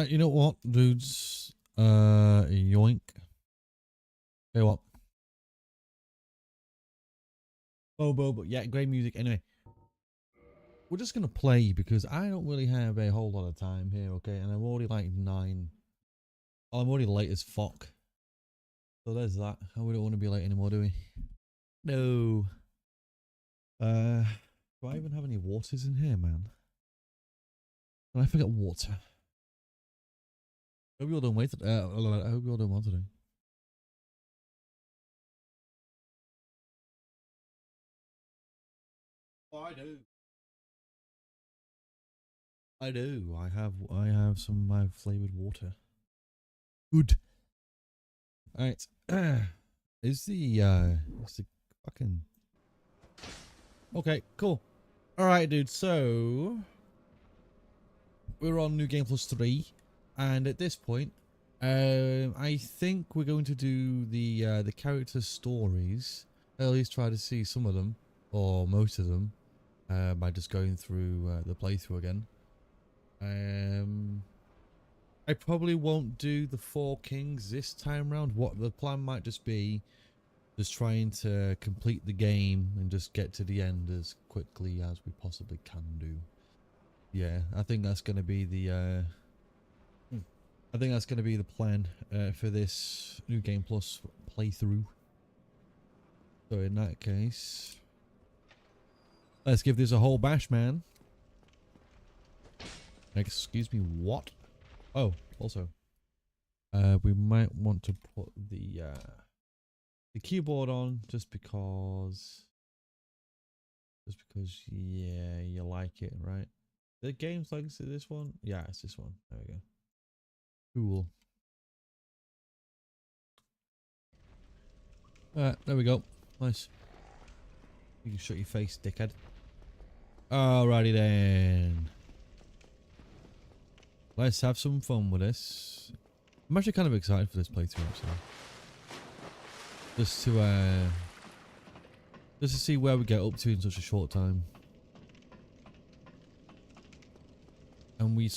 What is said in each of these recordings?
You know what, dudes? Yoink. Hey, what? But yeah, great music. Anyway, we're just gonna play because I don't really have a whole lot of time here, okay? And I'm already like 9. Oh, I'm already late as fuck. So there's that. We don't want to be late anymore, do we? No. Do I even have any waters in here, man? Did I forget water? Hope you all don't wait. I hope you all don't want today. Oh, I do. I do. I have some of my flavored water. Good. All right. Is the fucking okay? Cool. All right, dude. So we're on New Game Plus 3, and at this point, I think we're going to do the character stories. At least try to see some of them or most of them by just going through the playthrough again. I probably won't do the 4 kings this time round. What the plan might just be, just trying to complete the game and just get to the end as quickly as we possibly can do. Yeah, I think that's going to be the plan for this New Game Plus playthrough. So in that case, let's give this a whole bash, man. Excuse me, what? Oh, also, we might want to put the keyboard on just because, yeah, you like it, right? The game's like this one? Yeah, it's this one. There we go. Cool. There we go. Nice. You can shut your face, dickhead. Alrighty then. Let's have some fun with this. I'm actually kind of excited for this playthrough, actually. Just to see where we get up to in such a short time. And we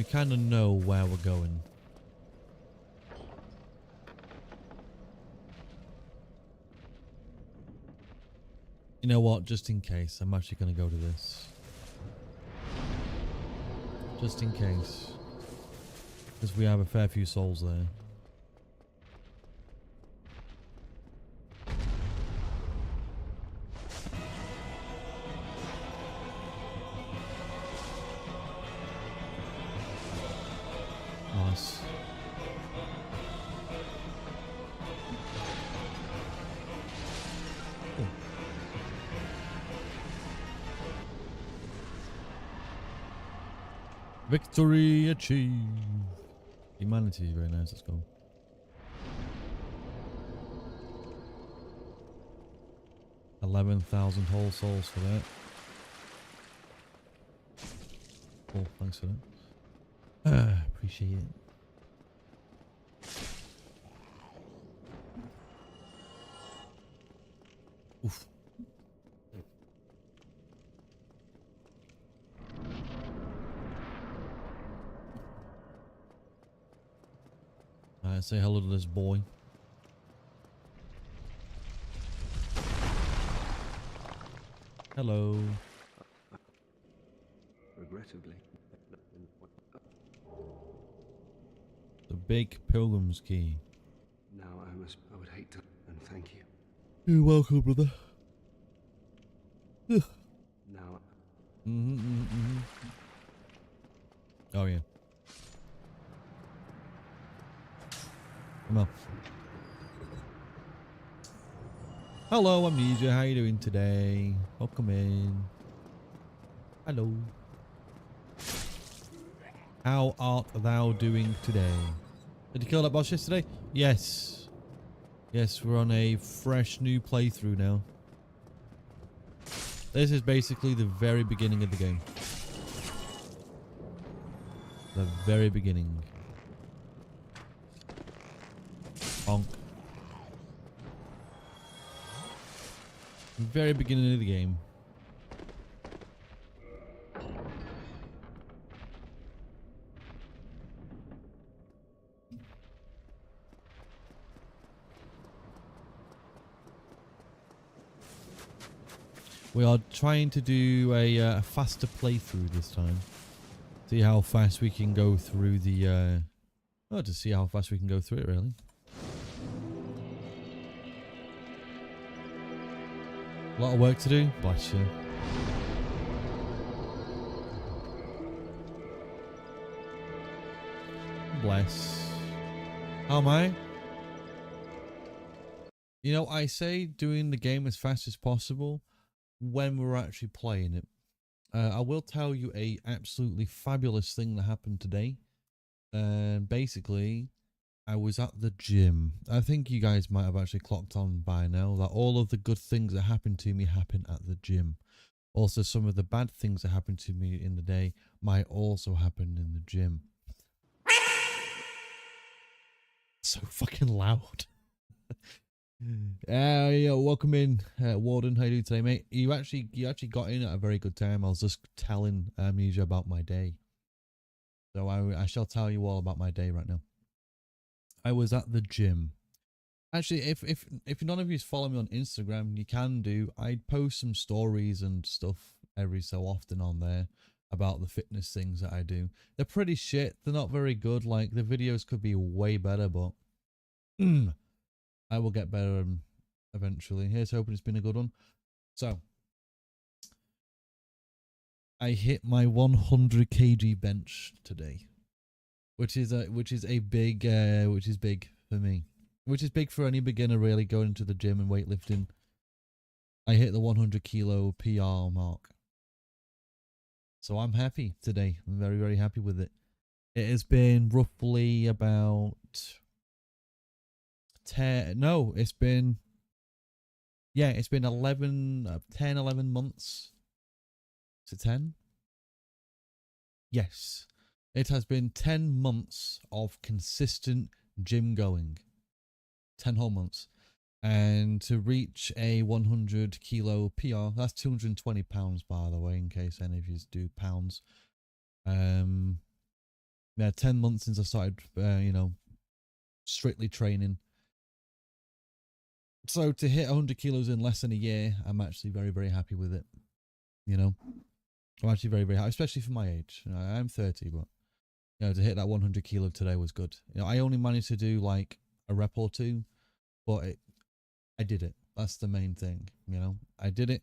kind of know where we're going. You know what? Just in case, I'm actually going to go to this. Just in case. Because we have a fair few souls there. Nice. Cool. Victory achieved. Humanity, very nice. Let's go. $11,000 whole souls for that. Cool, thanks for that. Appreciate it. Oof. Alright, say hello to this boy. Hello. Regrettably. The big pilgrim's key. Now I would hate to, and thank you. You're welcome, brother. Now. Oh yeah. Come on. Hello, Amnesia. How you doing today? Welcome in. Hello. How art thou doing today? Did you kill that boss yesterday? Yes. Yes, we're on a fresh new playthrough now. This is basically the very beginning of the game. The very beginning. Bonk. Very beginning of the game. We are trying to do a faster playthrough this time. See how fast we can go through the... oh, to see how fast we can go through it, really. A lot of work to do. Bless you. Bless. How am I? You know, I say doing the game as fast as possible when we're actually playing it. I will tell you a absolutely fabulous thing that happened today. Basically, I was at the gym. I think you guys might have actually clocked on by now that all of the good things that happened to me happen at the gym. Also, some of the bad things that happened to me in the day might also happen in the gym. So fucking loud. Yeah, welcome in, Warden. How you doing today, mate? You actually got in at a very good time. I was just telling Amnesia about my day, so I shall tell you all about my day right now. I was at the gym. Actually, if none of you follow me on Instagram, you can do. I post some stories and stuff every so often on there about the fitness things that I do. They're pretty shit. They're not very good. Like, the videos could be way better, but I will get better eventually. Here's hoping it's been a good one. So, I hit my 100 kg bench today, which is big for me, which is big for any beginner really going to the gym and weightlifting. I hit the 100 kilo PR mark, so I'm happy today. I'm very, very happy with it. It has been roughly about 10 11 months. Is it 10? Yes, it has been 10 months of consistent gym going. 10 whole months. And to reach a 100 kilo PR, that's 220 pounds, by the way, in case any of you do pounds. Yeah, 10 months since I started, strictly training. So to hit 100 kilos in less than a year, I'm actually very, very happy with it. You know, I'm actually very, very happy, especially for my age. I'm 30, but to hit that 100 kilo today was good. I only managed to do like a rep or two, but I did it. That's the main thing. I did it,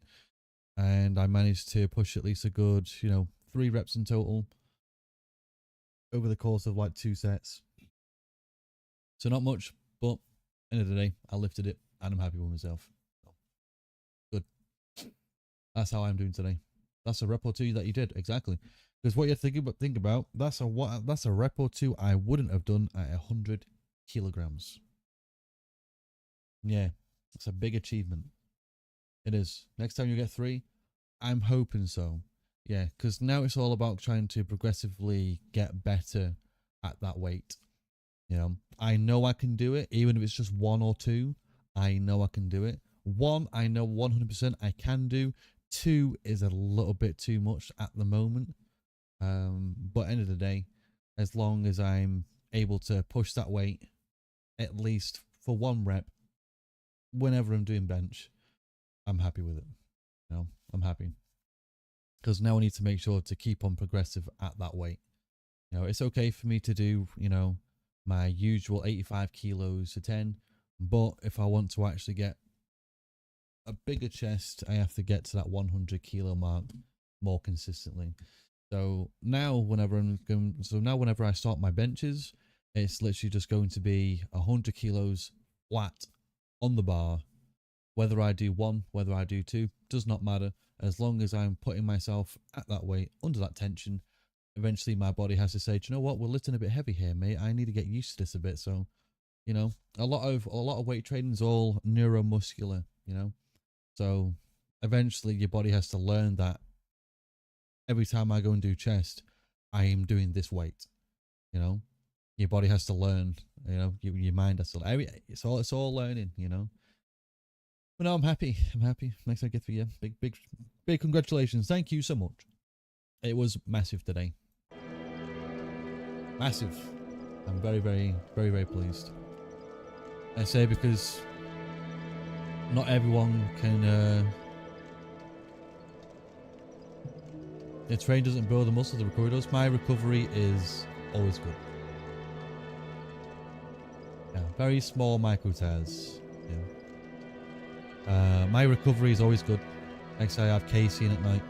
and I managed to push at least a good, 3 reps in total over the course of like 2 sets. So not much, but end of the day, I lifted it, and I'm happy with myself. Good. That's how I'm doing today. That's a rep or 2 that you did, exactly. Because what you're think about, that's a rep or 2 I wouldn't have done at 100 kilograms. Yeah, it's a big achievement. It is. Next time you get 3, I'm hoping so. Yeah, because now it's all about trying to progressively get better at that weight. I know I can do it, even if it's just 1 or 2. I know I can do it. 1, I know 100% I can do. 2 is a little bit too much at the moment. But end of the day, as long as I'm able to push that weight, at least for 1 rep, whenever I'm doing bench, I'm happy with it. I'm happy. Because now I need to make sure to keep on progressive at that weight. It's okay for me to do, my usual 85 kilos to 10. But if I want to actually get a bigger chest, I have to get to that 100 kilo mark more consistently. So now whenever I start my benches, it's literally just going to be 100 kilos flat on the bar. Whether I do 1, whether I do 2, does not matter. As long as I'm putting myself at that weight, under that tension, eventually my body has to say, do you know what, we're lifting a bit heavy here, mate. I need to get used to this a bit. So, a lot of weight training is all neuromuscular, So eventually your body has to learn that every time I go and do chest, I am doing this weight. Your body has to learn. Your mind has to. It's all learning. But no, I'm happy. Next I get for you. Big congratulations. Thank you so much. It was massive today. Massive. I'm very, very, very, very pleased. I say because not everyone can The train doesn't build the muscle, the recovery does. My recovery is always good. Yeah, very small micro tears. Yeah. My recovery is always good. Like I say, I have casein at night.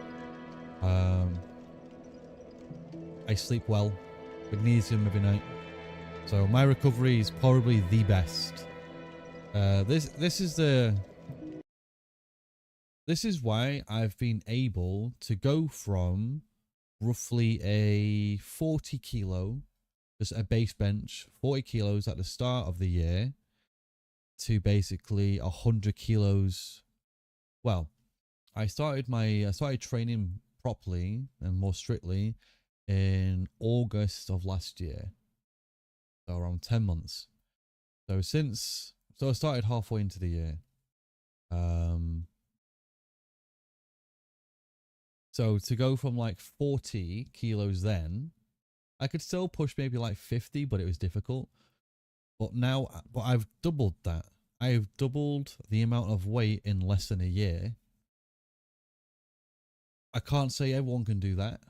I sleep well. Magnesium every night. So my recovery is probably the best. This is why I've been able to go from roughly a 40 kilo, just a base bench, 40 kilos at the start of the year, to basically 100 kilos. Well, I started training properly and more strictly in August of last year. So around 10 months. So I started halfway into the year. So to go from like 40 kilos then, I could still push maybe like 50, but it was difficult. But I've doubled that. I've doubled the amount of weight in less than a year. I can't say everyone can do that.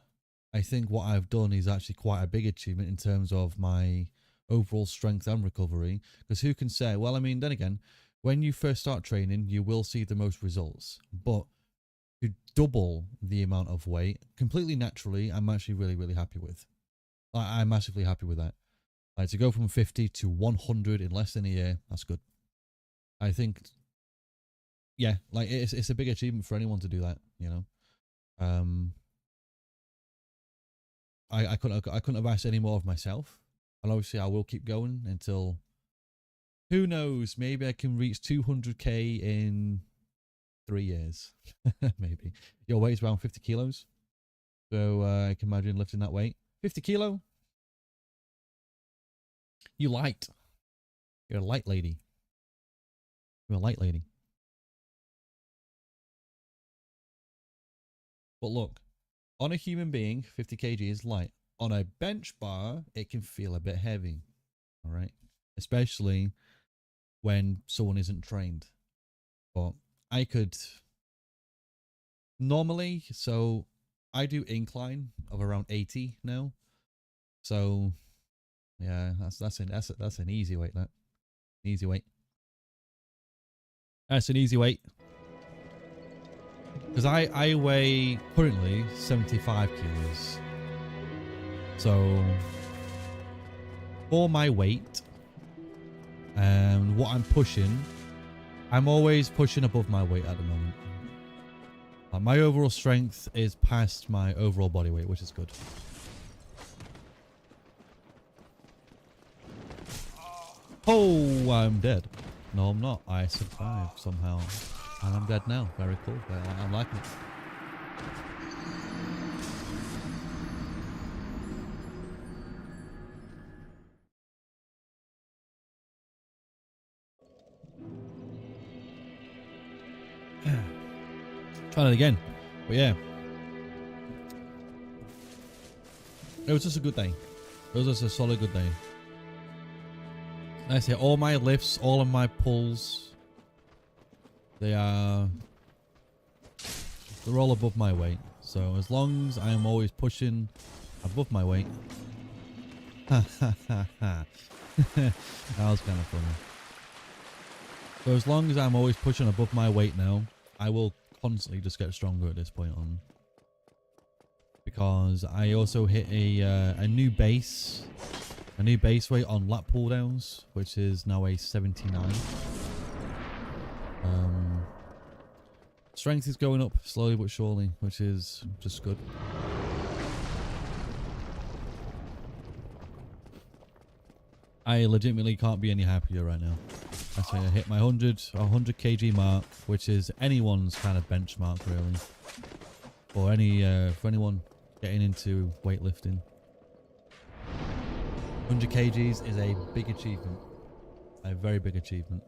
I think what I've done is actually quite a big achievement in terms of my overall strength and recovery. Because who can say, well, I mean, then again, when you first start training, you will see the most results. But to double the amount of weight completely naturally, I'm actually really, really happy with. I'm massively happy with that. Like to go from 50 to 100 in less than a year, that's good. I think, yeah, like it's a big achievement for anyone to do that, you know. I couldn't have asked any more of myself, and obviously I will keep going until, who knows, maybe I can reach 200k in 3 years. Maybe. Your weight's around 50 kilos, so I can imagine lifting that weight. 50 kilo. You light. You're a light lady. You're a light lady. But look, on a human being, 50 kg is light. On a bench bar, it can feel a bit heavy. All right. Especially when someone isn't trained. But I could normally, so I do incline of around 80 now. So yeah, that's an easy weight, that. Easy weight. That's an easy weight. Because I weigh currently 75 kilos. So for my weight and what I'm pushing, I'm always pushing above my weight at the moment. My overall strength is past my overall body weight, which is good. Oh, I'm dead. No, I'm not. I survived somehow. And I'm dead now. Very cool. I'm liking it. Trying it again. But yeah. It was just a good day. It was just a solid good day. I say all my lifts, all of my pulls, they're all above my weight. So as long as I'm always pushing above my weight. Ha ha ha ha. That was kind of funny. So as long as I'm always pushing above my weight now, I will constantly just get stronger at this point on. Because I also hit a new base weight on lat pull downs, which is now a 79. Strength is going up slowly but surely, which is just good. I legitimately can't be any happier right now. I say I hit my 100 kg mark, which is anyone's kind of benchmark really. For anyone getting into weightlifting. 100 kgs is a big achievement. A very big achievement.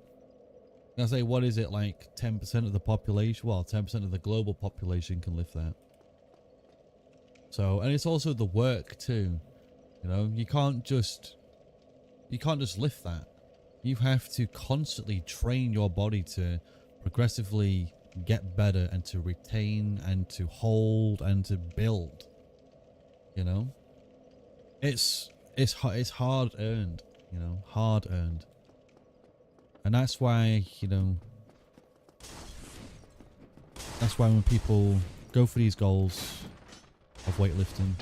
I say, what is it, like 10% of the population? Well, 10% of the global population can lift that. So, and it's also the work too. You know, you can't just lift that. You have to constantly train your body to progressively get better and to retain and to hold and to build. You know, it's hard earned. You know, hard earned, and that's why, you know, that's why when people go for these goals of weightlifting,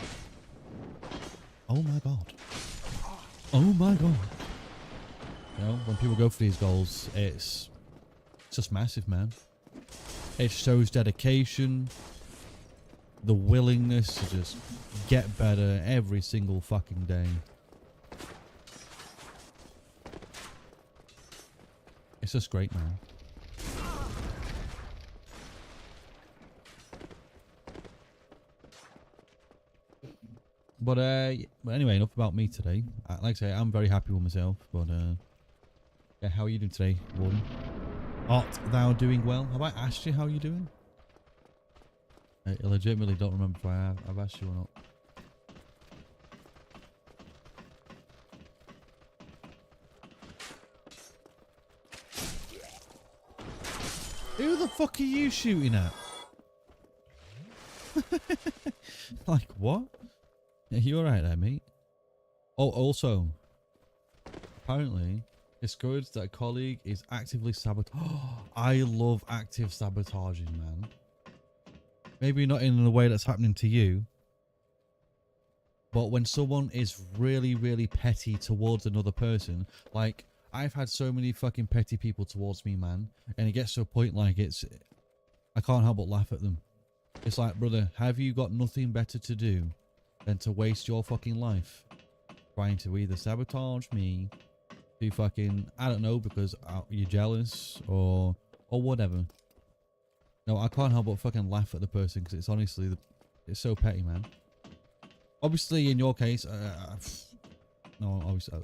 oh my god, oh my god, you know, when people go for these goals, it's just massive, man. It shows dedication, the willingness to just get better every single fucking day. It's just great, man. But anyway, enough about me today. Like I say, I'm very happy with myself. But yeah, how are you doing today, Warden? Art thou doing well? Have I asked you how you're doing? I legitimately don't remember if I've asked you or not. Who the fuck are you shooting at? Like, what? Are you alright there, mate? Oh, also, apparently, discouraged that a colleague is actively sabotaging. I love active sabotaging, man. Maybe not in the way that's happening to you, but when someone is really, really petty towards another person, like, I've had so many fucking petty people towards me, man, and it gets to a point like I can't help but laugh at them. It's like, brother, have you got nothing better to do than to waste your fucking life trying to either sabotage me, to fucking, I don't know, because you're jealous or whatever. No, I can't help but fucking laugh at the person because it's honestly, it's so petty, man. Obviously, in your case, no, obviously,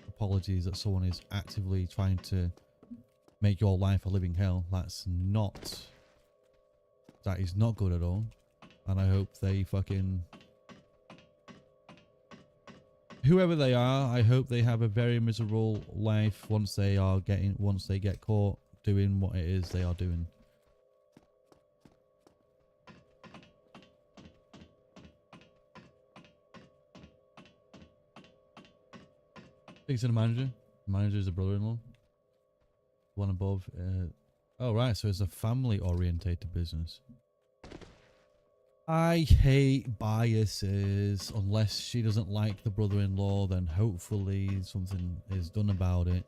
apologies that someone is actively trying to make your life a living hell. That is not good at all. And I hope they fucking, whoever they are, I hope they have a very miserable life once they get caught doing what it is they are doing. Speaks to the manager. The manager is a brother-in-law. One above. Oh, right. So it's a family-orientated business. I hate biases. Unless she doesn't like the brother-in-law, then hopefully something is done about it.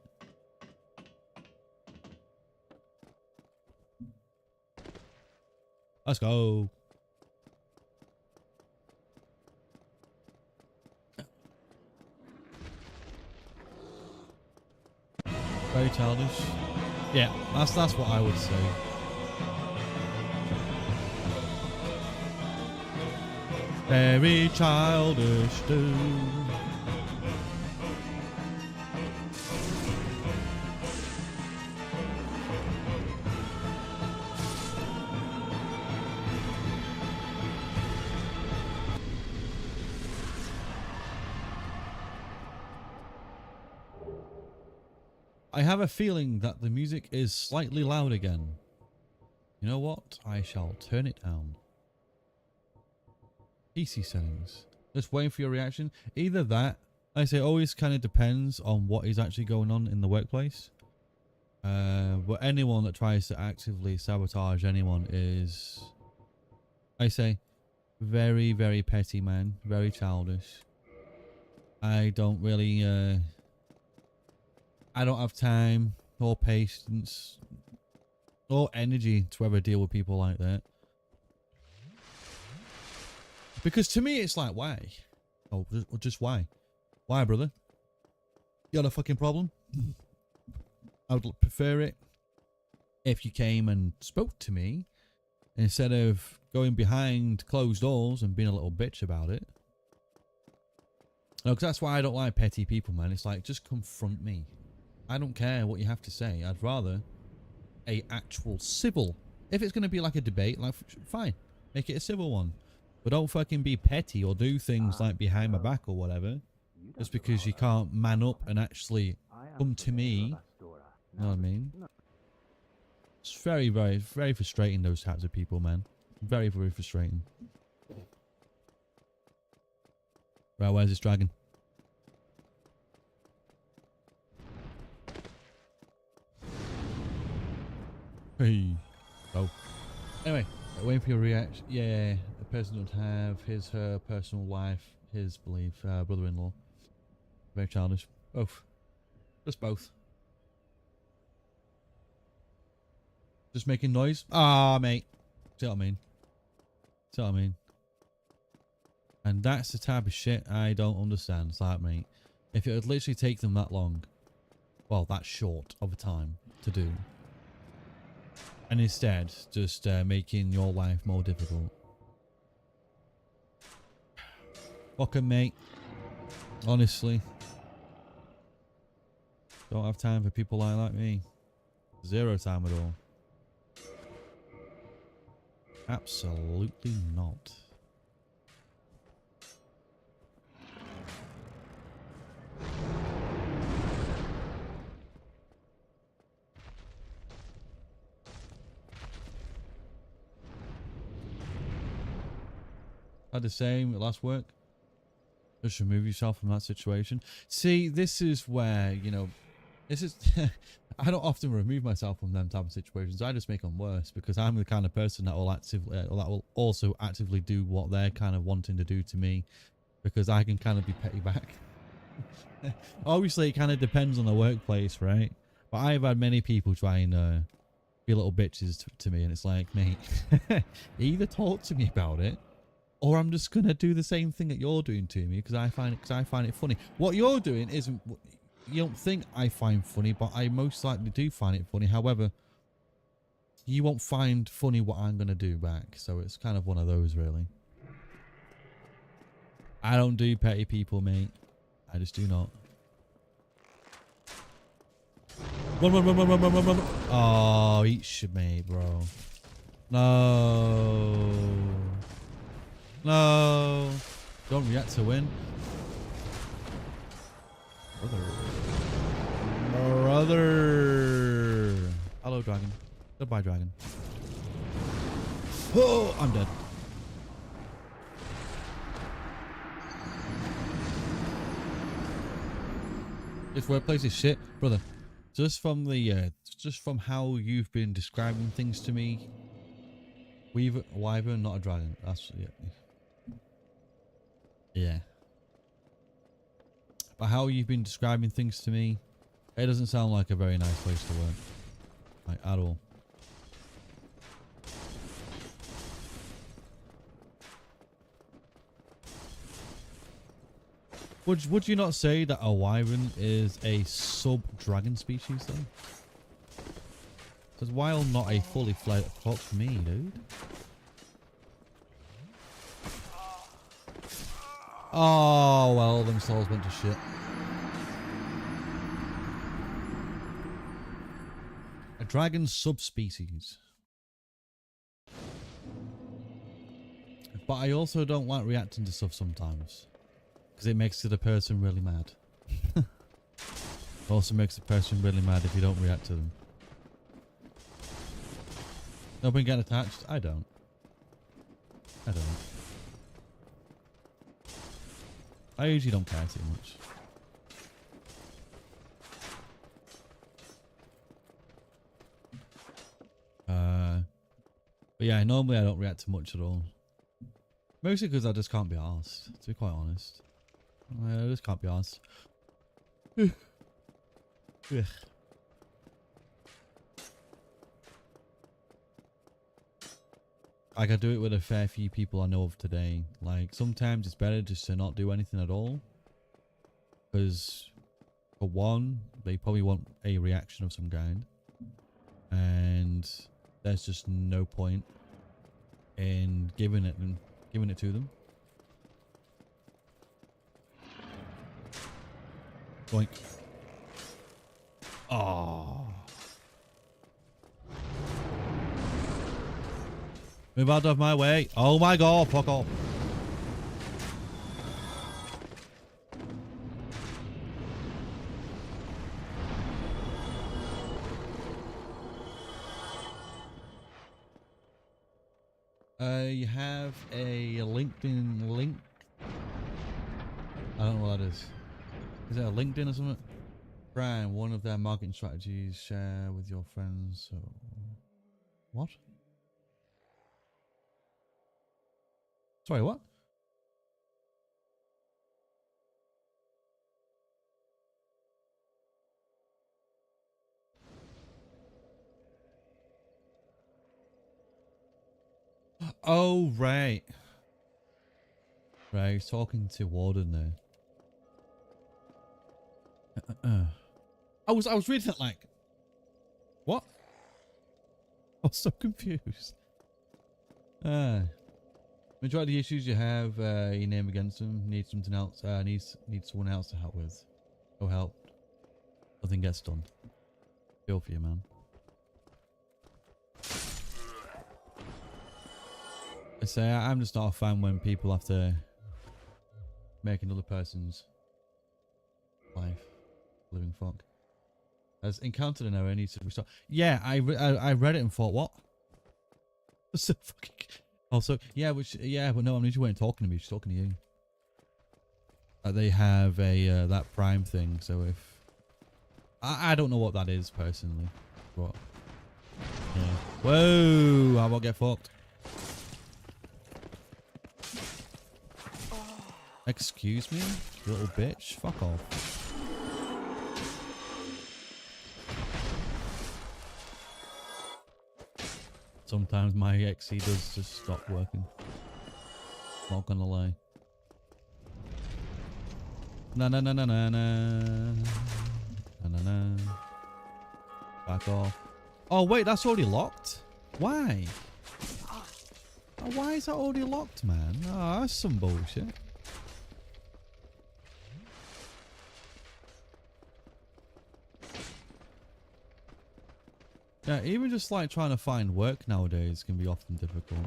Let's go. Very childish. Yeah, that's what I would say. Very childish, dude. I have a feeling that the music is slightly loud again. You know what? I shall turn it down. PC settings. Just waiting for your reaction. Either that, I say, always kind of depends on what is actually going on in the workplace. But anyone that tries to actively sabotage anyone is, I say, very, very petty, man. Very childish. I don't really, I don't have time or patience or energy to ever deal with people like that. Because to me, it's like, why? Oh, just why? Why, brother? You got a fucking problem? I would prefer it if you came and spoke to me instead of going behind closed doors and being a little bitch about it. No, because that's why I don't like petty people, man. It's like, just confront me. I don't care what you have to say. I'd rather a actual civil. If it's going to be like a debate, like, fine, make it a civil one. But don't fucking be petty or do things like behind my back or whatever. Just because you can't man up and actually come to me. You know what I mean? It's very, very, very frustrating, those types of people, man. Very, very frustrating. Right, where's this dragon? Hey. Oh. Anyway, waiting for your reaction. Yeah, the person don't have his, her personal life, his belief, brother-in-law. Very childish. Both. Just both. Just making noise. Ah, mate. See what I mean? See what I mean? And that's the type of shit I don't understand. It's like, mate, if it would literally take them that long, well, that short of a time to do, and instead just making your life more difficult. Fucking mate. Honestly. Don't have time for people like me. Zero time at all. Absolutely not. Had the same at last work. Just remove yourself from that situation. See, this is where, you know, this is... I don't often remove myself from them type of situations. I just make them worse because I'm the kind of person that will actively, that will also actively do what they're kind of wanting to do to me, because I can kind of be petty back. Obviously, it kind of depends on the workplace, right? But I've had many people try and be little bitches to me, and it's like, mate, either talk to me about it, or I'm just gonna do the same thing that you're doing to me because I find it funny. What you're doing isn't, you don't think I find funny, but I most likely do find it funny. However, you won't find funny what I'm gonna do back. So it's kind of one of those, really. I don't do petty people, mate. I just do not. Run, run, run, run, run, run, run, run. Oh, eat shit, mate, bro. No. No. Don't react to win. Brother. Hello, dragon. Goodbye, dragon. Oh, I'm dead. This workplace is shit, brother. Just from the, just from how you've been describing things to me. Wyvern, not a dragon. That's yeah. Yeah. But how you've been describing things to me, it doesn't sound like a very nice place to work. Like, at all. Would you not say that a wyvern is a sub-dragon species, though? Because while not a fully fledged... Fuck me, dude. Oh, well, them souls went to shit. A dragon subspecies. But I also don't like reacting to stuff sometimes, because it makes the person really mad. It also makes the person really mad if you don't react to them. Nobody get attached? I don't. I don't. I usually don't care too much. But yeah, normally I don't react to much at all. Mostly because I just can't be arsed, to be quite honest. I just can't be arsed. Like, I do it with a fair few people I know of today. Like, sometimes it's better just to not do anything at all. Because, for one, they probably want a reaction of some kind. And there's just no point in giving it to them. Boink. Oh. Move out of my way. Oh my god, fuck off. You have a LinkedIn link. I don't know what that is. Is it a LinkedIn or something? Brian, one of their marketing strategies, share with your friends. So, what? Sorry, what? Oh, right. Right, he's talking to Warden there. I was reading it like, what? I was so confused. Majority of the issues you have, your name against them, need something else, needs someone else to help with. No help. Nothing gets done. Feel for you, man. I say, I'm just not a fan when people have to make another person's life living fuck. Has encountered an error, needs to restart. Yeah, I read it and thought, what? What's the fucking... Also, yeah, but no, I'm just waiting talking to me. She's talking to you. They have a that Prime thing, so if I don't know what that is personally, but yeah. Whoa! I won't get fucked. Excuse me, you little bitch. Fuck off. Sometimes my XE does just stop working. Not gonna lie. Na na na na na na na na na. Back off. Oh wait, that's already locked. Why? Oh, why is that already locked, man? Oh, that's some bullshit. Yeah, even just like trying to find work nowadays can be often difficult.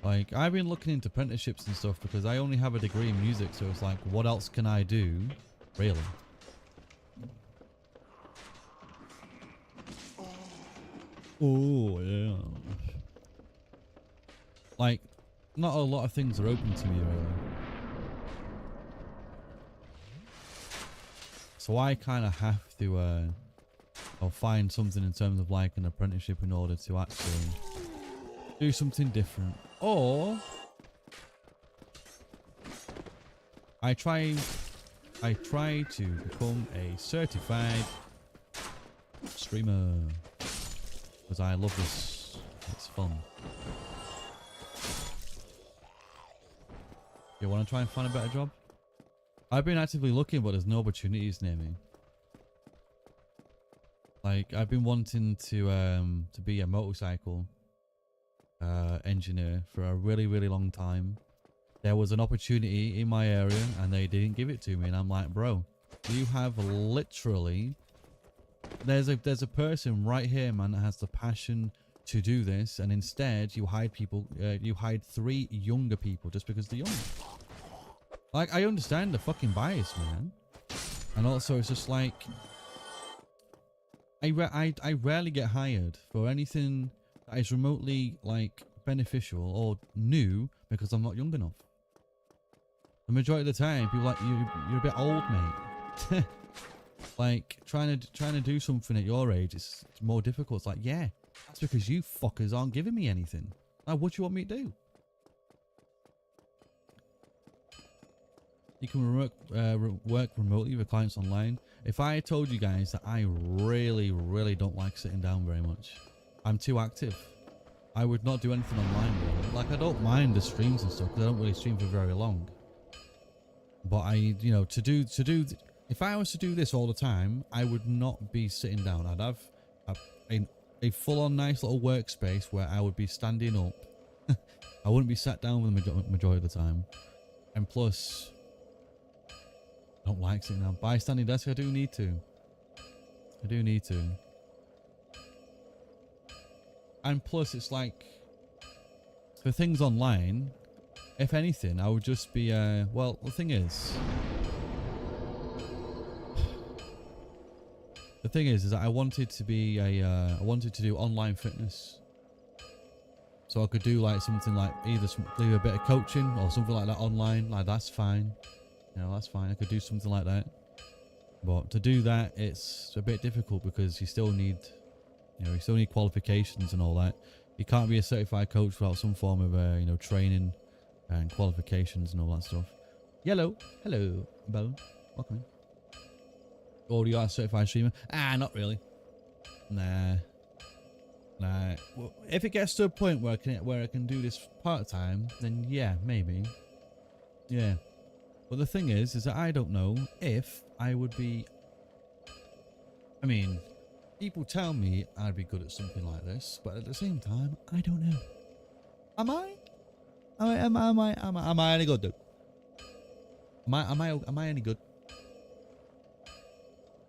Like, I've been looking into apprenticeships and stuff because I only have a degree in music, so it's like, what else can I do? Really? Oh, yeah. Like, not a lot of things are open to me, really. So I kind of have to, or find something in terms of like an apprenticeship in order to actually do something different. Or I try to become a certified streamer because I love this. It's fun. You want to try and find a better job? I've been actively looking, but there's no opportunities near me. Like, I've been wanting to be a motorcycle engineer for a really, really long time. There was an opportunity in my area and they didn't give it to me, and I'm like, bro, you have literally there's a person right here, man, that has the passion to do this, and instead you hide people, you hide 3 younger people just because they're young. Like, I understand the fucking bias, man, and also it's just like I rarely get hired for anything that is remotely like beneficial or new because I'm not young enough. The majority of the time, people are like, you're a bit old, mate. Like trying to do something at your age, it's more difficult. It's like, yeah, that's because you fuckers aren't giving me anything. Like, what do you want me to do? You can work remotely with clients online. If I told you guys that I really, really don't like sitting down very much, I'm too active. I would not do anything online really. Like, I don't mind the streams and stuff because I don't really stream for very long. But you know, if I was to do this all the time, I would not be sitting down. I'd have a full-on nice little workspace where I would be standing up. I wouldn't be sat down for the majority of the time. And plus, I don't like sitting down. By standing desk, I do need to. And plus, it's like, for things online, if anything, I would just be, well, the thing is that I wanted to be I wanted to do online fitness. So I could do like something like either do a bit of coaching or something like that online. Like, that's fine. You know, that's fine. I could do something like that. But to do that, it's a bit difficult because you still need, you know, you still need qualifications and all that. You can't be a certified coach without some form of, you know, training and qualifications and all that stuff. Yellow, hello, Bone, welcome in. Oh, you are a certified streamer? Ah, not really. Nah. Well, if it gets to a point where I can do this part time, then yeah, maybe. Yeah. But the thing is that I don't know if I would be. I mean, people tell me I'd be good at something like this, but at the same time, I don't know. Am I? Am I any good, dude? Am I any good?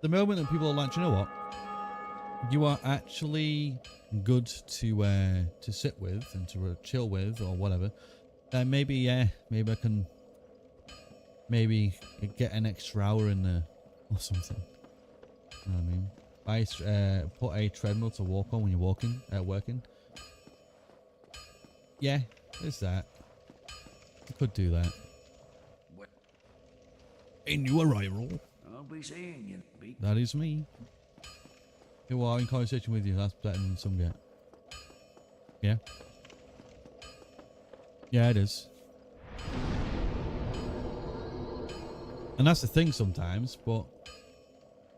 The moment that people are like, you know what? You are actually good to sit with and to chill with or whatever. Then maybe, yeah, maybe I can get an extra hour in there or something. You know what I mean? I put a treadmill to walk on when you're working. Yeah, there's that. I could do that. A new arrival. I'll be seeing you. That is me. Who are in conversation with you? That's better than some get. Yeah. Yeah, it is. And that's the thing sometimes, but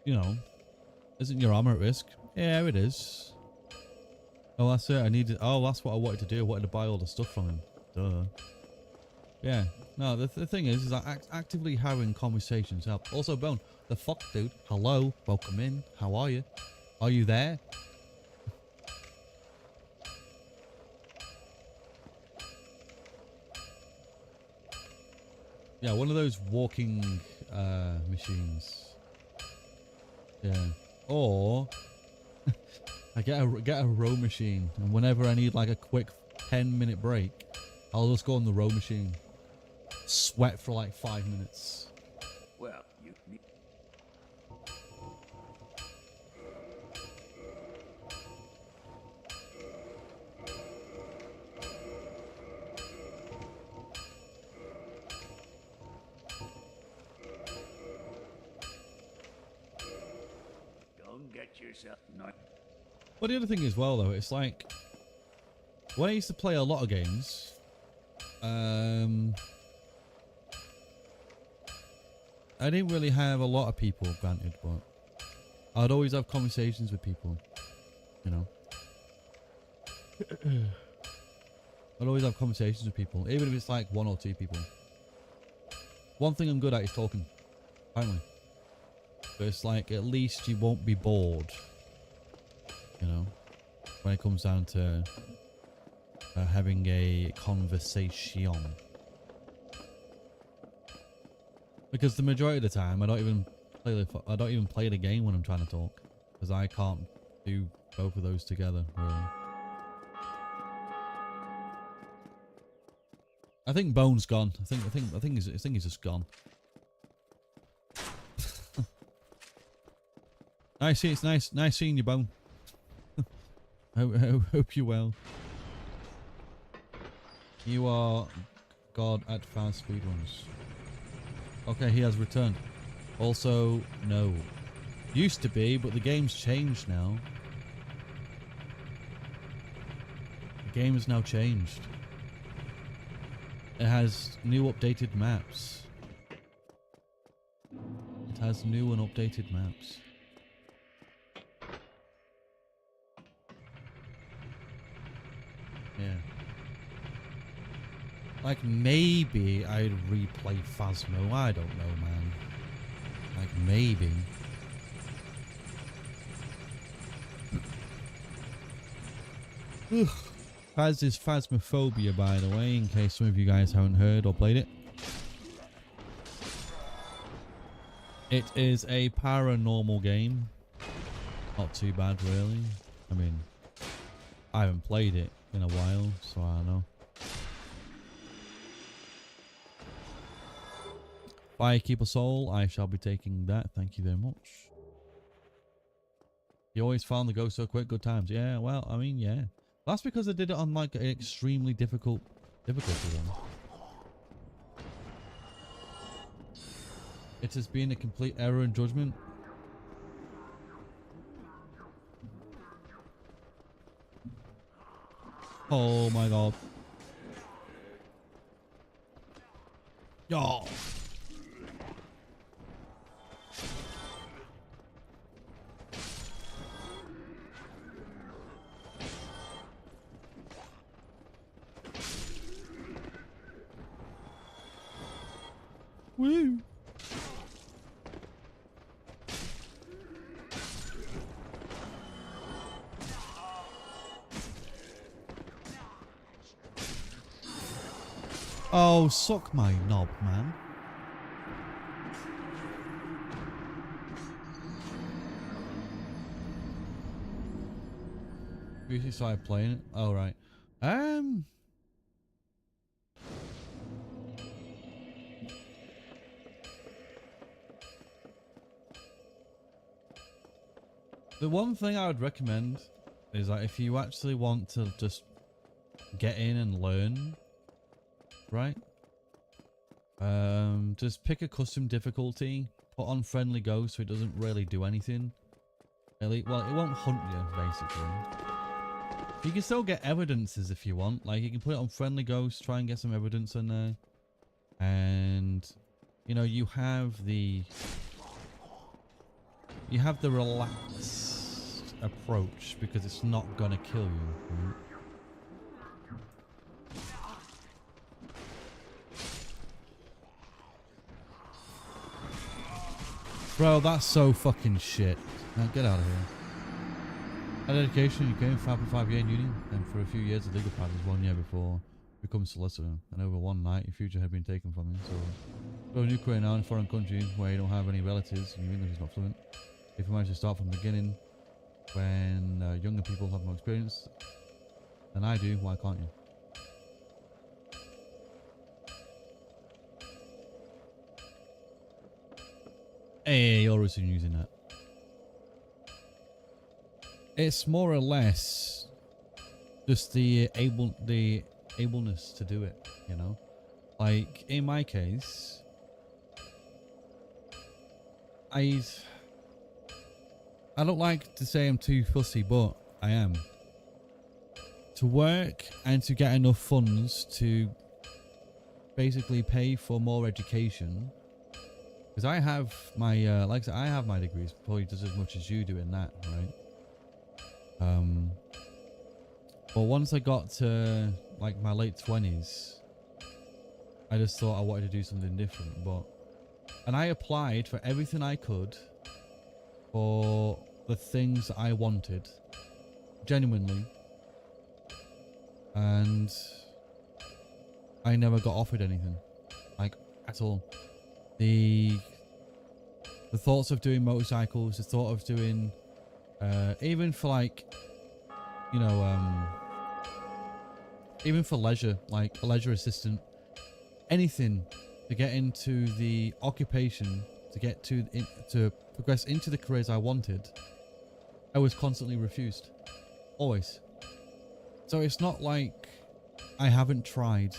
you know, isn't your armor at risk? Yeah, it is. Oh, that's it. I needed. Oh, that's what I wanted to do. I wanted to buy all the stuff from him. Duh. Yeah. No, the thing is that actively having conversations help. Also, Bone, the fuck, dude. Hello, welcome in. How are you? Are you there? Yeah, one of those walking machines. Yeah. Or I get a row machine, and whenever I need like a quick 10-minute break, I'll just go on the row machine. Sweat for like 5 minutes. Well, you need. Go and get yourself. No. Well, the other thing as well, though, it's like when I used to play a lot of games, I didn't really have a lot of people, granted, but I'd always have conversations with people, you know. I'd always have conversations with people, even if it's like 1 or 2 people. One thing I'm good at is talking, apparently. But it's like, at least you won't be bored, you know, when it comes down to having a conversation. Because the majority of the time, I don't even play the game when I'm trying to talk, because I can't do both of those together, really. I think Bone's gone. I think he's just gone. It's nice seeing you, Bone. Hope you're well. You are God at fast food runs. Okay, he has returned. Also, no. Used to be, but the game's changed now. The game has now changed. It has new updated maps. It has new and updated maps. Yeah. Like, maybe I'd replay Phasmo. I don't know, man. Like, maybe. Phas is Phasmophobia, by the way, in case some of you guys haven't heard or played it. It is a paranormal game. Not too bad, really. I mean, I haven't played it in a while, so I don't know. Firekeeper Soul, I shall be taking that. Thank you very much. You always found the ghost so quick, good times. Yeah, well, I mean, yeah. That's because I did it on like an extremely difficulty one. It has been a complete error in judgment. Oh my god. Yo. Woo. Oh, suck my knob, man. You started playing it? Oh, right. The one thing I would recommend is that if you actually want to just get in and learn, right? Just pick a custom difficulty, put on friendly ghost so it doesn't really do anything. Well, it won't hunt you, basically. You can still get evidences if you want. Like, you can put it on friendly ghost, try and get some evidence in there. And, you know, you have the relaxed approach because it's not gonna kill you, right? Bro, that's so fucking shit. Now get out of here. At education, you came 5.5 year in uni, and for a few years of legal practice 1 year before becoming solicitor. And over one night, your future had been taken from you. So, go to Ukraine now in a foreign country where you don't have any relatives and your English is not fluent. If you manage to start from the beginning, when younger people have more experience than I do, why can't you? Hey, you're always using that. It's more or less just the ableness to do it, you know? Like, in my case, I don't like to say I'm too fussy, but I am. To work and to get enough funds to basically pay for more education, because I have my, like I said, I have my degrees, probably just as much as you do in that, right? But once I got to like my late 20s, I just thought I wanted to do something different. And I applied for everything I could for the things that I wanted, genuinely, and I never got offered anything, like at all. The thoughts of doing motorcycles, the thought of doing even for like, you know, even for leisure, like a leisure assistant, anything to get into the occupation, to get to progress into the careers I wanted, I was constantly refused, always. So it's not like I haven't tried.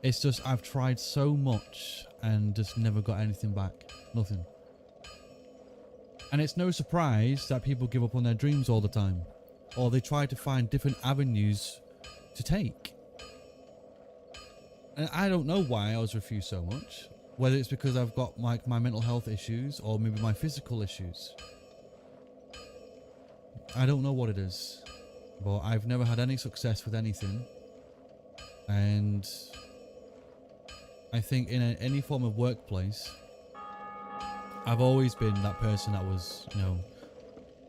It's just I've tried so much and just never got anything back, nothing. And it's no surprise that people give up on their dreams all the time, or they try to find different avenues to take. And I don't know why I was refused so much, whether it's because I've got like my mental health issues or maybe my physical issues. I don't know what it is, but I've never had any success with anything. And I think in any form of workplace, I've always been that person that was, you know,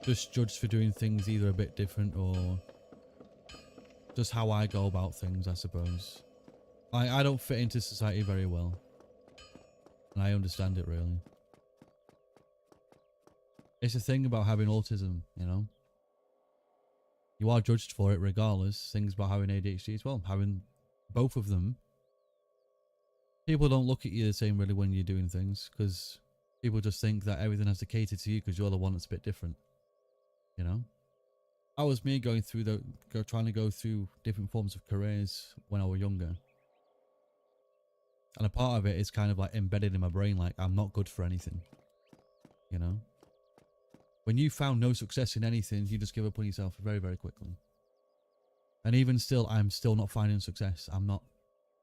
just judged for doing things either a bit different or just how I go about things, I suppose. I don't fit into society very well, and I understand it, really. It's a thing about having autism, you know. You are judged for it regardless. Things about having ADHD as well, having both of them. People don't look at you the same really when you're doing things, because people just think that everything has to cater to you because you're the one that's a bit different, you know. That was me going through trying to go through different forms of careers when I was younger. And a part of it is kind of like embedded in my brain, like I'm not good for anything. You know? When you found no success in anything, you just give up on yourself very, very quickly. And even still, I'm still not finding success. I'm not.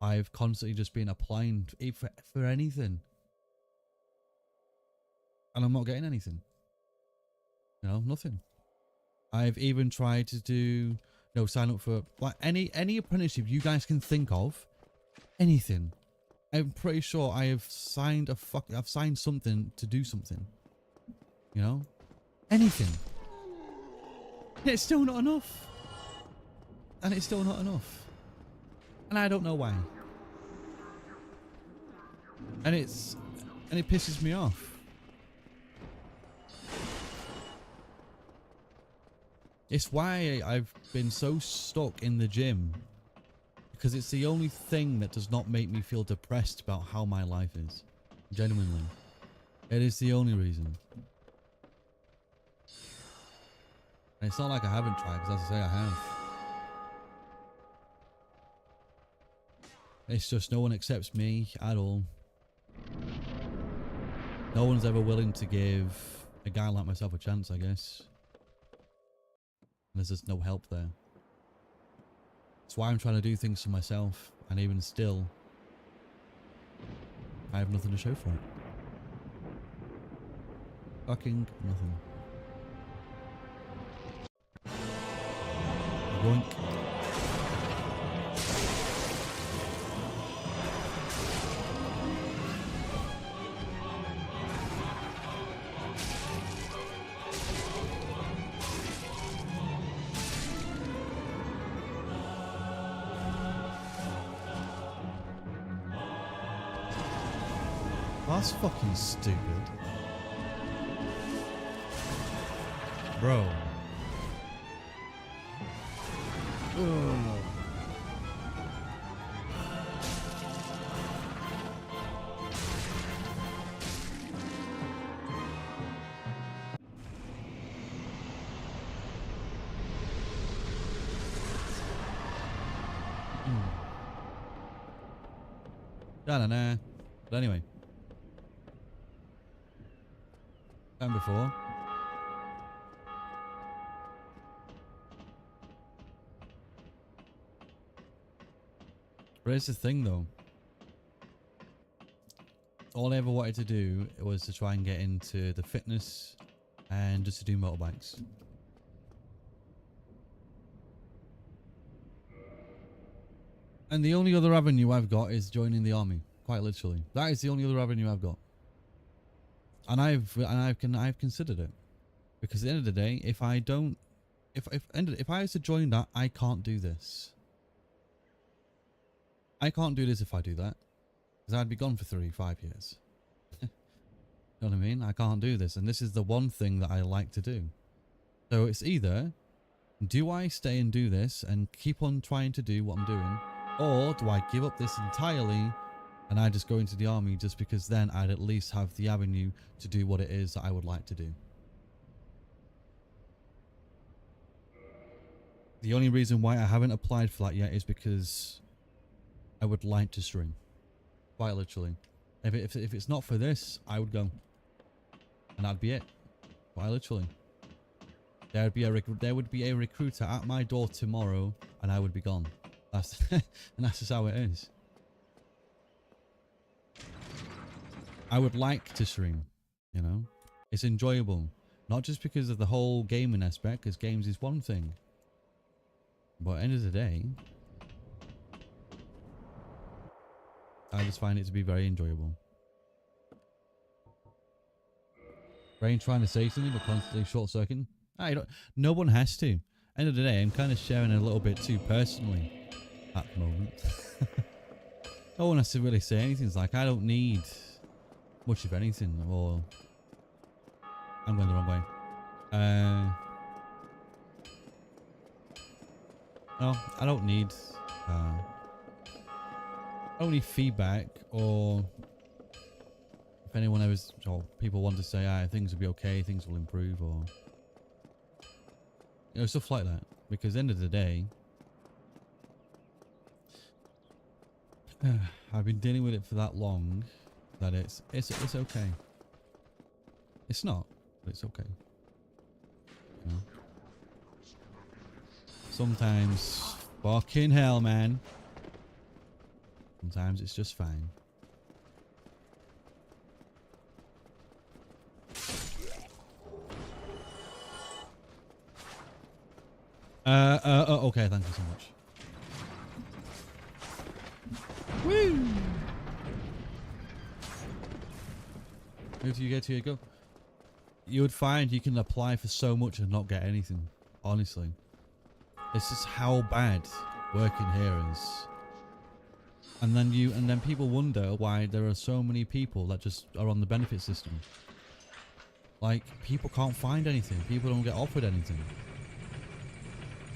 I've constantly just been applying for anything. And I'm not getting anything. You know, nothing. I've even tried to do, sign up for like any apprenticeship you guys can think of. Anything. I'm pretty sure I have signed I've signed something to do something. You know? Anything. And it's still not enough. And it's still not enough. And I don't know why. And it pisses me off. It's why I've been so stuck in the gym. Because it's the only thing that does not make me feel depressed about how my life is. Genuinely. It is the only reason. And it's not like I haven't tried, because as I say, I have. It's just no one accepts me at all. No one's ever willing to give a guy like myself a chance, I guess. There's just no help there. That's why I'm trying to do things for myself, and even still, I have nothing to show for it. Fucking nothing. Yoink. That's fucking stupid. Bro. Ugh. Da-da-da. But anyway. And before. But here's the thing though. All I ever wanted to do was to try and get into the fitness and just to do motorbikes. And the only other avenue I've got is joining the army, quite literally. That is the only other avenue I've got. And I've considered it. Because at the end of the day, if I don't if I was to join that, I can't do this. I can't do this if I do that. Because I'd be gone for 3-5 years. You know what I mean? I can't do this. And this is the one thing that I like to do. So it's either, do I stay and do this and keep on trying to do what I'm doing? Or do I give up this entirely and I just go into the army just because then I'd at least have the avenue to do what it is that I would like to do? The only reason why I haven't applied for that yet is because I would like to stream. Quite literally. If it's not for this, I would go. And that'd be it. Quite literally. There would be a recruiter at my door tomorrow and I would be gone. That's and that's just how it is. I would like to stream, you know? It's enjoyable. Not just because of the whole gaming aspect, because games is one thing. But at the end of the day, I just find it to be very enjoyable. Brain trying to say something but constantly short-circuiting. No one has to. End of the day, I'm kind of sharing a little bit too personally at the moment. No one has to really say anything. It's like, I don't need much of anything, or I'm going the wrong way. No, I don't need feedback, or if anyone ever, or people want to say, things will be okay, things will improve, or stuff like that. Because at the end of the day, I've been dealing with it for that long that it's okay. It's not, but it's okay. You know? Sometimes, fucking hell, man. Sometimes it's just fine. Okay, thank you so much. Woo! Who do you get to your go? You would find you can apply for so much and not get anything. Honestly. It's just how bad working here is. And then people wonder why there are so many people that just are on the benefit system. Like, people can't find anything. People don't get offered anything.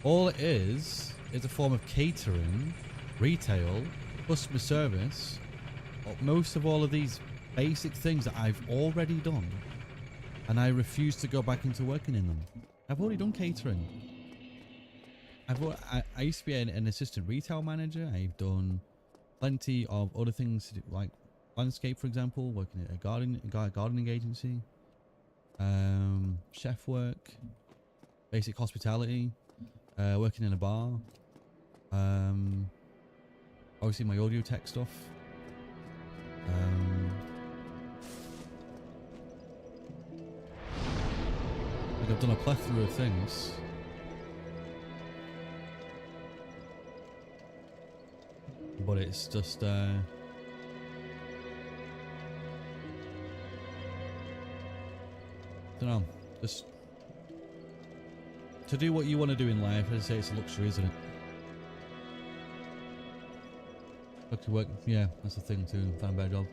All it is a form of catering, retail, customer service. Most of all of these basic things that I've already done. And I refuse to go back into working in them. I've already done catering. I used to be an assistant retail manager. I've done plenty of other things to do, like landscape, for example, working at a gardening agency, chef work, basic hospitality, working in a bar, obviously my audio tech stuff. Like I've done a plethora of things. But it's just don't know, just to do what you want to do in life. As I say, it's a luxury, isn't it? Look to work, yeah, that's the thing too. Find a better job.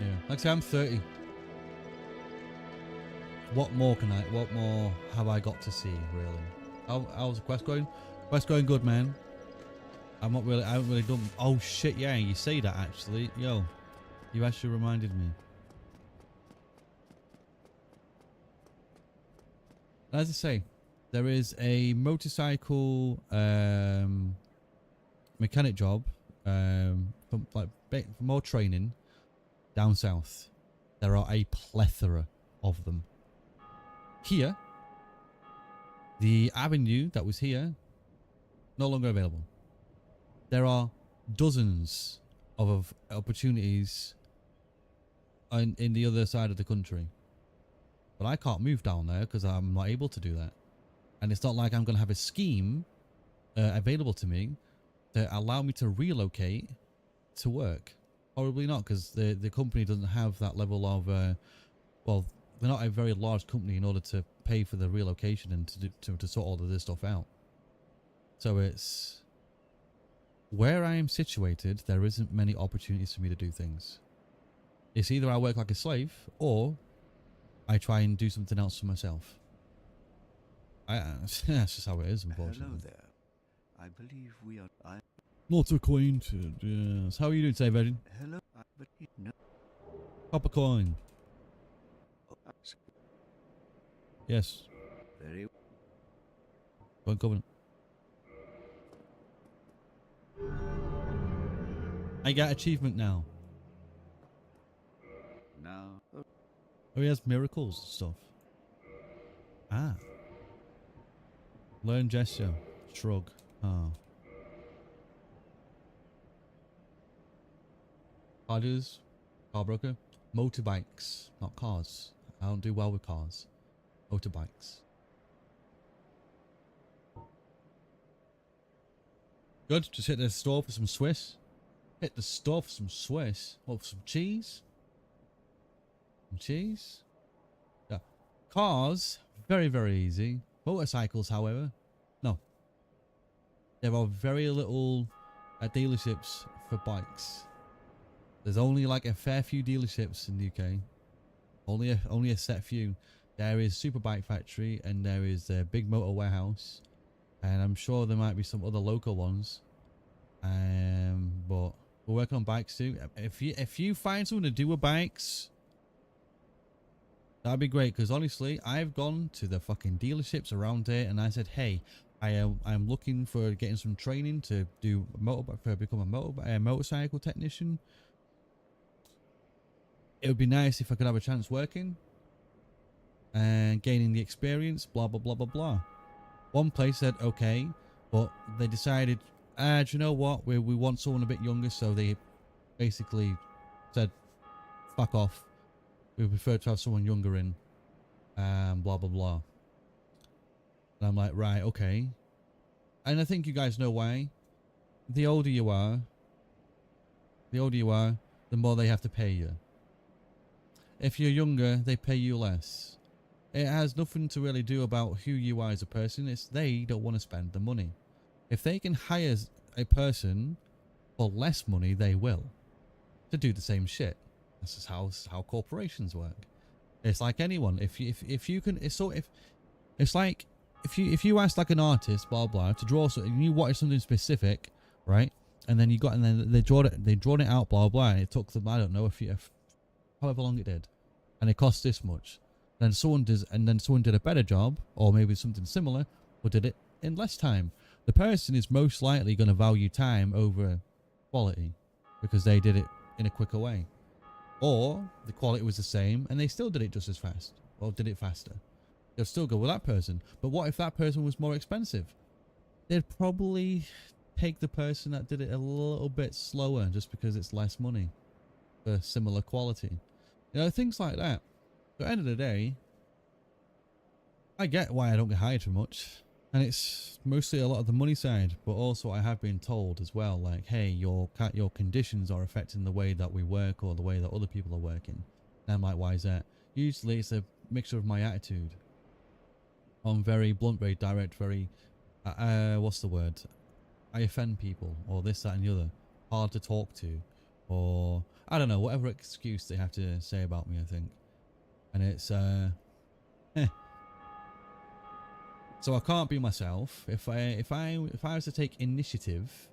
Yeah, like I say, I'm 30. What more have I got to see, really? How's the quest going? Quest going good, man. I haven't really done. Oh shit, yeah, you say that actually. Yo, you actually reminded me. As I say, there is a motorcycle mechanic job for more training down south. There are a plethora of them. Here, the avenue that was here, no longer available. There are dozens of opportunities in the other side of the country. But I can't move down there because I'm not able to do that. And it's not like I'm going to have a scheme available to me to allow me to relocate to work. Probably not, because the company doesn't have that level of... well, they're not a very large company in order to pay for the relocation and to sort all of this stuff out. So it's... Where I am situated, there isn't many opportunities for me to do things. It's either I work like a slave, or I try and do something else for myself. That's just how it is, unfortunately. Hello there. I believe we are... Not acquainted, yes. How are you doing today, Virgin? Hello, but no. Pop a coin. Yes. Very Go on, Covenant. I got achievement now. now. Oh, he has miracles and stuff. Ah. Learn gesture. Shrug. Ah. Car dealers. Car broker. Motorbikes. Not cars. I don't do well with cars. Motorbikes. Good. Just hit the store for some Swiss. Hit the store for some Swiss. Oh, for some cheese. Some cheese. Yeah. Cars. Very, very easy. Motorcycles, however. No. There are very little dealerships for bikes. There's only like a fair few dealerships in the UK. Only a set few. There is Superbike Factory and there is a Big Motor Warehouse. And I'm sure there might be some other local ones. But we're working on bikes too. If you find someone to do with bikes, that'd be great. Because honestly, I've gone to the fucking dealerships around here and I said, hey, I'm looking for getting some training to do become a motorcycle technician. It would be nice if I could have a chance working and gaining the experience, blah blah blah blah blah. One place said okay, but they decided, do you know what, we want someone a bit younger, so they basically said fuck off, we prefer to have someone younger in, blah blah blah. And I'm like, right, okay. And I think you guys know why. The older you are, the more they have to pay you. If you're younger, they pay you less. It has nothing to really do about who you are as a person. It's they don't want to spend the money. If they can hire a person for less money, they will, to do the same shit. This is how corporations work. It's like anyone. If you can, it's like if you ask like an artist, blah blah, to draw something, and you wanted something specific, right? And then they drawn it out, blah blah. And it took them, I don't know, however long it did, and it cost this much. Then someone did a better job, or maybe something similar, but did it in less time. The person is most likely going to value time over quality because they did it in a quicker way, or the quality was the same and they still did it just as fast, or did it faster. They'll still go with that person. But what if that person was more expensive? They'd probably take the person that did it a little bit slower just because it's less money for similar quality. You know, things like that. But at the end of the day, I get why I don't get hired for much. And it's mostly a lot of the money side. But also I have been told as well, like, hey, your conditions are affecting the way that we work or the way that other people are working. And I'm like, why is that? Usually it's a mixture of my attitude. I'm very blunt, very direct, very, what's the word? I offend people, or this, that and the other. Hard to talk to, or I don't know, whatever excuse they have to say about me, I think. And it's, So I can't be myself. If I was to take initiative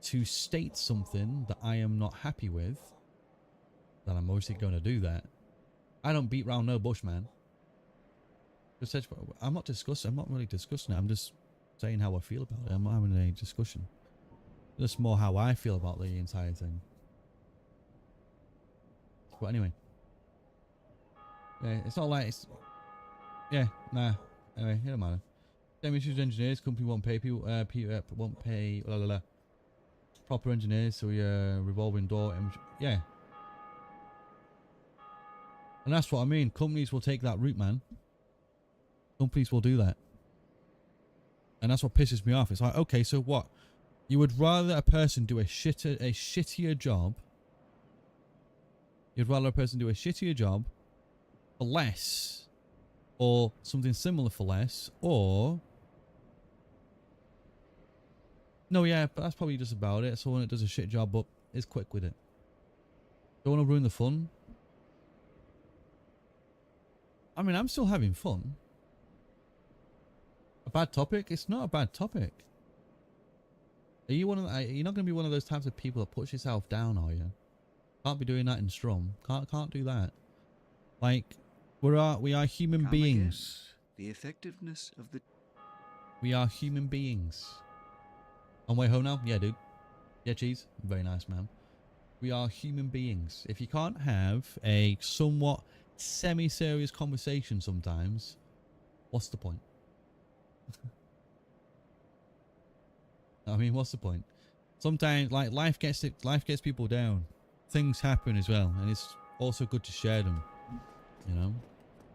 to state something that I am not happy with, then I'm mostly going to do that. I don't beat round no bush, man. I'm not really discussing it. I'm just saying how I feel about it. I'm not having a discussion. Just more how I feel about the entire thing. But anyway. Yeah, it's not like it's... Yeah, nah. Anyway, it don't matter. Same issues with engineers. Company won't pay people. Won't pay... Blah, blah, blah. Proper engineers, so we revolving door... Yeah. And that's what I mean. Companies will take that route, man. Companies will do that. And that's what pisses me off. It's like, okay, so what? You would rather a person do a shittier job. You'd rather a person do a shittier job for less, or something similar for less, or... No, yeah, but that's probably just about it. Someone that does a shit job but is quick with it. Don't want to ruin the fun. I mean, I'm still having fun. A bad topic? It's not a bad topic. Are you you're not going to be one of those types of people that puts yourself down, are you? Can't be doing that in Strum. Can't do that. Like, we are human beings. Again. The effectiveness of the... We are human beings. On way home now? Yeah, dude. Yeah, cheese. Very nice, man. We are human beings. If you can't have a somewhat semi-serious conversation sometimes, what's the point? I mean, what's the point? Sometimes, like, life gets people down. Things happen as well, and it's also good to share them. You know,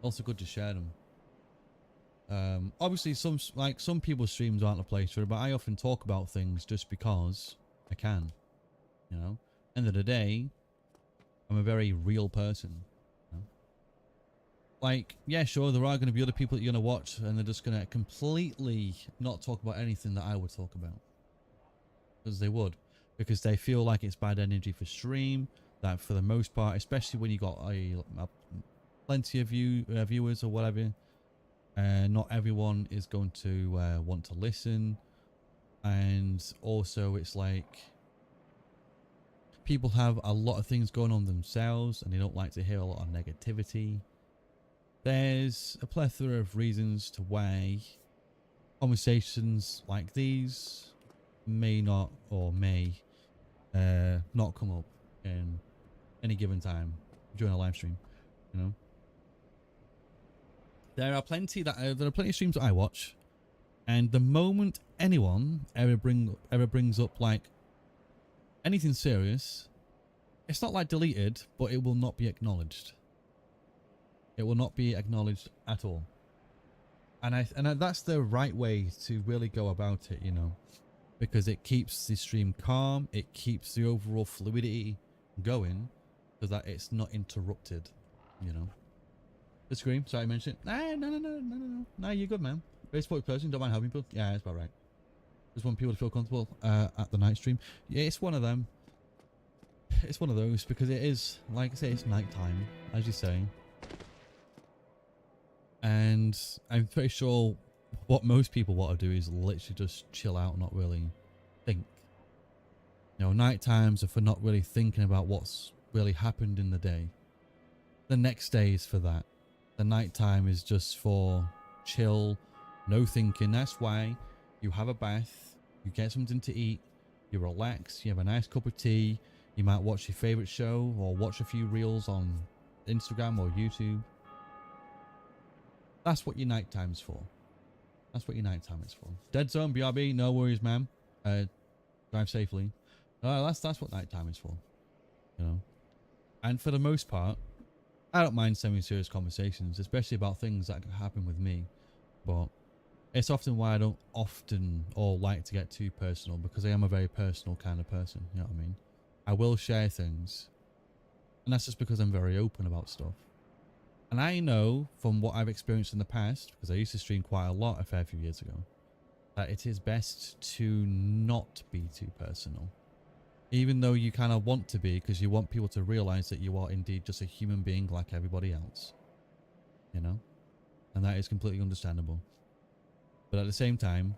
also good to share them. Obviously, some people's streams aren't a place for it, but I often talk about things just because I can. You know, end of the day, I'm a very real person. You know? Like, yeah, sure, there are going to be other people that you're going to watch, and they're just going to completely not talk about anything that I would talk about. Because they would. Because they feel like it's bad energy for stream. That for the most part, especially when you got plenty of viewers or whatever, not everyone is going to want to listen. And also it's like people have a lot of things going on themselves and they don't like to hear a lot of negativity. There's a plethora of reasons to why conversations like these may not or may not come up in any given time during a live stream. You know, there are plenty of streams that I watch, and the moment anyone ever brings up like anything serious, it's not like deleted, but it will not be acknowledged. It will not be acknowledged at all. And that's the right way to really go about it, you know, because it keeps the stream calm, it keeps the overall fluidity going, so that it's not interrupted, you know. The scream, sorry, I mentioned it. No, you're good, man. Very supportive person, don't mind helping people. Yeah, that's about right. Just want people to feel comfortable at the night stream. Yeah, it's one of them. It's one of those, because it is, like I say, it's nighttime, as you say. And I'm pretty sure what most people want to do is literally just chill out, not really think. You know, night times are for not really thinking about what's really happened in the day. The next day is for that. The night time is just for chill, no thinking. That's why you have a bath, you get something to eat, you relax, you have a nice cup of tea, you might watch your favorite show or watch a few reels on Instagram or YouTube. That's what your night time's for. That's what your night time is for. Dead zone, BRB, no worries, ma'am. Drive safely. That's what night time is for. You know? And for the most part, I don't mind semi-serious conversations, especially about things that happen with me. But it's often why I don't often or like to get too personal, because I am a very personal kind of person. You know what I mean? I will share things. And that's just because I'm very open about stuff. And I know from what I've experienced in the past, because I used to stream quite a lot a fair few years ago, that it is best to not be too personal. Even though you kind of want to be, because you want people to realize that you are indeed just a human being like everybody else. You know? And that is completely understandable. But at the same time,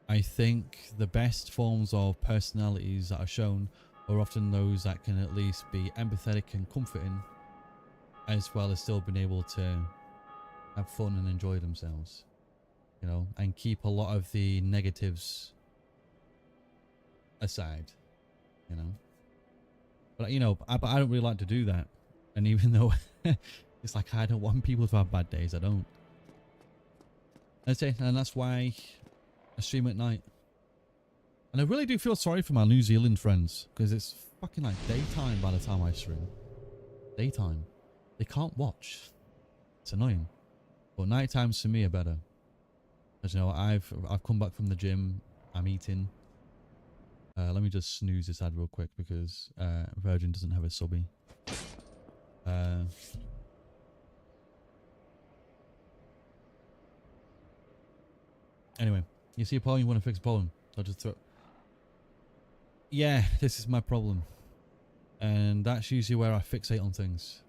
I think the best forms of personalities that are shown are often those that can at least be empathetic and comforting, as well as still being able to have fun and enjoy themselves, you know, and keep a lot of the negatives aside, you know. But you know, I don't really like to do that, and even though it's like I don't want people to have bad days, I don't. And that's why I stream at night. And I really do feel sorry for my New Zealand friends, because it's fucking like daytime by the time I stream. Daytime. They can't watch. It's annoying. But night times for me are better. As you know, I've come back from the gym. I'm eating. Let me just snooze this ad real quick, because Virgin doesn't have a subby. Anyway, you see a problem, you want to fix a problem. I'll just throw. Yeah, this is my problem, and that's usually where I fixate on things,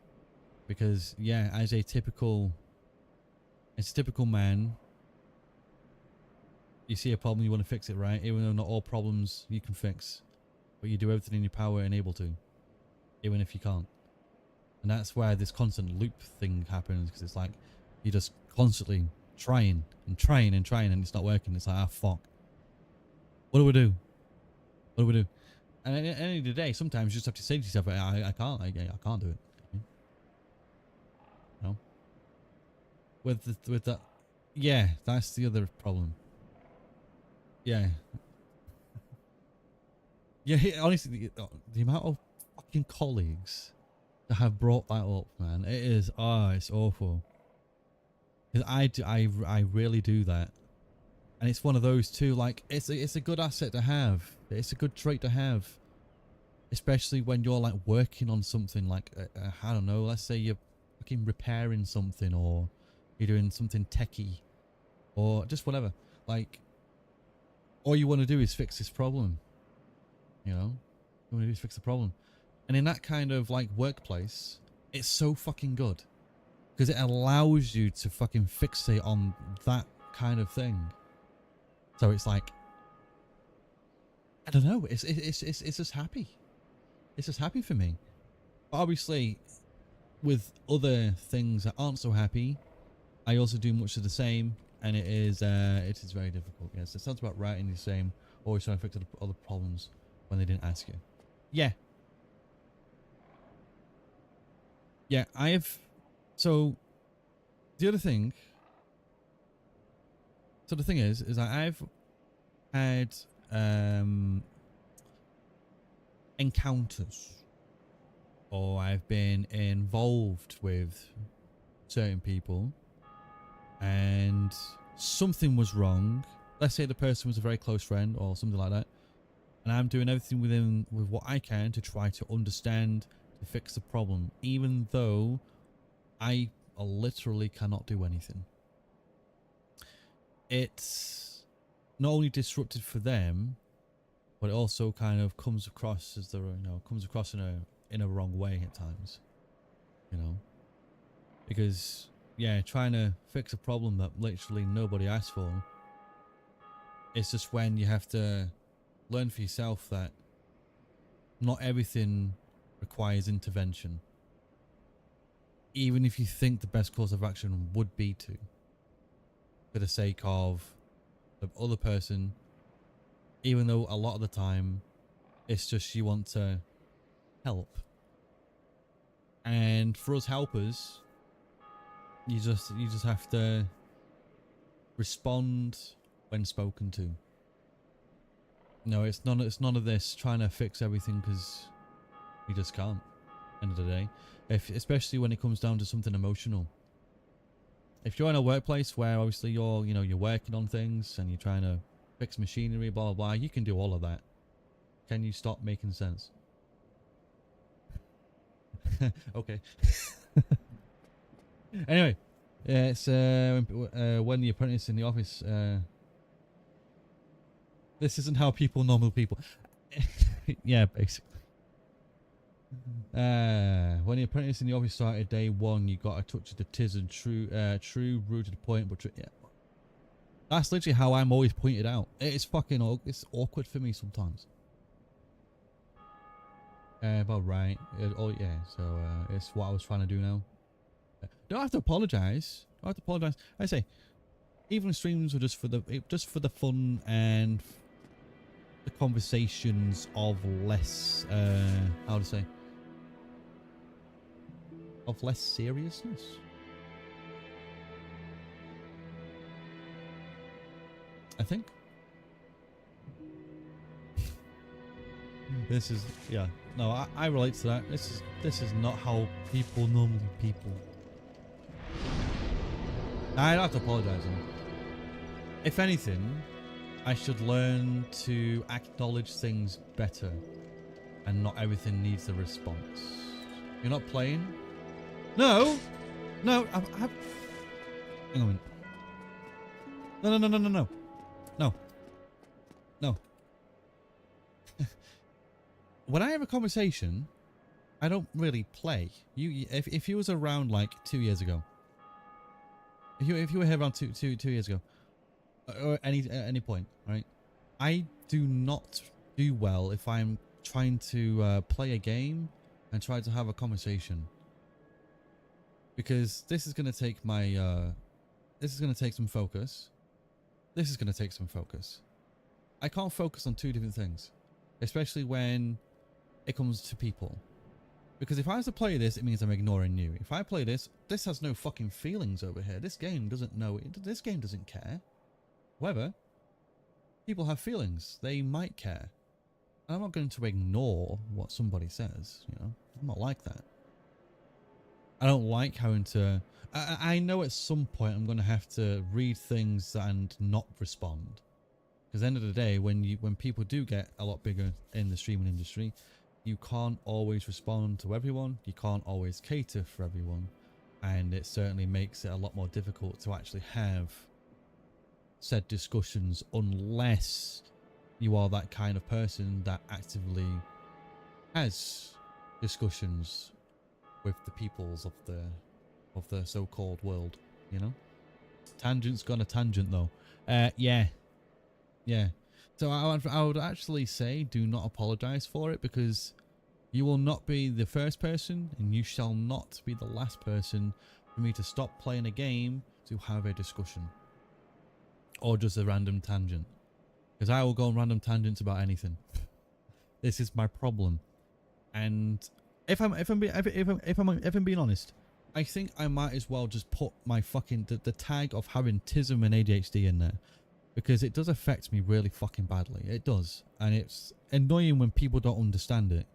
because yeah, as a typical man, you see a problem, you want to fix it, right? Even though not all problems you can fix, but you do everything in your power and able to, even if you can't. And that's where this constant loop thing happens, because it's like you're just constantly trying and trying and trying, and it's not working. It's like, ah, fuck. What do we do? What do we do? And at the end of the day, sometimes you just have to say to yourself, I can't do it. You know? With that, yeah, that's the other problem. Yeah. Yeah, honestly, the amount of fucking colleagues that have brought that up, man, it is, it's awful. Because I really do that. And it's one of those too, like, it's a good asset to have. It's a good trait to have. Especially when you're like working on something like, I don't know, let's say you're fucking repairing something, or you're doing something techie, or just whatever. Like, all you want to do is fix this problem. You know? You want to do is fix the problem. And in that kind of like workplace, it's so fucking good. Because it allows you to fucking fixate on that kind of thing. So it's like, I don't know, it's just happy. It's just happy for me. But obviously, with other things that aren't so happy, I also do much of the same, and it is very difficult. Yes, it sounds about writing the same, always trying to fix other problems when they didn't ask you. Yeah. Yeah, I have. So the other thing. So the thing is that I've had encounters, or I've been involved with certain people, and something was wrong. Let's say the person was a very close friend or something like that, and I'm doing everything with what I can to try to understand, to fix the problem, even though I literally cannot do anything. It's not only disrupted for them, but it also kind of comes across as comes across in a wrong way at times, because yeah, trying to fix a problem that literally nobody asked for. It's just when you have to learn for yourself that not everything requires intervention, even if you think the best course of action would be to, for the sake of the other person, even though a lot of the time it's just you want to help. And for us helpers, you just have to respond when spoken to. No, it's none of this trying to fix everything, because you just can't. End of the day, especially when it comes down to something emotional. If you're in a workplace where obviously you're working on things and you're trying to fix machinery, blah blah blah, you can do all of that. Can you stop making sense? Okay. Anyway, yeah, it's when the apprentice in the office. This isn't how normal people. Yeah, basically. When the apprentice in the office started day one, you got a touch of the tis and true rooted point, but yeah, that's literally how I'm always pointed out. It's fucking it's awkward for me sometimes. But right, oh yeah, so it's what I was trying to do now. Don't have to apologize. Don't have to apologize. I say, even streams were just for the fun and the conversations of less how to say, of less seriousness. I think. This is, yeah, no, I relate to that. This is not how people normally people. I don't have to apologize. If anything, I should learn to acknowledge things better, and not everything needs a response. You're not playing? No, no, hang on a minute. No. When I have a conversation, I don't really play. If you was around like 2 years ago, if you were here around two years ago, or at any point, right? I do not do well if I'm trying to play a game and try to have a conversation, because this is going to take my this is going to take some focus. This is going to take some focus. I can't focus on two different things, especially when it comes to people. Because if I was to play this, it means I'm ignoring you. If I play this, this has no fucking feelings over here. This game doesn't know it. This game doesn't care. However, people have feelings. They might care. And I'm not going to ignore what somebody says, I'm not like that. I don't like having to... I know at some point I'm going to have to read things and not respond. Because at the end of the day, when people do get a lot bigger in the streaming industry, you can't always respond to everyone. You can't always cater for everyone. And it certainly makes it a lot more difficult to actually have said discussions, unless you are that kind of person that actively has discussions with the peoples of the so-called world, Tangent's gone a tangent though. Yeah. So I would actually say do not apologize for it, because you will not be the first person and you shall not be the last person for me to stop playing a game to have a discussion or just a random tangent, because I will go on random tangents about anything. This is my problem. And if I'm being honest, I think I might as well just put my fucking the tag of having autism and ADHD in there, because it does affect me really fucking badly. It does, and it's annoying when people don't understand it,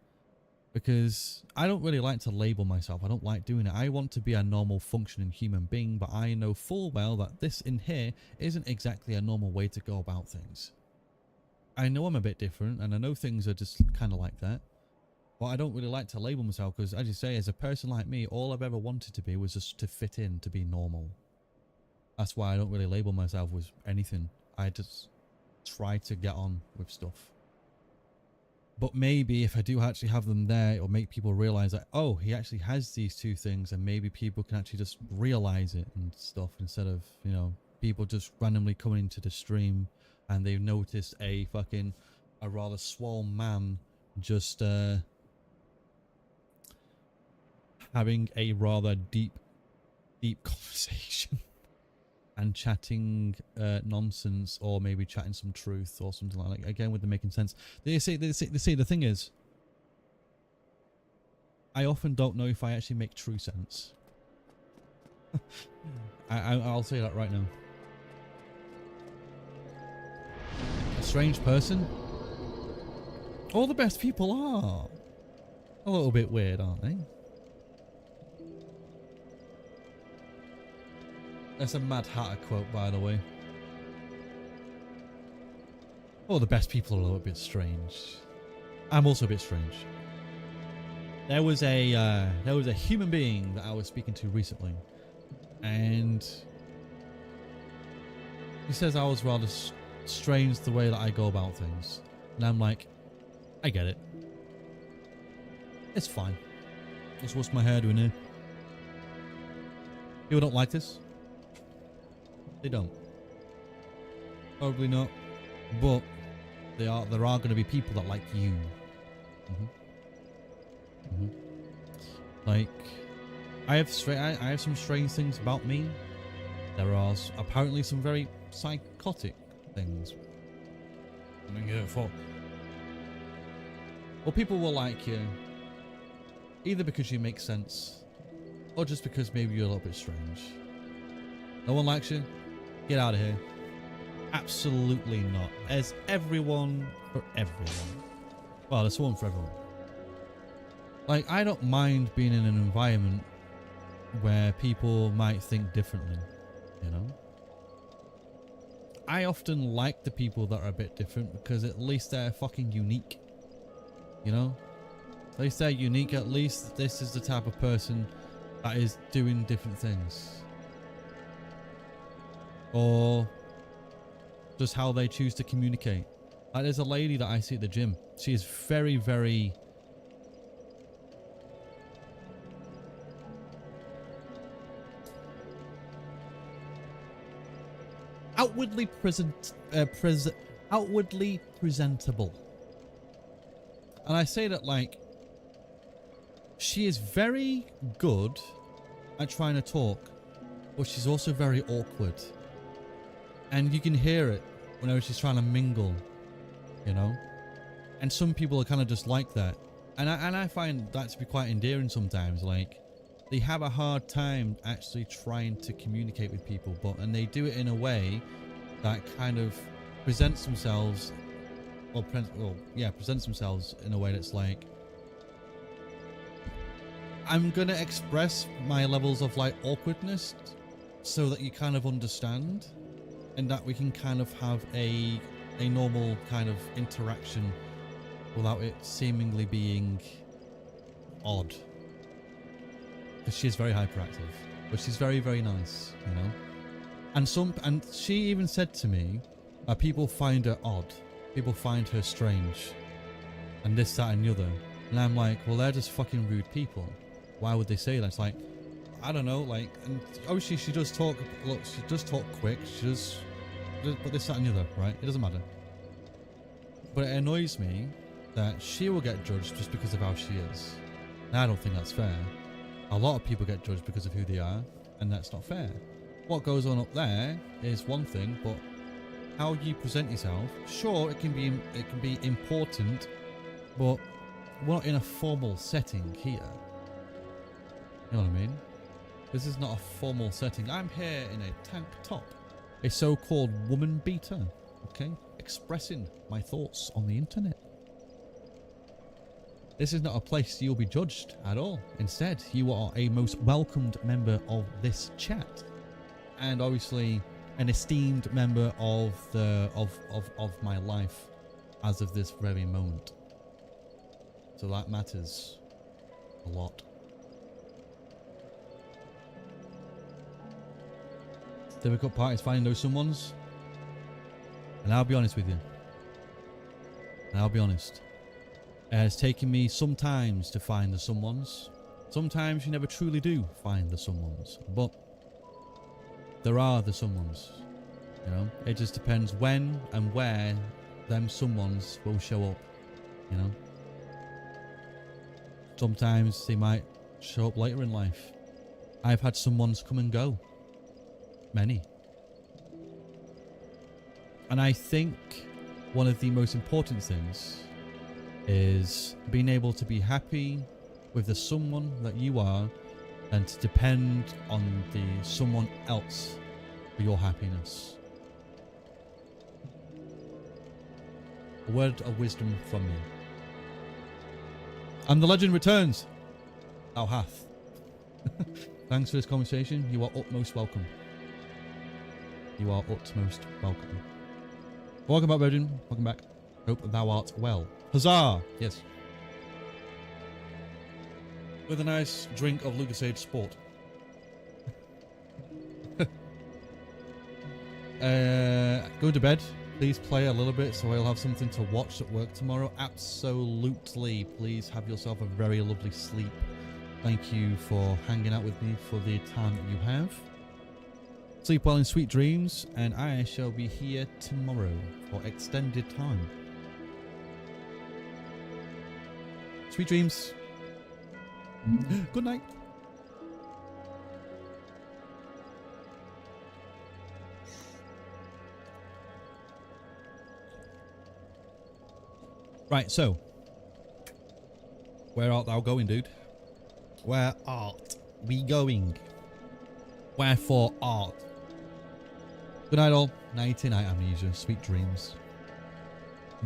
because I don't really like to label myself. I don't like doing it. I want to be a normal functioning human being, but I know full well that this in here isn't exactly a normal way to go about things. I know I'm a bit different, and I know things are just kind of like that, but I don't really like to label myself, because as you say, as a person like me, all I've ever wanted to be was just to fit in, to be normal. That's why I don't really label myself with anything. I just try to get on with stuff. But maybe if I do actually have them there, it'll make people realize that, oh, he actually has these two things, and maybe people can actually just realize it and stuff, instead of, you know, people just randomly coming into the stream and they've noticed a rather swole man just having a rather deep conversation and chatting nonsense, or maybe chatting some truth or something like that. Again, with the making sense. They say the thing is, I often don't know if I actually make true sense. I'll say that right now. A strange person? All the best people are a little bit weird, aren't they? That's a Mad Hatter quote, by the way. All the best people are a little bit strange. I'm also a bit strange. There was a human being that I was speaking to recently, and he says I was rather strange the way that I go about things, and I'm like, I get it. It's fine. Just what's my hair doing here? People don't like this. They don't. Probably not. But there are going to be people that like you. Like, I have some strange things about me. There are apparently some very psychotic things. I don't give a fuck. Well, people will like you either because you make sense, or just because maybe you're a little bit strange. No one likes you? Get out of here. Absolutely not. There's everyone for everyone. Well, there's one for everyone. Like, I don't mind being in an environment where people might think differently, you know? I often like the people that are a bit different, because at least they're fucking unique, you know? At least they're unique. At least this is the type of person that is doing different things. Or just how they choose to communicate. Like, there's a lady that I see at the gym. She is very, very... outwardly outwardly presentable. And I say that, like, she is very good at trying to talk, but she's also very awkward. And you can hear it whenever she's trying to mingle, you know? And some people are kind of just like that. And I find that to be quite endearing sometimes. Like, they have a hard time actually trying to communicate with people, and they do it in a way that kind of presents themselves, presents themselves in a way that's like, I'm gonna express my levels of like awkwardness so that you kind of understand, and that we can kind of have a normal kind of interaction without it seemingly being odd. Because she's very hyperactive, but she's very, very nice, you know. And she even said to me, people find her odd, people find her strange, and this, that, and the other. And I'm like, well, they're just fucking rude people. Why would they say that? It's like, I don't know, like, and obviously she does talk. Look, she does talk quick. She does, but this, that, and the other, right? It doesn't matter. But it annoys me that she will get judged just because of how she is. And I don't think that's fair. A lot of people get judged because of who they are, and that's not fair. what goes on up there is one thing, but how you present yourself, sure, it can be important, but we're not in a formal setting here. You know what I mean? This is not a formal setting. I'm here in a tank top, a so-called woman beater, okay? Expressing my thoughts on the internet. This is not a place you'll be judged at all. Instead, you are a most welcomed member of this chat. And obviously an esteemed member of my life as of this very moment. So that matters a lot. Difficult part is finding those someones. And I'll be honest with you. And I'll be honest. It has taken me sometimes to find the someones. Sometimes you never truly do find the someones. But there are the someones. You know? It just depends when and where them someones will show up. You know? Sometimes they might show up later in life. I've had someones come and go. Many. And I think one of the most important things is being able to be happy with the someone that you are and to depend on the someone else for your happiness. A word of wisdom from me. And the legend returns. Thou hath. Thanks for this conversation. You are utmost welcome. You are utmost welcome. Welcome back, Virgin. Welcome back. Hope thou art well. Huzzah! Yes. With a nice drink of Lucasade Sport. Go to bed. Please play a little bit so I'll have something to watch at work tomorrow. Absolutely. Please have yourself a very lovely sleep. Thank you for hanging out with me for the time that you have. Sleep well in sweet dreams, and I shall be here tomorrow for extended time. Sweet dreams. Good night. Right, so. Where art thou going, dude? Where art we going? Wherefore art? Good night, all. Nighty night, amnesia. Sweet dreams.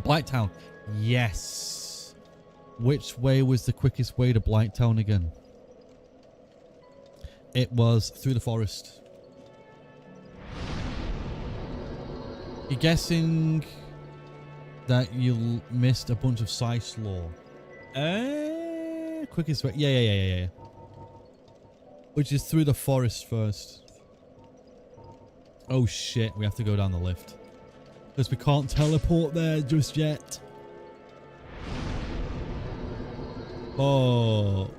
Blighttown. Yes. Which way was the quickest way to Blighttown again? It was through the forest. You're guessing that you missed a bunch of Scythe lore. Quickest way. Yeah. Which is through the forest first. Oh shit, we have to go down the lift. Because we can't teleport there just yet. Fuck.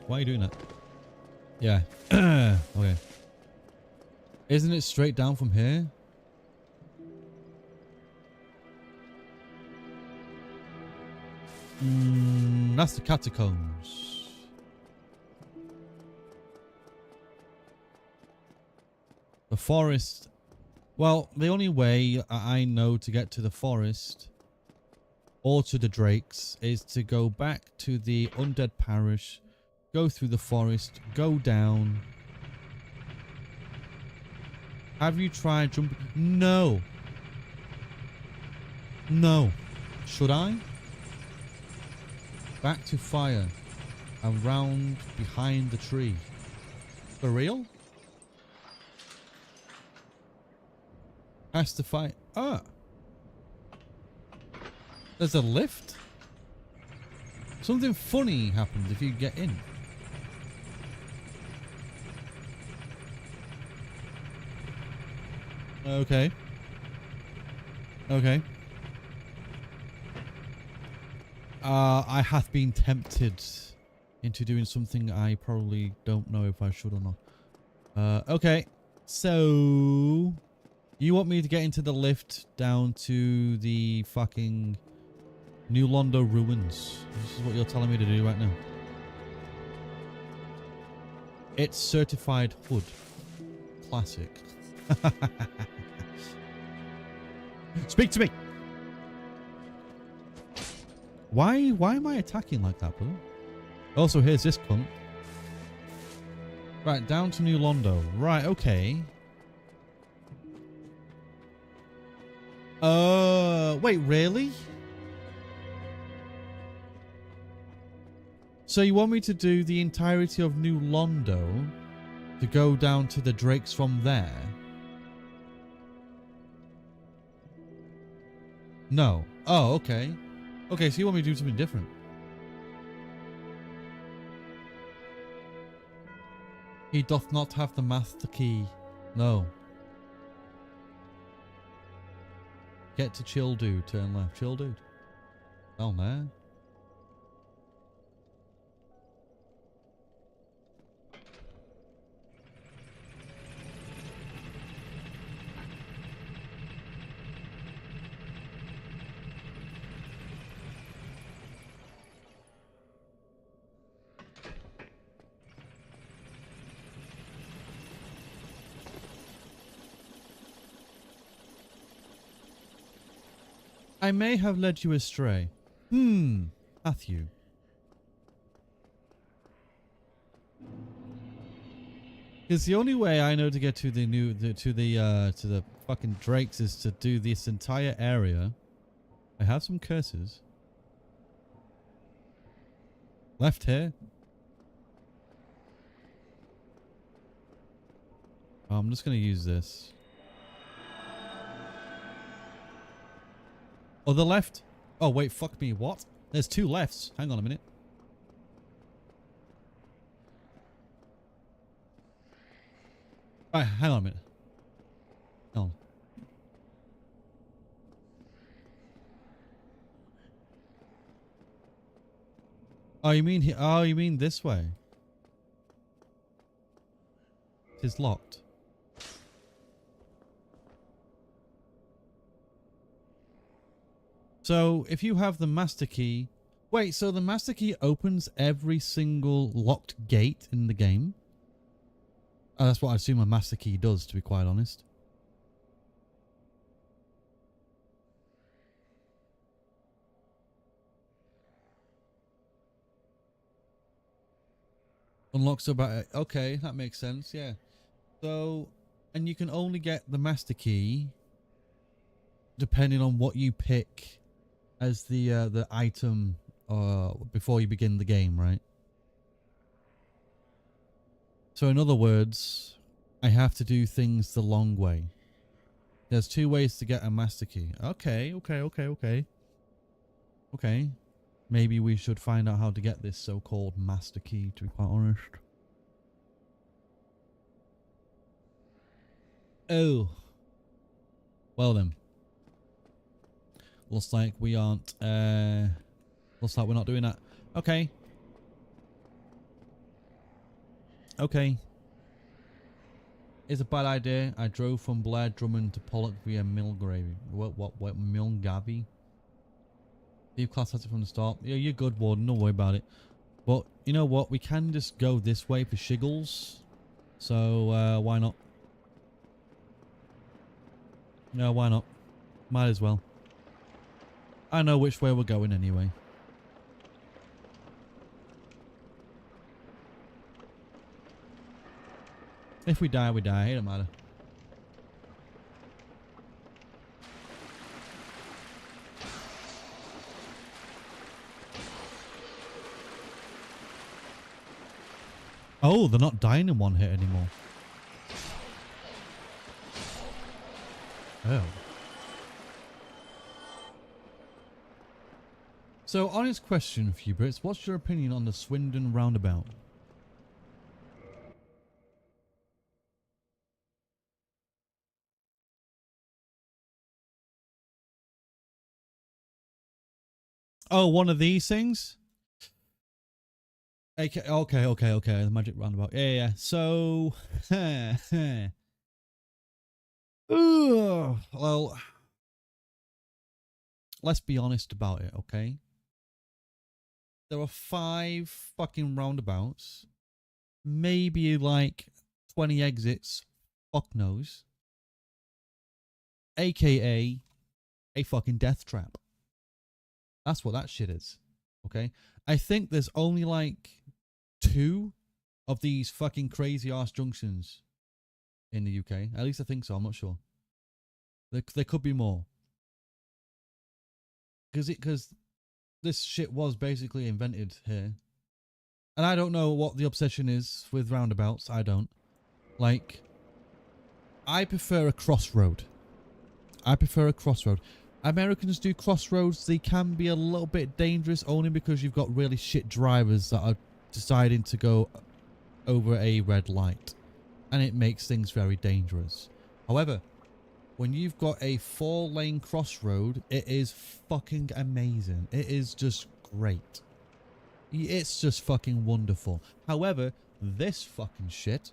Why are you doing that? Yeah. Okay. Isn't it straight down from here? That's the catacombs. The forest. Well, the only way I know to get to the forest or to the Drakes is to go back to the Undead Parish, go through the forest, go down. Have you tried jumping? No. No. Should I? Back to fire and round behind the tree. For real? Has to fight. Ah. There's a lift? Something funny happens if you get in. Okay. Okay. I have been tempted into doing something I probably don't know if I should or not. Okay. So you want me to get into the lift down to the fucking New Londo ruins. This is what you're telling me to do right now. It's certified hood. classic. Speak to me. Why am I attacking like that, bro? Also, here's this cunt. Right, down to New Londo. Right, okay. Wait, really? So you want me to do the entirety of New Londo to go down to the Drakes from there? No. Oh, okay. Okay, so you want me to do something different? He doth not have the master key. No. Get to chill dude, turn left. Chill dude. Down there. I may have led you astray. Matthew. Because the only way I know to get to the fucking Drakes is to do this entire area. I have some curses. Left here. Oh, I'm just gonna use this. Oh, the left. Oh, wait, fuck me. What? There's two lefts. Hang on a minute. Alright, hang on a minute. Hang on. Oh, you mean oh, you mean this way? It is locked. So, if you have the master key... Wait, so the master key opens every single locked gate in the game? Oh, that's what I assume a master key does, to be quite honest. Unlocks about... Okay, that makes sense, yeah. So, and you can only get the master key depending on what you pick as the item before you begin the game, right? So in other words, I have to do things the long way. There's two ways to get a master key. Okay. Okay. Maybe we should find out how to get this so-called master key, to be quite honest. Oh. Well then. Looks like we aren't, looks like we're not doing that. Okay. Okay. It's a bad idea. I drove from Blair Drummond to Pollock via Milgravy. What, Milgavy? Leave class has it from the start. Yeah, you're good, Warden. Don't worry about it. But, you know what? We can just go this way for shiggles. So, why not? No, why not? Might as well. I know which way we're going anyway. If we die, we die. It don't matter. Oh, they're not dying in one hit anymore. Oh. So, honest question for you, Brits. What's your opinion on the Swindon roundabout? Oh, one of these things? Okay. The magic roundabout. Yeah. So, well, let's be honest about it, okay? There are 5 fucking roundabouts, maybe like 20 exits, fuck knows. AKA a fucking death trap. That's what that shit is. Okay? I think there's only like 2 of these fucking crazy ass junctions in the UK. At least I think so. I'm not sure. There could be more. Because this shit was basically invented here. And I don't know what the obsession is with roundabouts. I don't. Like, I prefer a crossroad. Americans do crossroads. They can be a little bit dangerous only because you've got really shit drivers that are deciding to go over a red light. And it makes things very dangerous. However, when you've got a 4-lane crossroad, it is fucking amazing. It is just great. It's just fucking wonderful. However, this fucking shit,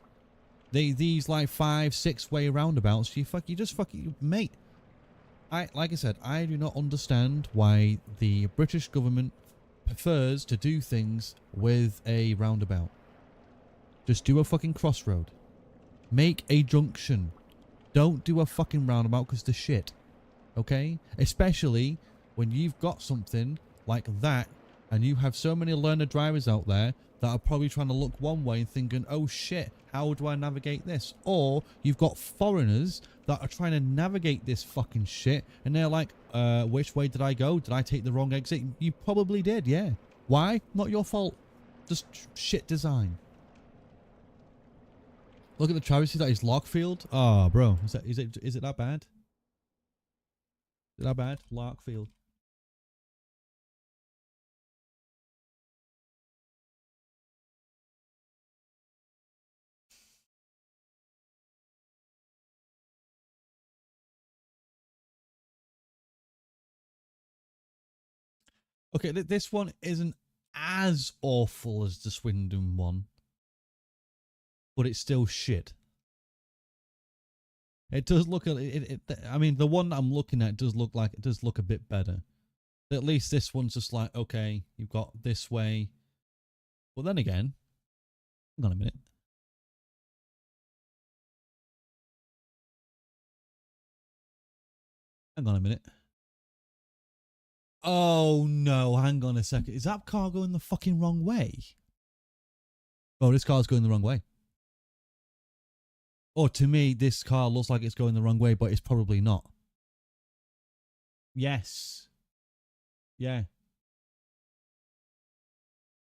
these like 5-6 way roundabouts, you just fucking mate. Like I said, I do not understand why the British government prefers to do things with a roundabout. Just do a fucking crossroad. Make a junction. Don't do a fucking roundabout because the shit. Okay? Especially when you've got something like that and you have so many learner drivers out there that are probably trying to look one way and thinking, oh shit, how do I navigate this? Or you've got foreigners that are trying to navigate this fucking shit and they're like, which way did I go? Did I take the wrong exit? You probably did, yeah. Why? Not your fault. Just shit design. Look at the travesty that is Larkfield. Oh, bro, is it that bad? Is it that bad? Larkfield. Okay, this one isn't as awful as the Swindon one, but it's still shit. It does look I mean, the one that I'm looking at does look a bit better. At least this one's just like, okay, you've got this way. Well, then again, hang on a minute. Hang on a minute. Oh no, hang on a second. Is that car going the fucking wrong way? Oh, this car's going the wrong way. Or to me, this car looks like it's going the wrong way, but it's probably not. Yes. Yeah.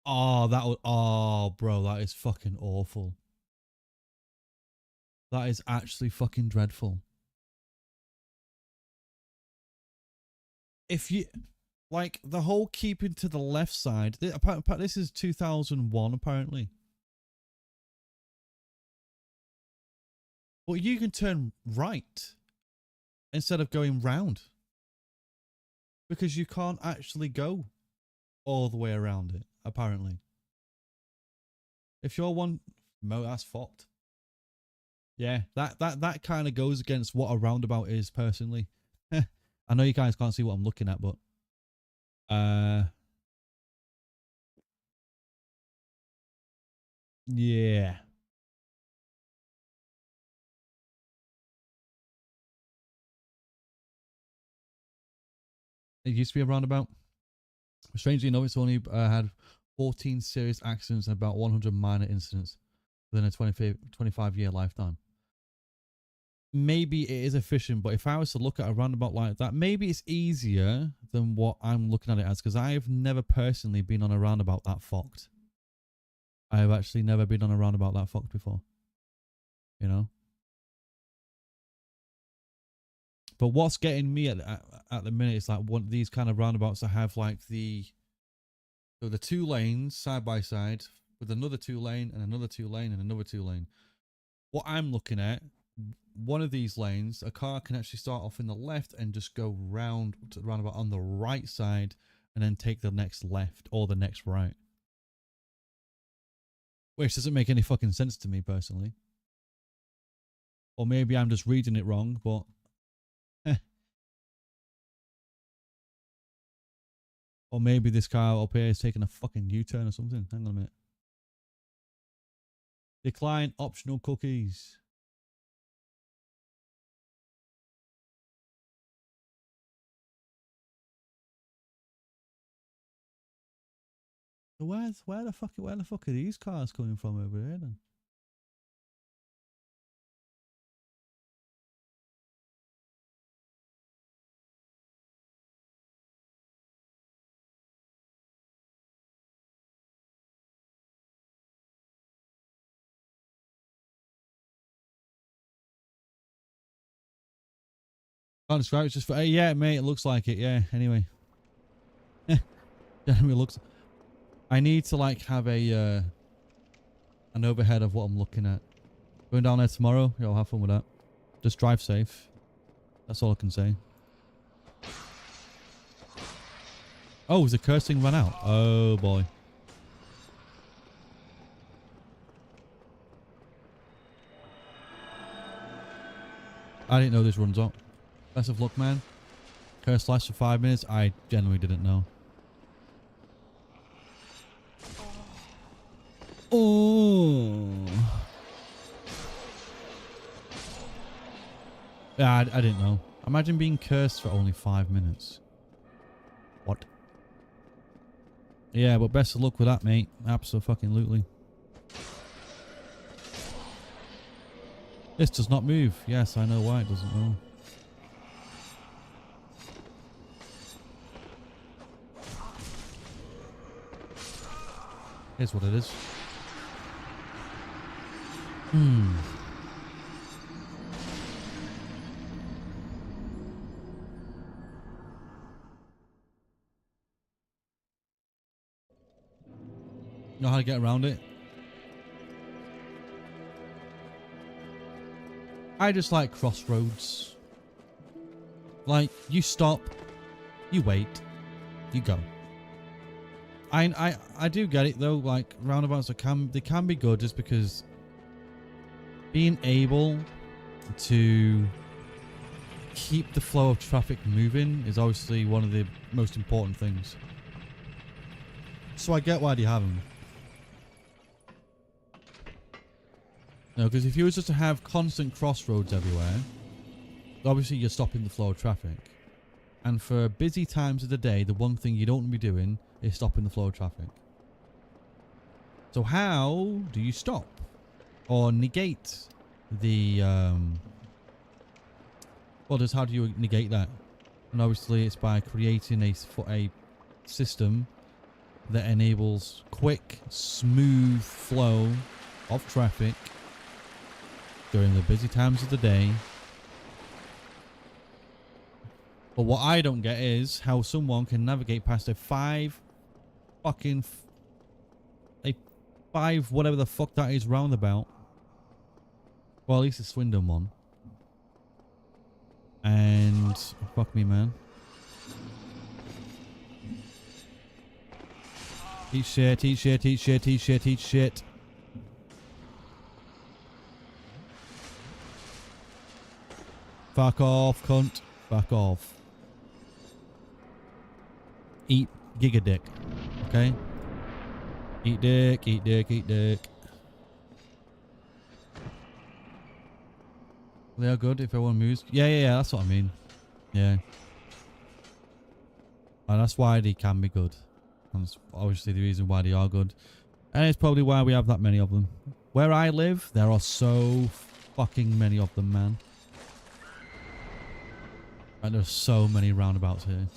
Oh, oh, bro, that is fucking awful. That is actually fucking dreadful. If you, like, the whole keeping to the left side, this is 2001, apparently. But you can turn right instead of going round. Because you can't actually go all the way around it, apparently. If you're one, that's fucked. Yeah, that kind of goes against what a roundabout is, personally. I know you guys can't see what I'm looking at, but yeah. It used to be a roundabout. Strangely enough, it's only had 14 serious accidents and about 100 minor incidents within a 25-year lifetime. Maybe it is efficient, but if I was to look at a roundabout like that, maybe it's easier than what I'm looking at it as, because I've never personally been on a roundabout that fucked. I have actually never been on a roundabout that fucked before. You know? But what's getting me at the minute is like one of these kind of roundabouts that have like the 2 lanes side by side with another 2 lane and another 2 lane and another 2 lane. What I'm looking at, one of these lanes, a car can actually start off in the left and just go round to the roundabout on the right side and then take the next left or the next right. Which doesn't make any fucking sense to me personally. Or maybe I'm just reading it wrong, but or maybe this car up here is taking a fucking U-turn or something. Hang on a minute. Decline optional cookies. So where the fuck are these cars coming from over here then? Can't describe it. It's just for, yeah, mate. It looks like it. Yeah. Anyway, generally looks. I need to like have a an overhead of what I'm looking at. Going down there tomorrow. Yeah, I'll have fun with that. Just drive safe. That's all I can say. Oh, is the cursing run out? Oh boy. I didn't know this runs out. Best of luck, man. Curse lasts for 5 minutes. I genuinely didn't know. Oh. Yeah, I didn't know. Imagine being cursed for only 5 minutes. What? Yeah, but best of luck with that, mate. Absolutely. This does not move. Yes, I know why it doesn't move. Here's what it is. Know how to get around it? I just like crossroads. Like, you stop, you wait, you go. I do get it though, like roundabouts they can be good just because being able to keep the flow of traffic moving is obviously one of the most important things. So I get why they have them. No, because if you was just to have constant crossroads everywhere, obviously you're stopping the flow of traffic. And for busy times of the day, the one thing you don't want to be doing is stopping the flow of traffic. So how do you stop or negate the well, just how do you negate that? And obviously it's by creating a system that enables quick, smooth flow of traffic during the busy times of the day. But what I don't get is how someone can navigate past a five whatever the fuck that is roundabout. Well, at least it's Swindon one. And fuck me, man. Eat shit, eat shit, eat shit, eat shit, eat shit. Fuck off, cunt. Fuck off. Eat giga dick. Okay? Eat dick, eat dick, eat dick. They are good if everyone moves. Yeah, that's what I mean. Yeah. And that's why they can be good. And that's obviously the reason why they are good. And it's probably why we have that many of them. Where I live, there are so fucking many of them, man. And there's so many roundabouts here.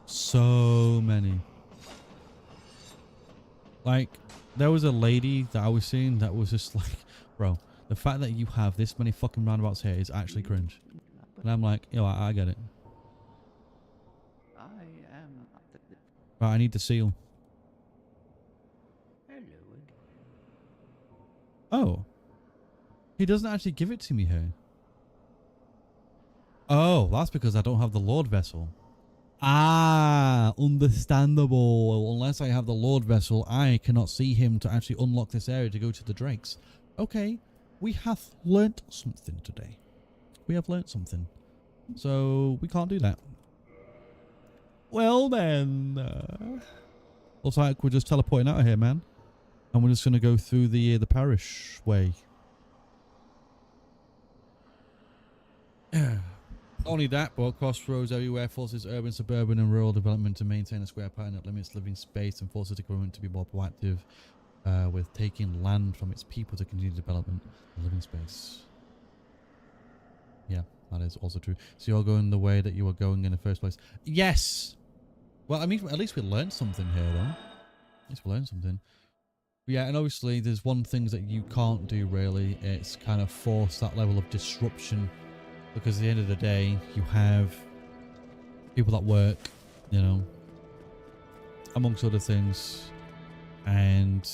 So many. Like, there was a lady that I was seeing that was just like, bro, the fact that you have this many fucking roundabouts here is actually cringe. And I'm like, yo, I get it. Right, I need the seal. Oh. He doesn't actually give it to me here. Oh, that's because I don't have the Lord Vessel. Ah, understandable. Unless I have the Lord Vessel, I cannot see him to actually unlock this area to go to the Drakes. Okay, we have learnt something today. We have learnt something. So, we can't do that. Well then. Looks like we're just teleporting out of here, man. And we're just going to go through the parish way. Not only that, but crossroads everywhere forces urban, suburban, and rural development to maintain a square pattern that limits living space and forces the government to be more proactive with taking land from its people to continue development of living space. Yeah, that is also true. So you're going the way that you were going in the first place. Yes! Well, I mean, at least we learned something here, though. At least we learned something. Yeah, and obviously there's one thing that you can't do, really. It's kind of force that level of disruption. Because at the end of the day, you have people that work, you know, amongst other things. And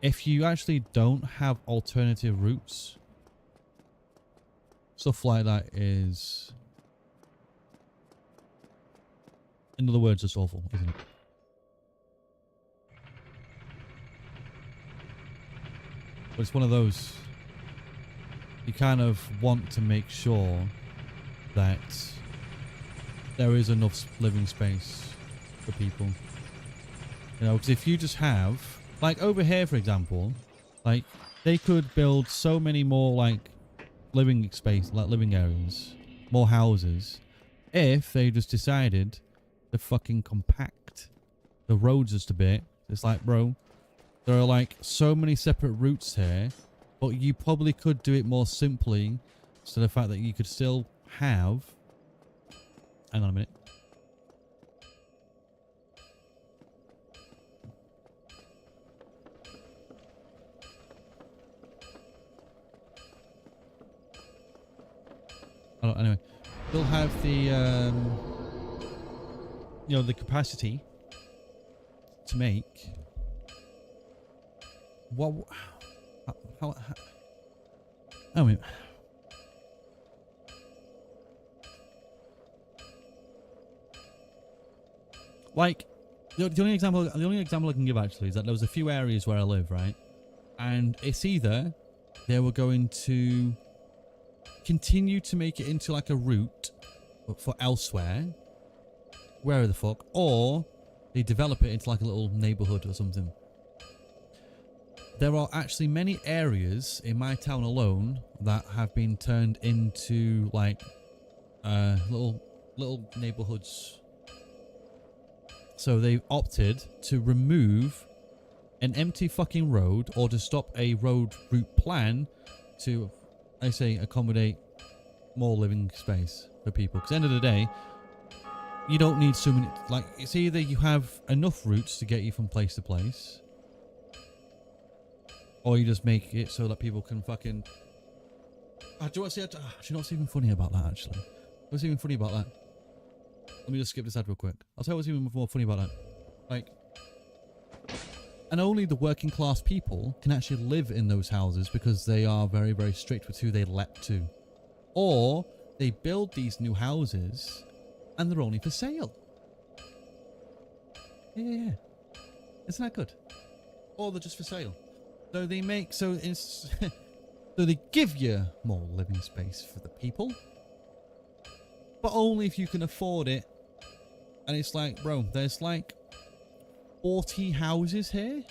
if you actually don't have alternative routes, stuff like that is, in other words, just awful, isn't it? But it's one of those, you kind of want to make sure that there is enough living space for people. You know, because if you just have, like over here, for example, like they could build so many more like living space, like living areas, more houses, if they just decided to fucking compact the roads just a bit. It's like, bro, there are like so many separate routes here, but you probably could do it more simply. So the fact that you could still have, hang on a minute. Oh, anyway, they'll have the, you know, the capacity to make what? How I mean, like the only example I can give actually is that there was a few areas where I live, right, and it's either they were going to continue to make it into like a route for elsewhere, where the fuck, or they develop it into like a little neighborhood or something. There are actually many areas in my town alone that have been turned into like little neighborhoods. So they've opted to remove an empty fucking road, or to stop a road route plan to, I say, accommodate more living space for people. Because at the end of the day, you don't need so many, like, it's either you have enough routes to get you from place to place, or you just make it so that people can fucking... do you know what's even funny about that, actually? What's even funny about that? Let me just skip this ad real quick. I'll tell you what's even more funny about that. Like, and only the working class people can actually live in those houses because they are very, very strict with who they let to. Or they build these new houses and they're only for sale. Yeah. Isn't that good? Or they're just for sale. So they make, so it's, so they give you more living space for the people, but only if you can afford it. And it's like, bro, there's like 40 houses here,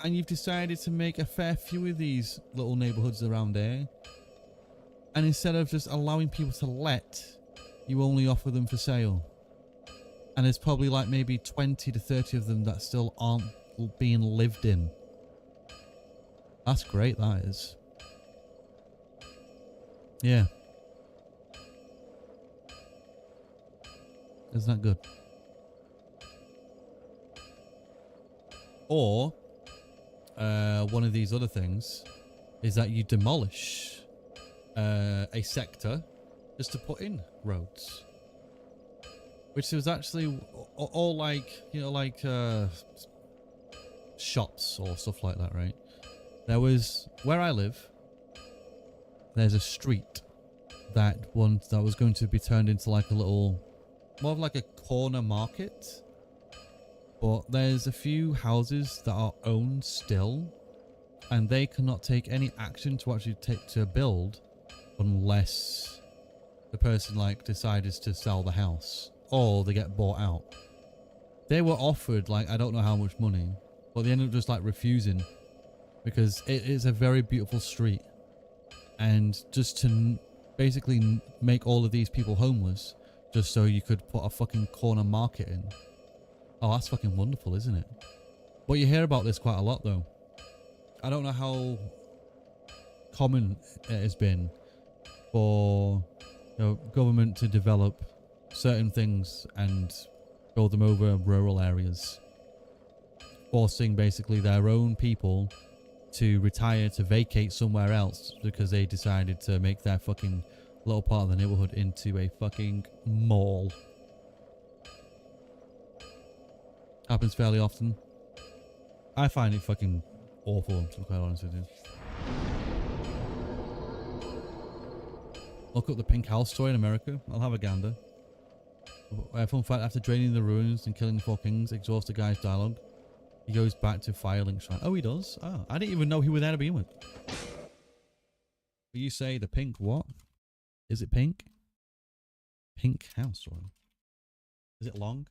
and you've decided to make a fair few of these little neighborhoods around there. And instead of just allowing people to let, you only offer them for sale. And there's probably like maybe 20 to 30 of them that still aren't being lived in. That's great, that is. Yeah. Isn't that good? Or one of these other things is that you demolish a sector just to put in roads, which was actually all like, you know, like shops or stuff like that, right? There was, where I live, there's a street that was going to be turned into like a little, more of like a corner market. But there's a few houses that are owned still, and they cannot take any action to actually build unless the person like decides to sell the house or they get bought out. They were offered like, I don't know how much money, but they ended up just like refusing because it is a very beautiful street, and just to basically make all of these people homeless just so you could put a fucking corner market in. Oh, that's fucking wonderful, isn't it? But you hear about this quite a lot, though. I don't know how common it has been for government to develop certain things and build them over rural areas, forcing basically their own people to retire, to vacate somewhere else because they decided to make their fucking little part of the neighborhood into a fucking mall. Happens fairly often. I find it fucking awful, to be quite honest with you. Look up the pink house story in America. I'll have a gander. Fun fact, after draining the ruins and killing the 4 kings, exhausts the guy's dialogue, he goes back to Firelink Shrine. Oh, he does? Oh, I didn't even know he was there to begin with. You say the pink what? Is it pink? Pink house story. Is it long?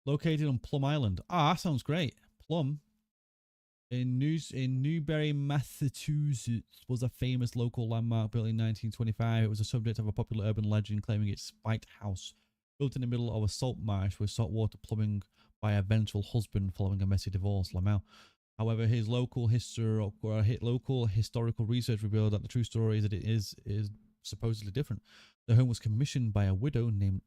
Located on Plum Island. Ah, that sounds great. Plum. In Newbury, Massachusetts, was a famous local landmark built in 1925. It was the subject of a popular urban legend claiming its spiked house, built in the middle of a salt marsh with saltwater plumbing by a vengeful husband following a messy divorce. Lamau. However, his local historical research revealed that the true story is that it is supposedly different. The home was commissioned by a widow named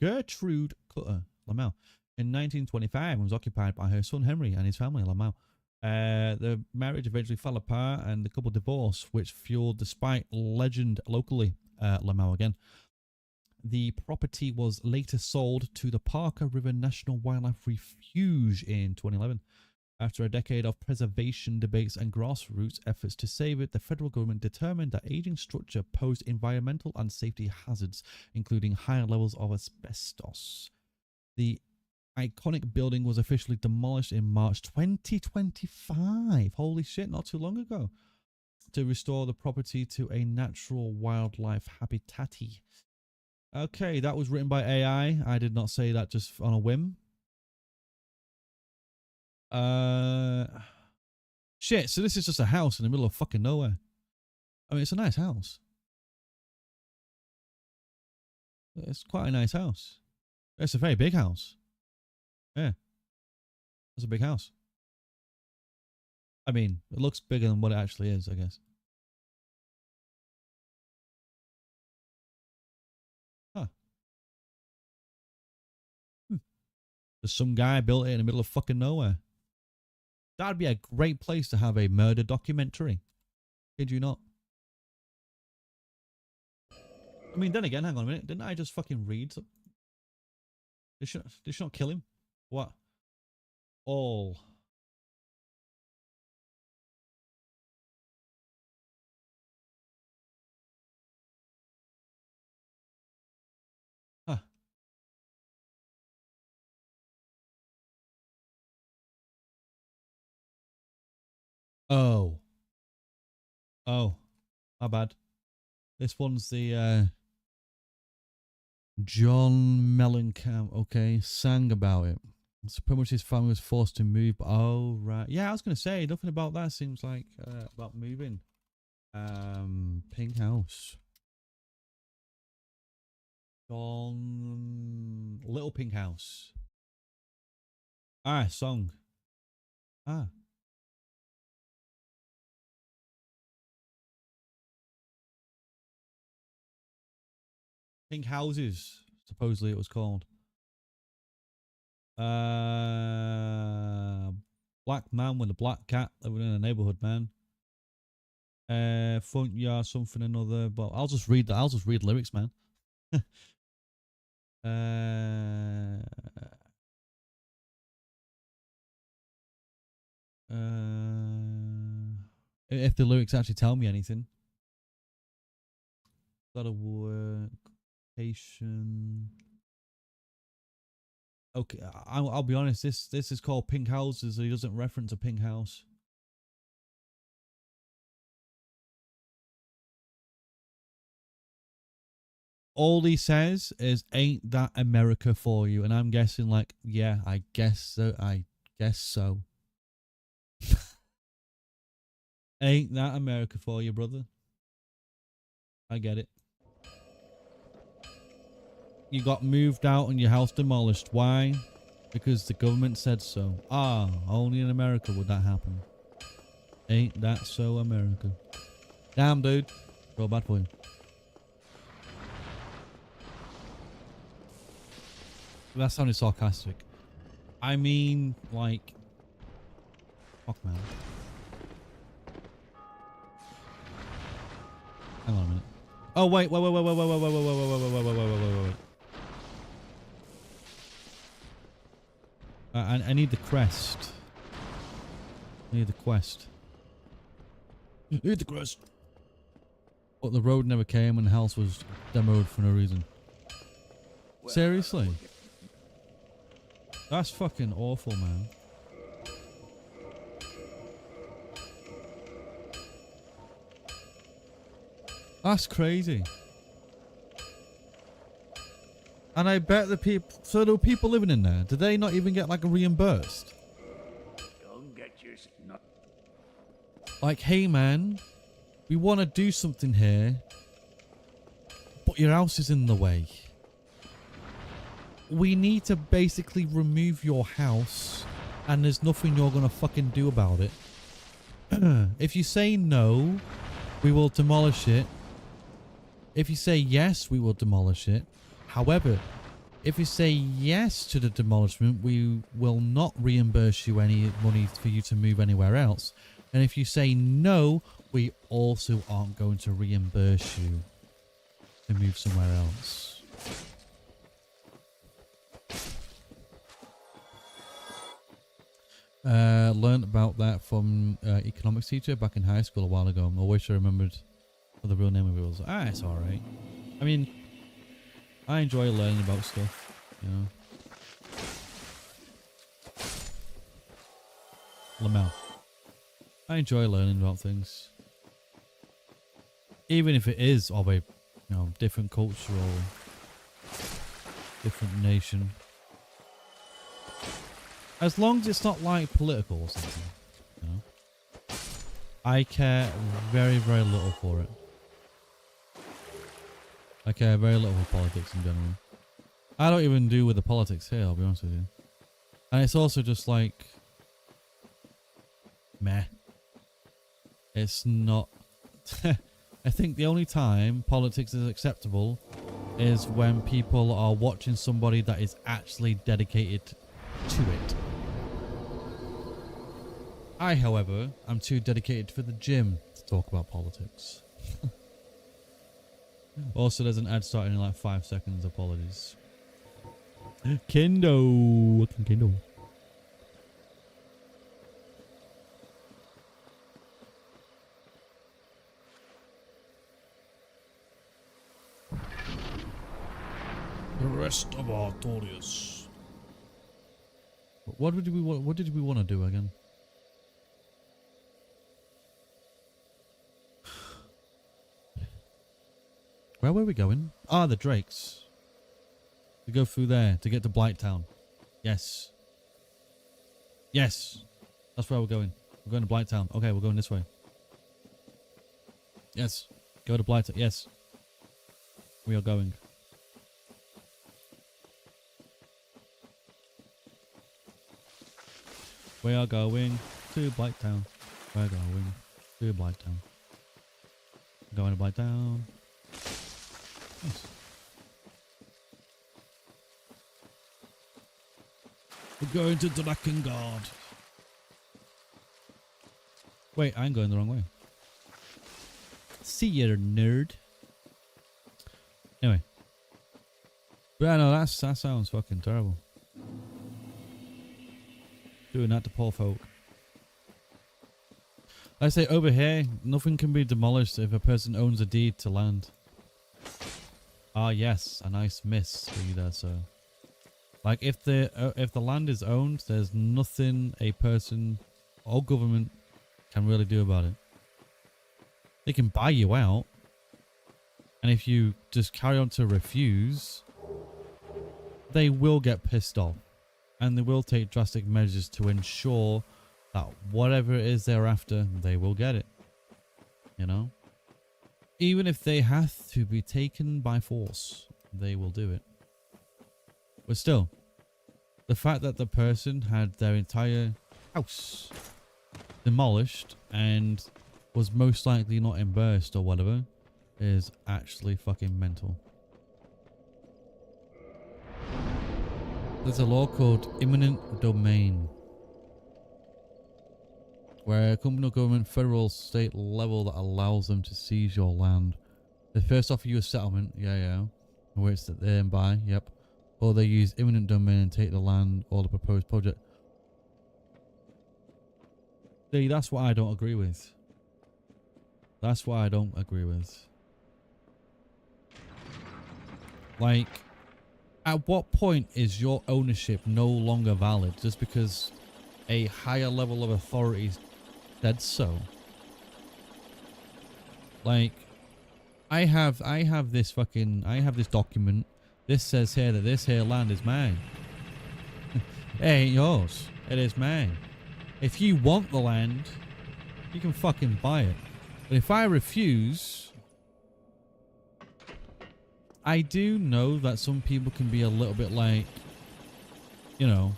Gertrude Cutter Lamau in 1925 and was occupied by her son Henry and his family Lamau. The marriage eventually fell apart and the couple divorced, which fueled the spike legend locally. Lamau again. The property was later sold to the Parker River National Wildlife Refuge in 2011. After a decade of preservation debates and grassroots efforts to save it, the federal government determined that aging structure posed environmental and safety hazards, including higher levels of asbestos. The iconic building was officially demolished in March 2025. Holy shit, not too long ago. To restore the property to a natural wildlife habitat. Okay, that was written by AI. I did not say that just on a whim. Shit, so this is just a house in the middle of fucking nowhere. I mean, it's a nice house. It's quite a nice house. It's a very big house. Yeah. It's a big house. I mean, it looks bigger than what it actually is, I guess. Huh. Just some guy built it in the middle of fucking nowhere. That'd be a great place to have a murder documentary. Kid you not? I mean, then again, hang on a minute. Didn't I just fucking read? They should not kill him. What? All. Huh. Oh. Oh. My bad. This one's the John Mellencamp, okay, sang about it. So pretty much his family was forced to move. Oh, right. Yeah, I was going to say, nothing about that seems like about moving. Pink House. John... Little Pink House. Ah, song. Ah. Pink Houses, supposedly it was called. Black man with a black cat living in a neighborhood, man. Front yard, something another. But I'll just read that. I'll just read lyrics, man. If the lyrics actually tell me anything. Got a work. Patient. Okay, I'll be honest. This is called Pink Houses. So he doesn't reference a pink house. All he says is, "Ain't that America for you?" And I'm guessing, like, yeah, I guess so. I guess so. Ain't that America for you, brother? I get it. You got moved out and your house demolished. Why? Because the government said so. Ah, only in America would that happen. Ain't that so America? Damn, dude. Feel bad for you. That sounded sarcastic. I mean, like... Fuck, man. Hang on a minute. Oh, wait. I need the crest. I need the quest. Need the crest. But the road never came and the house was demoed for no reason. Seriously? That's fucking awful, man. That's crazy. And I bet the people... So there were people living in there. Did they not even get like a reimbursed? Don't get your... No. Like, hey man, we want to do something here, but your house is in the way. We need to basically remove your house, and there's nothing you're gonna fucking do about it. If you say no, we will demolish it. If you say yes, we will demolish it. However, if you say yes to the demolishment, we will not reimburse you any money for you to move anywhere else. And if you say no, we also aren't going to reimburse you to move somewhere else. Learned about that from economics teacher back in high school a while ago. I wish I remembered what the real name of it was. Ah, it's alright. I mean, I enjoy learning about stuff, you know. Lamel. I enjoy learning about things. Even if it is of a, different culture or different nation. As long as it's not like political or something, you know. I care very, very little for it. I care very little for politics in general. I don't even do with the politics here, I'll be honest with you. And it's also just like... meh. It's not... I think the only time politics is acceptable is when people are watching somebody that is actually dedicated to it. I, however, am too dedicated for the gym to talk about politics. Also, there's an ad starting in like 5 seconds. Apologies. Kendo. What's Kendo? The rest of Artorius. What did we want to do again? Where were we going? Ah, the Drakes. To go through there to get to Blighttown. Yes. Yes. That's where we're going. We're going to Blighttown. Okay, we're going this way. Yes. Go to Blighttown. Yes. We are going. We are going to Blighttown. We're going to Blighttown. Going to Blighttown. Nice. We're going to Drakengard. Wait, I'm going the wrong way. See you, nerd. Anyway. But yeah, no, that sounds fucking terrible. Doing that to poor folk. I say over here, nothing can be demolished if a person owns a deed to land. Ah, yes, a nice miss for you there, sir. Like if the land is owned, there's nothing a person or government can really do about it. They can buy you out, and if you just carry on to refuse, they will get pissed off, and they will take drastic measures to ensure that whatever it is they're after, they will get it. You know? Even if they have to be taken by force, they will do it. But still, the fact that the person had their entire house demolished and was most likely not embarrassed or whatever is actually fucking mental. There's a law called eminent domain, where a company or government, federal, state level that allows them to seize your land. They first offer you a settlement, yeah, where it's there and by, yep. Or they use eminent domain and take the land or the proposed project. See, that's what I don't agree with. That's what I don't agree with. Like, at what point is your ownership no longer valid just because a higher level of authority said so? Like, I have this document. This says here that this here land is mine. It ain't yours. It is mine. If you want the land, you can fucking buy it. But if I refuse, I do know that some people can be a little bit like, you know,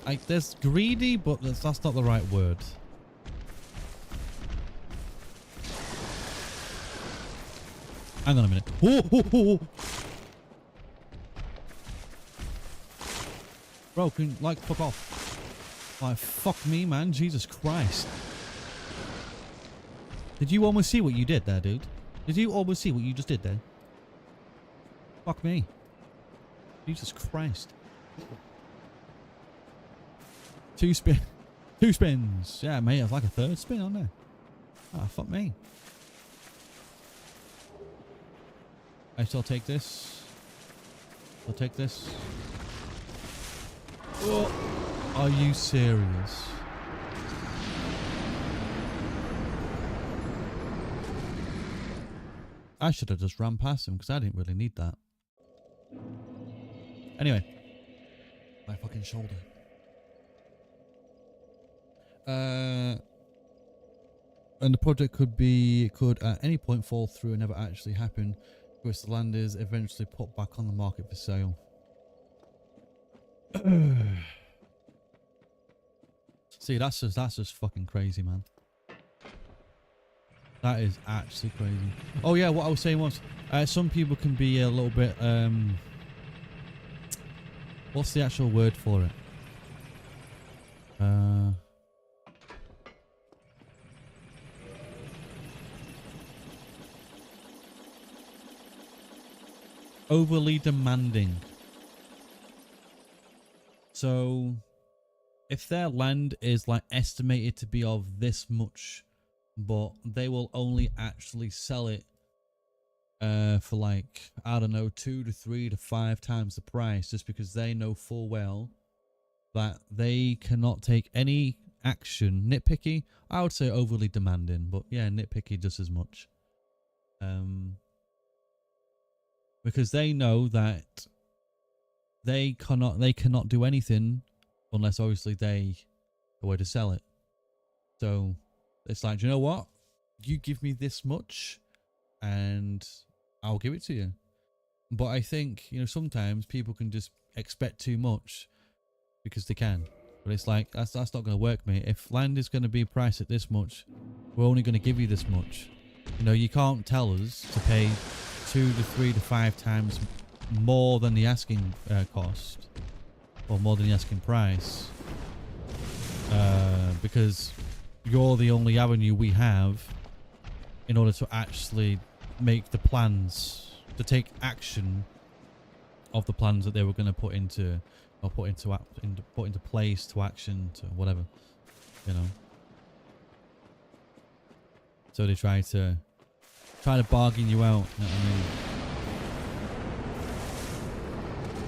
like there's greedy, but that's not the right word. Hang on a minute. Oh. Bro, can like fuck off. Like fuck me, man. Jesus Christ. Did you almost see what you did there, dude? Did you almost see what you just did there? Fuck me. Jesus Christ. Two spins. Yeah, mate, it's like a third spin on there. Ah, fuck me. I still take this. I'll take this. Oh, are you serious? I should have just ran past him because I didn't really need that. Anyway, my fucking shoulder. And the project could at any point fall through and never actually happen, because the land is eventually put back on the market for sale. See, that's just fucking crazy, man. That is actually crazy. Oh yeah, what I was saying was, some people can be a little bit, what's the actual word for it? Overly demanding. So, if their land is like estimated to be of this much, but they will only actually sell it for like, I don't know, 2 to 3 to 5 times the price, just because they know full well that they cannot take any action. Nitpicky, I would say overly demanding, but yeah, nitpicky just as much. Because they know that they cannot do anything unless obviously they are way to sell it. So it's like, do you know what? You give me this much and I'll give it to you. But I think, you know, sometimes people can just expect too much because they can. But it's like, that's not going to work, mate. If land is going to be priced at this much, we're only going to give you this much. You know, you can't tell us to pay 2 to 3 to 5 times more than the asking cost, or more than the asking price, because you're the only avenue we have in order to actually make the plans, to take action of the plans that they were going to put into, or put into place, to action, to whatever, you know. So they try to bargain you out, you know what I mean?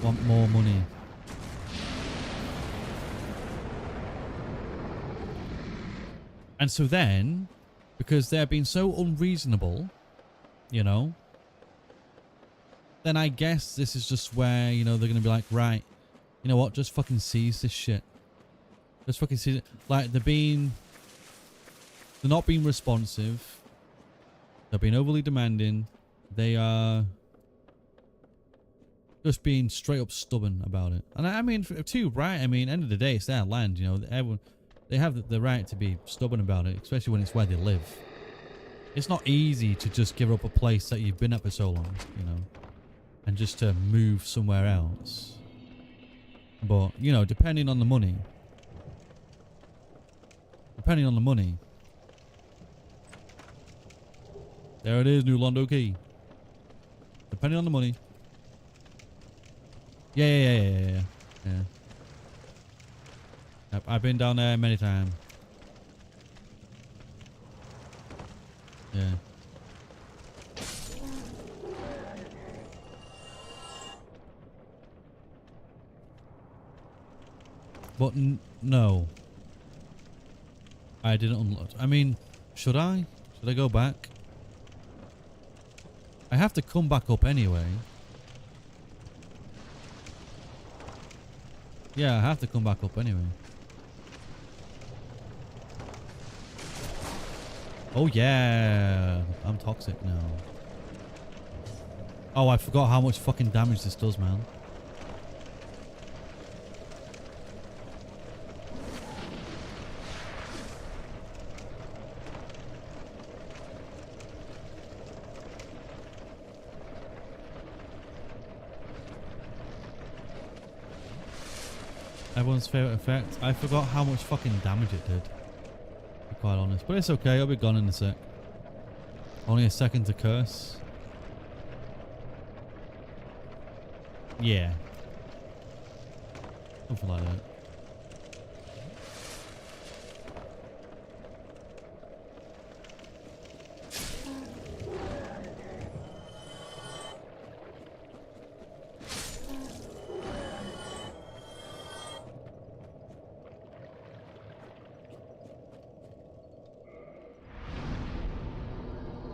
Want more money. And so then, because they're being so unreasonable, you know, then I guess this is just where, you know, they're going to be like, right, you know what? Just fucking seize this shit. Just fucking seize it. Like, they're not being responsive. They're being overly demanding. They are just being straight up stubborn about it. And I mean, too, right? I mean, end of the day, it's their land, you know. Everyone, they have the right to be stubborn about it, especially when it's where they live. It's not easy to just give up a place that you've been at for so long, you know, and just to move somewhere else. But, you know, depending on the money. There it is, New Londo Key. Depending on the money. Yeah. Yep, I've been down there many times. Yeah. But no. I didn't unload. I mean, should I? Should I go back? I have to come back up anyway. Yeah, I have to come back up anyway. Oh yeah, I'm toxic now. Oh, I forgot how much fucking damage this does, man. Everyone's favourite effect. I forgot how much fucking damage it did, to be quite honest. But it's okay, it'll be gone in a sec. Only a second to curse. Yeah. Something like that.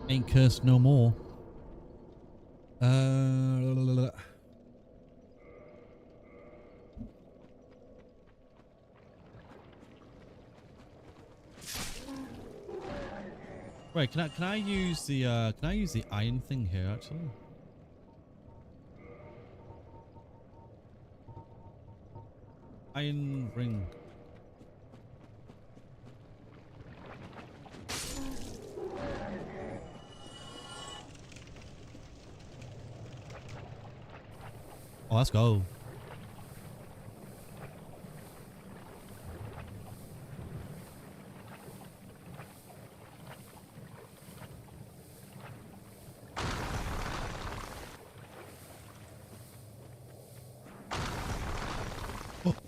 Ain't cursed no more. Wait, can I use the iron thing here actually? Iron ring. Oh, let's go.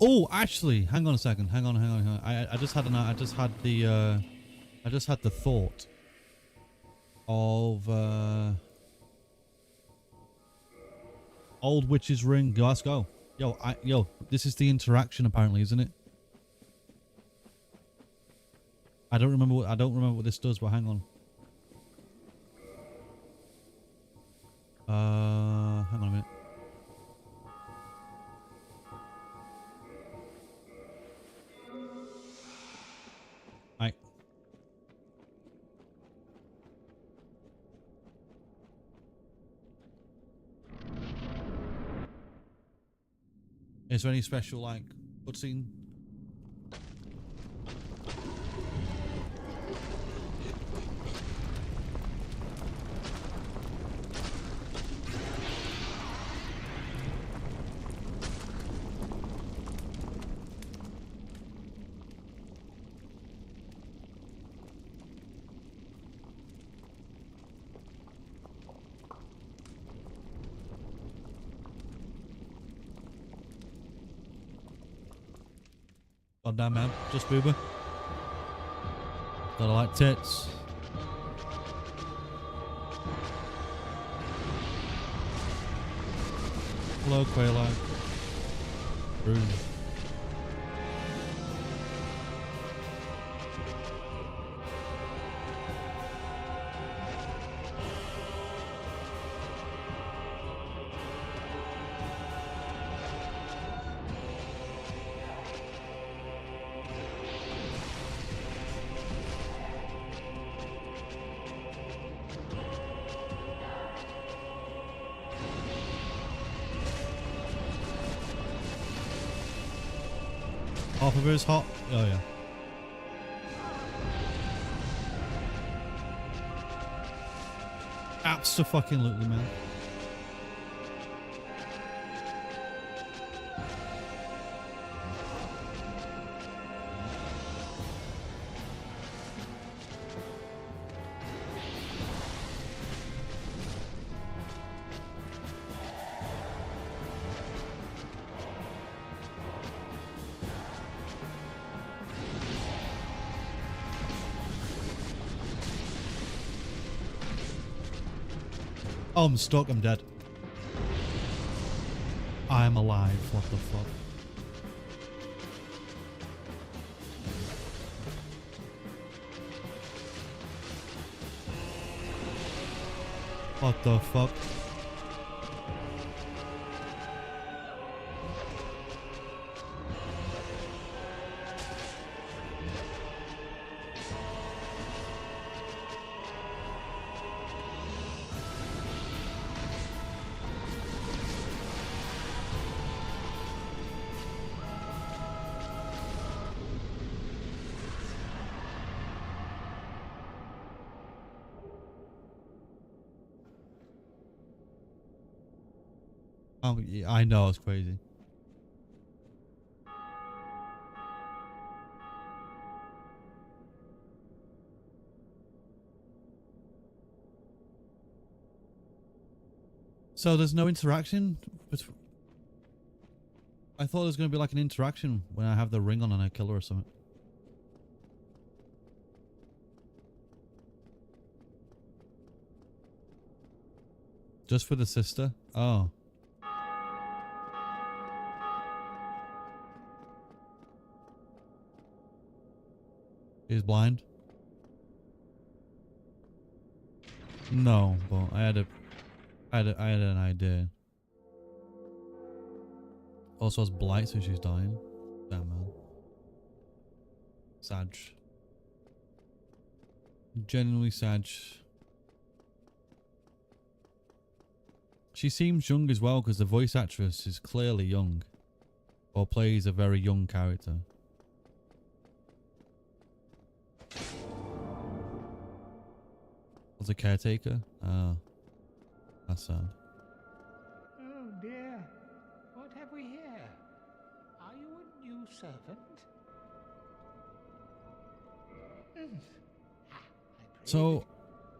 Oh, actually, hang on a second. Hang on. I just had the thought of old witch's ring. Yo, let's go. Yo, this is the interaction apparently, isn't it? I don't remember what this does, but hang on. Hang on a minute. Right. Is there any special like cutscene? Goddamn man, just boober. Gotta like tits. Hello, Quaylight. Rude. Half of her is hot. Oh yeah. Abso-fucking-lutely, man. Oh, I'm stuck. I'm dead. I'm alive. What the fuck? What the fuck? Oh, yeah, I know, it's crazy. So there's no interaction between... I thought there was going to be like an interaction when I have the ring on and I kill her or something. Just for the sister? Oh. He's blind? No, but I had an idea. Also has blight, so she's dying. Damn, man. Sad. Genuinely sad. She seems young as well because the voice actress is clearly young. Or plays a very young character. Was a caretaker? Ah. That's sad. Oh dear. What have we here? Are you a new servant? So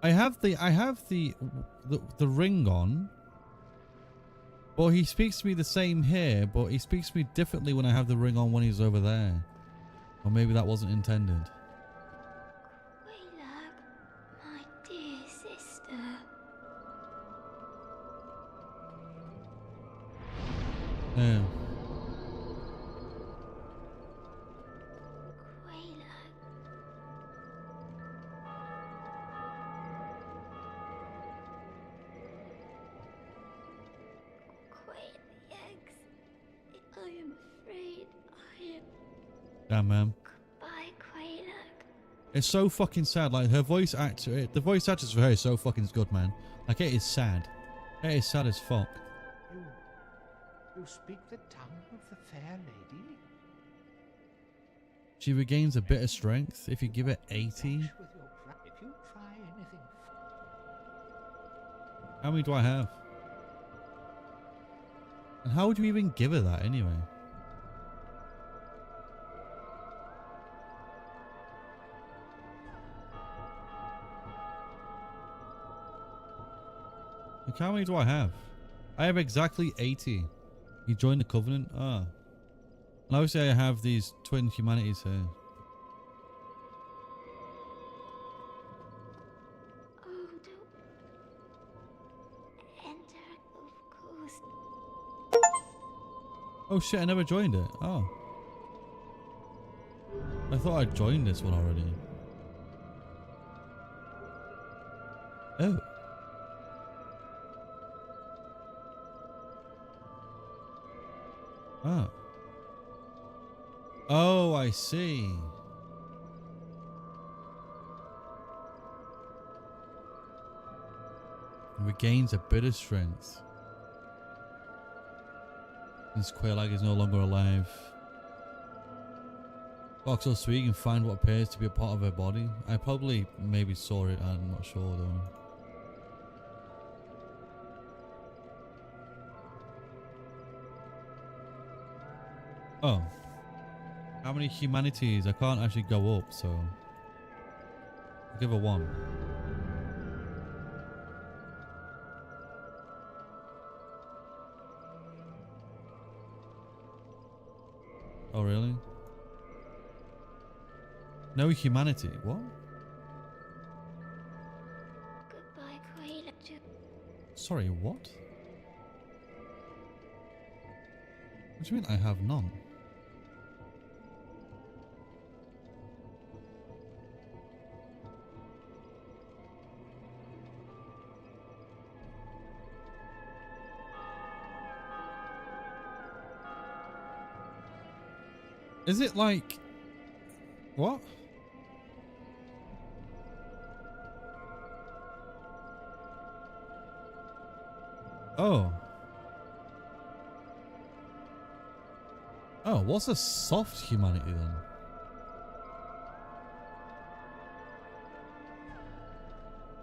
I have the ring on. Well, he speaks to me the same here, but he speaks to me differently when I have the ring on when he's over there. Or maybe that wasn't intended. My dear sister. Yeah. I am afraid I am. Damn, man. Goodbye, Quaylock. It's so fucking sad. Like her voice actor, the voice actors for her is so fucking good, man. Like it is sad. It is sad as fuck. You speak the tongue of the fair lady? She regains a bit of strength if you give it 80. If you try anything. How many do I have? And how would you even give her that anyway? Like how many do I have? I have exactly 80. You joined the Covenant? Ah. And obviously I have these twin humanities here. Oh, don't enter, of course. Oh shit, I never joined it. Oh. I thought I'd joined this one already. Oh. Ah. Oh, I see. Regains a bit of strength. Since Quaylag is no longer alive. Box or sweet, you can find what appears to be a part of her body. I probably maybe saw it, I'm not sure though. Oh. How many humanities? I can't actually go up, so I'll give her 1. Oh really? No humanity. What? Goodbye, Quayla. Sorry, what? What do you mean I have none? Is it like... What? Oh. Oh, what's a soft humanity then?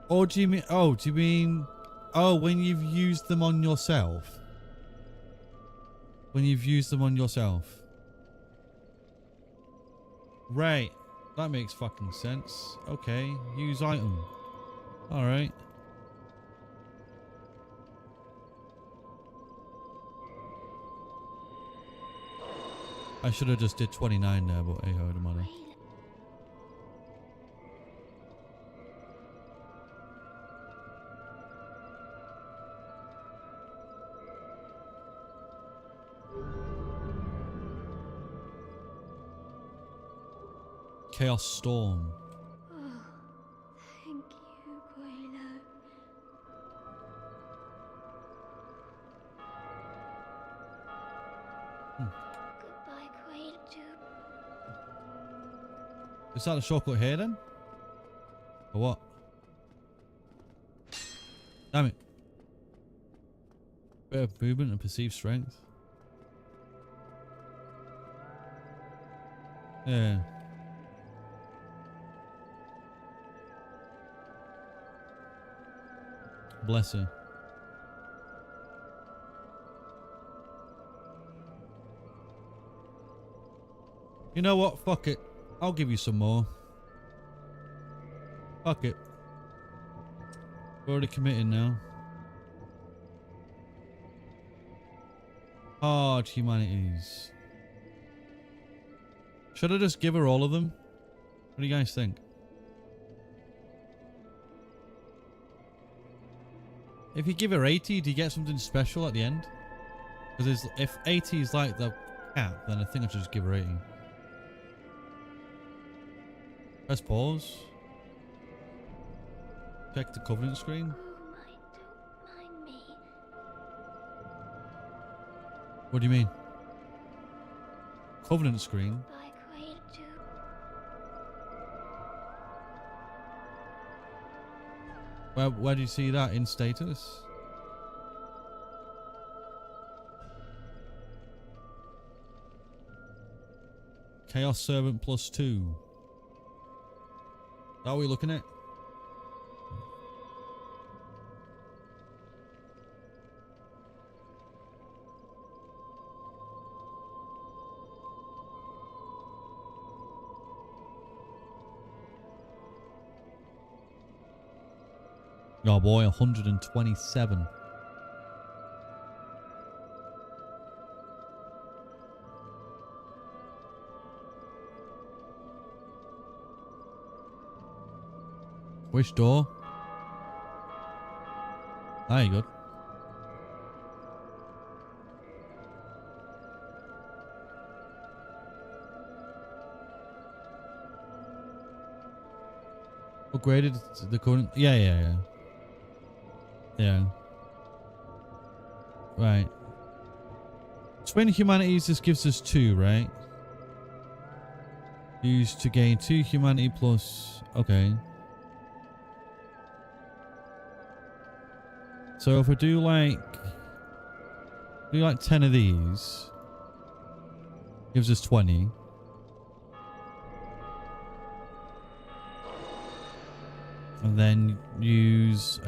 Or do you mean... Oh, do you mean... Oh, when you've used them on yourself? When you've used them on yourself? Right. That makes fucking sense. Okay. Use item. Alright. I should have just did 29 there, but hey ho, the money. Chaos Storm. Oh, thank you, Quayla. Goodbye, Quayla. Is that a shortcut here then? Or what? Damn it. Bit of movement and perceived strength. Yeah. Bless her. You know what? Fuck it. I'll give you some more. Fuck it. We're already committed now. Hard humanities. Should I just give her all of them? What do you guys think? If you give her 80, do you get something special at the end? Because if 80 is like the cap, then I think I should just give her 80. Press pause. Check the covenant screen. Oh my, don't mind me. What do you mean? Covenant screen? Goodbye, Quayla. Where do you see that in status? Chaos Servant +2. That what we're looking at? Oh boy, 127. Which door? There you go. Upgraded the current. Yeah. Right. Twin humanities, this gives us 2, right? Used to gain 2 humanity plus. Okay. So if we do like 10 of these, gives us 20. And then use...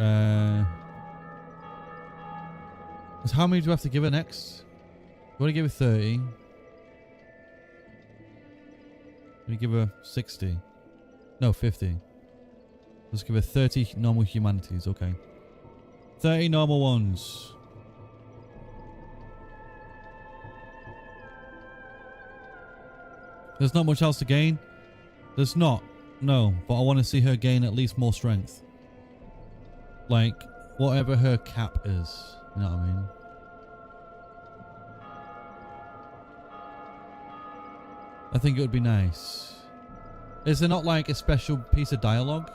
how many do I have to give her next? I want to give her 30. Let me give her 60. No, 50. Let's give her 30 normal humanities. Okay. 30 normal ones. There's not much else to gain. There's not. No. But I want to see her gain at least more strength. Like, whatever her cap is. You know what I mean? I think it would be nice. Is there not like a special piece of dialogue?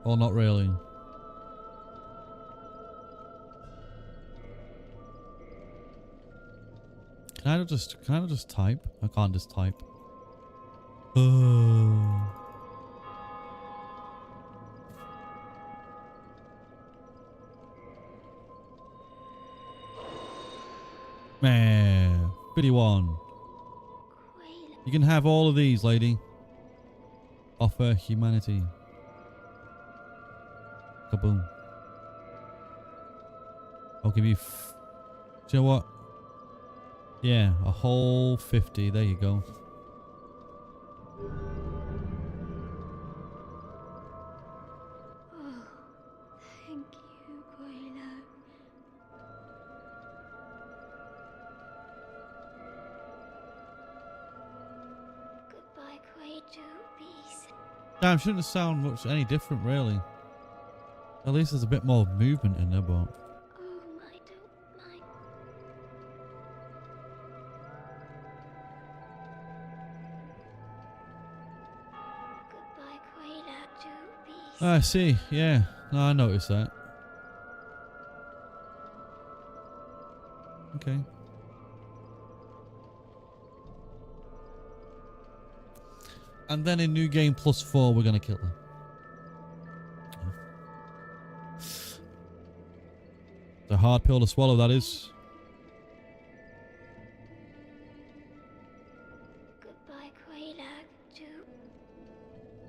Or not really? Can I just type? I can't just type. Man, 51. You can have all of these, lady. Offer humanity. Kaboom. I'll give you... do you know what? Yeah, a whole 50. There you go. Oh, thank you, Quaylo. Goodbye, Quaylo. Peace. Damn, shouldn't sound much any different, really. At least there's a bit more movement in there, but... Oh, my, don't mind. Goodbye, Quaylo. Peace. I see, yeah. No, I noticed that. Okay. And then in New Game +4, we're going to kill her. It's a hard pill to swallow, that is. Goodbye, Quaylo.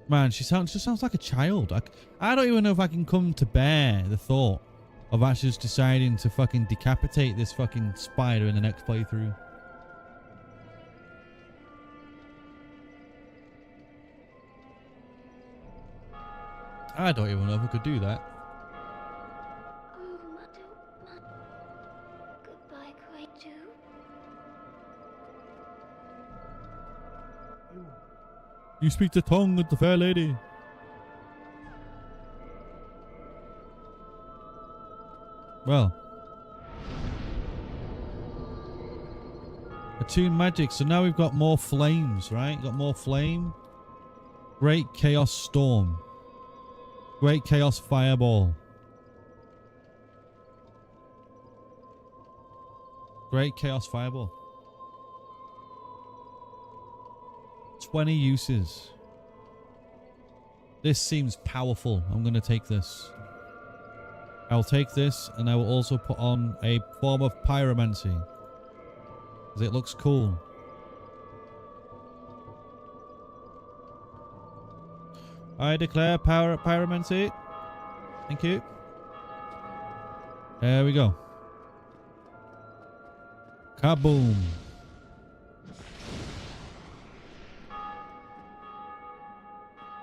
Man, she just sounds like a child. I don't even know if I can come to bear the thought of actually just deciding to fucking decapitate this fucking spider in the next playthrough. I don't even know if I could do that. Oh, my, don't mind. Goodbye, Quaylo. You speak the tongue of the fair lady. Well. Attune magic. So now we've got more flames, right? Got more flame. Great Chaos Storm. Great Chaos Fireball. Great Chaos Fireball. 20 uses. This seems powerful. I'm going to take this. I'll take this and I will also put on a form of pyromancy. Because it looks cool. I declare pyromancy. Thank you. There we go. Kaboom.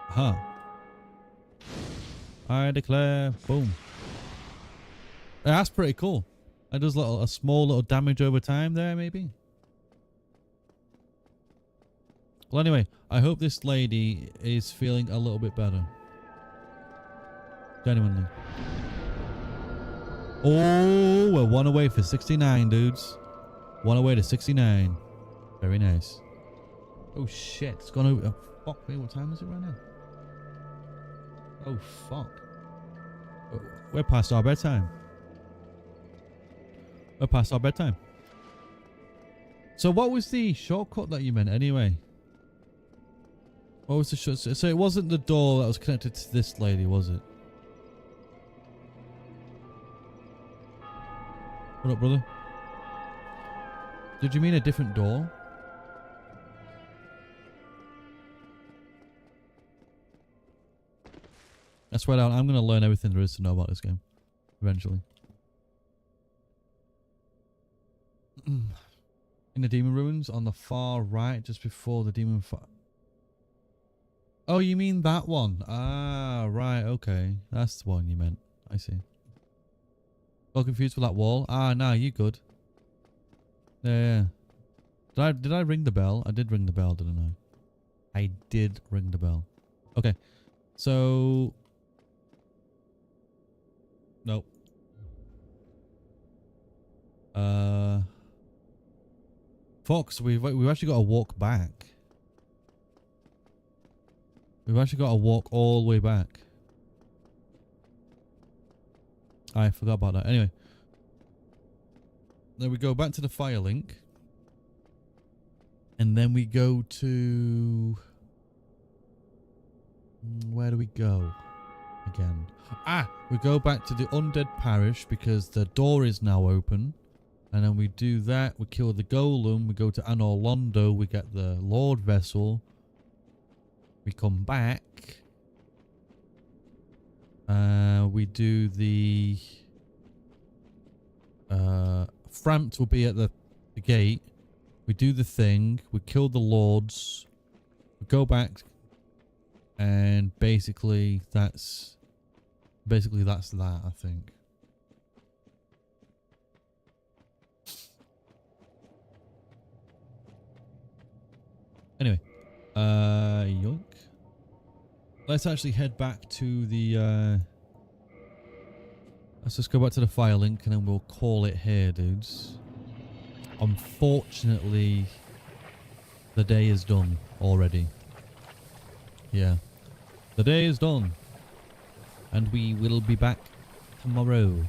Huh. I declare. Boom. That's pretty cool. That does a small little damage over time there, maybe. Well, anyway, I hope this lady is feeling a little bit better. Genuinely. Oh, we're one away for 69, dudes. One away to 69. Very nice. Oh, shit. It's gone over. Oh, fuck me. What time is it right now? Oh, fuck. We're past our bedtime. We're past our bedtime. So what was the shortcut that you meant anyway? What was the shortcut? So it wasn't the door that was connected to this lady, was it? What up, brother? Did you mean a different door? I swear down, I'm going to learn everything there is to know about this game. Eventually. In the Demon Ruins on the far right, just before the Demon Oh, you mean that one? Ah, right, okay. That's the one you meant. I see. Got confused with that wall. Ah, nah, you good. Yeah, yeah. Did I ring the bell? I did ring the bell, didn't I? I did ring the bell. Okay. So... Nope. Fox, we've actually got to walk back. We've actually got to walk all the way back. I forgot about that. Anyway. Then we go back to the fire link. And then we go to... Where do we go? Again. Ah! We go back to the Undead Parish because the door is now open. And then we do that. We kill the golem. We go to Anor Londo. We get the Lord Vessel. We come back. We do the... Frampt will be at the gate. We do the thing. We kill the lords. We go back. And basically that's... that, I think. Anyway. Yoink. Let's actually head back to the, let's just go back to the fire link and then we'll call it here, dudes. Unfortunately, the day is done already. Yeah. The day is done. And we will be back tomorrow.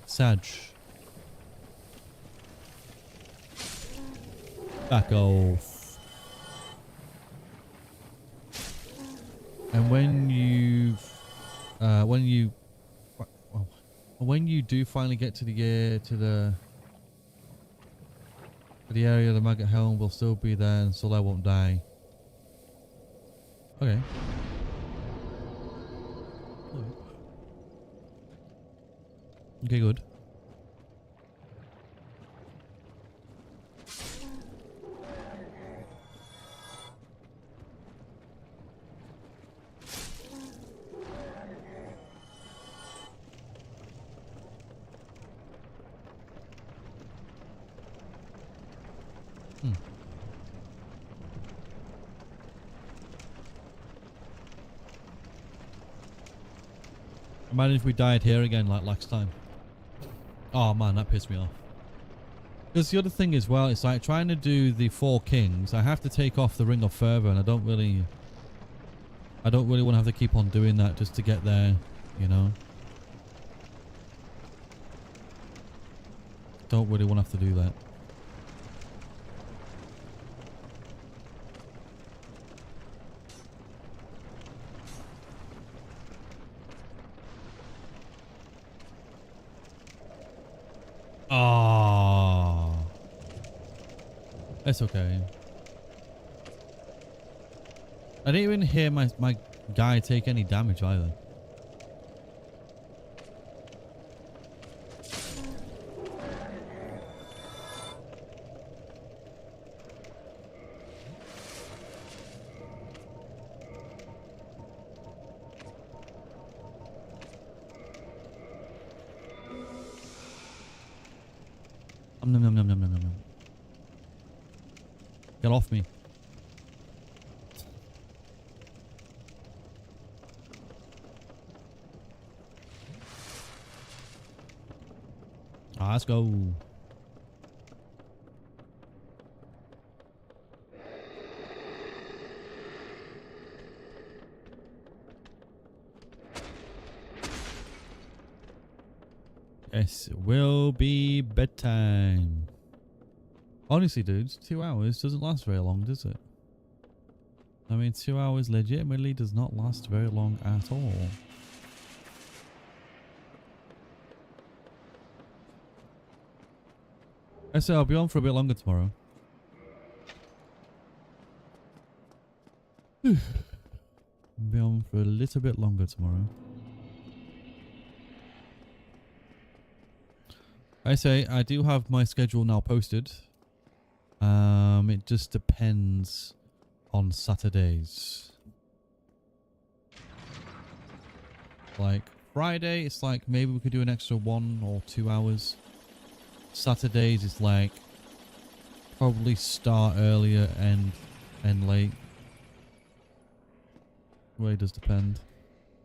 Sag. Back off. And when you do finally get to the area, the maggot helm will still be there, and Soleil won't die. Okay. Okay, good. Imagine if we died here again like last time. Oh man, that pissed me off. Because the other thing as well, it's like trying to do the 4 kings. I have to take off the Ring of Fervor, and I don't really want to have to keep on doing that just to get there, you know. Don't really want to have to do that. Oh, it's okay. I didn't even hear my guy take any damage either. Nom nom nom nom nom nom nom. Get off me. Let's go. Yes, it will be bedtime. Honestly, dudes, 2 hours doesn't last very long, does it? I mean, 2 hours legitimately does not last very long at all. I say I'll be on for a bit longer tomorrow. Be on for a little bit longer tomorrow. I say I do have my schedule now posted. It just depends on Saturdays. Like Friday, it's like maybe we could do an extra 1 or 2 hours. Saturdays is like probably start earlier and end late. Really does depend.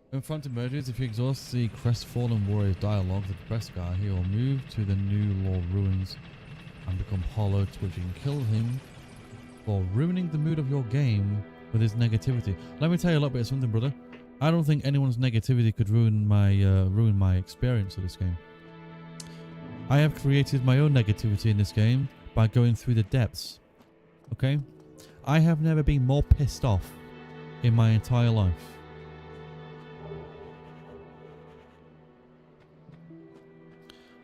When front emerges, if you exhaust the crestfallen warrior's dialogue, the depressed guy, he will move to the new lord ruins and become hollow, to which you can kill him for ruining the mood of your game with his negativity. Let me tell you a little bit of something, brother. I don't think anyone's negativity could ruin my experience of this game. I have created my own negativity in this game by going through the depths. Okay? I have never been more pissed off in my entire life.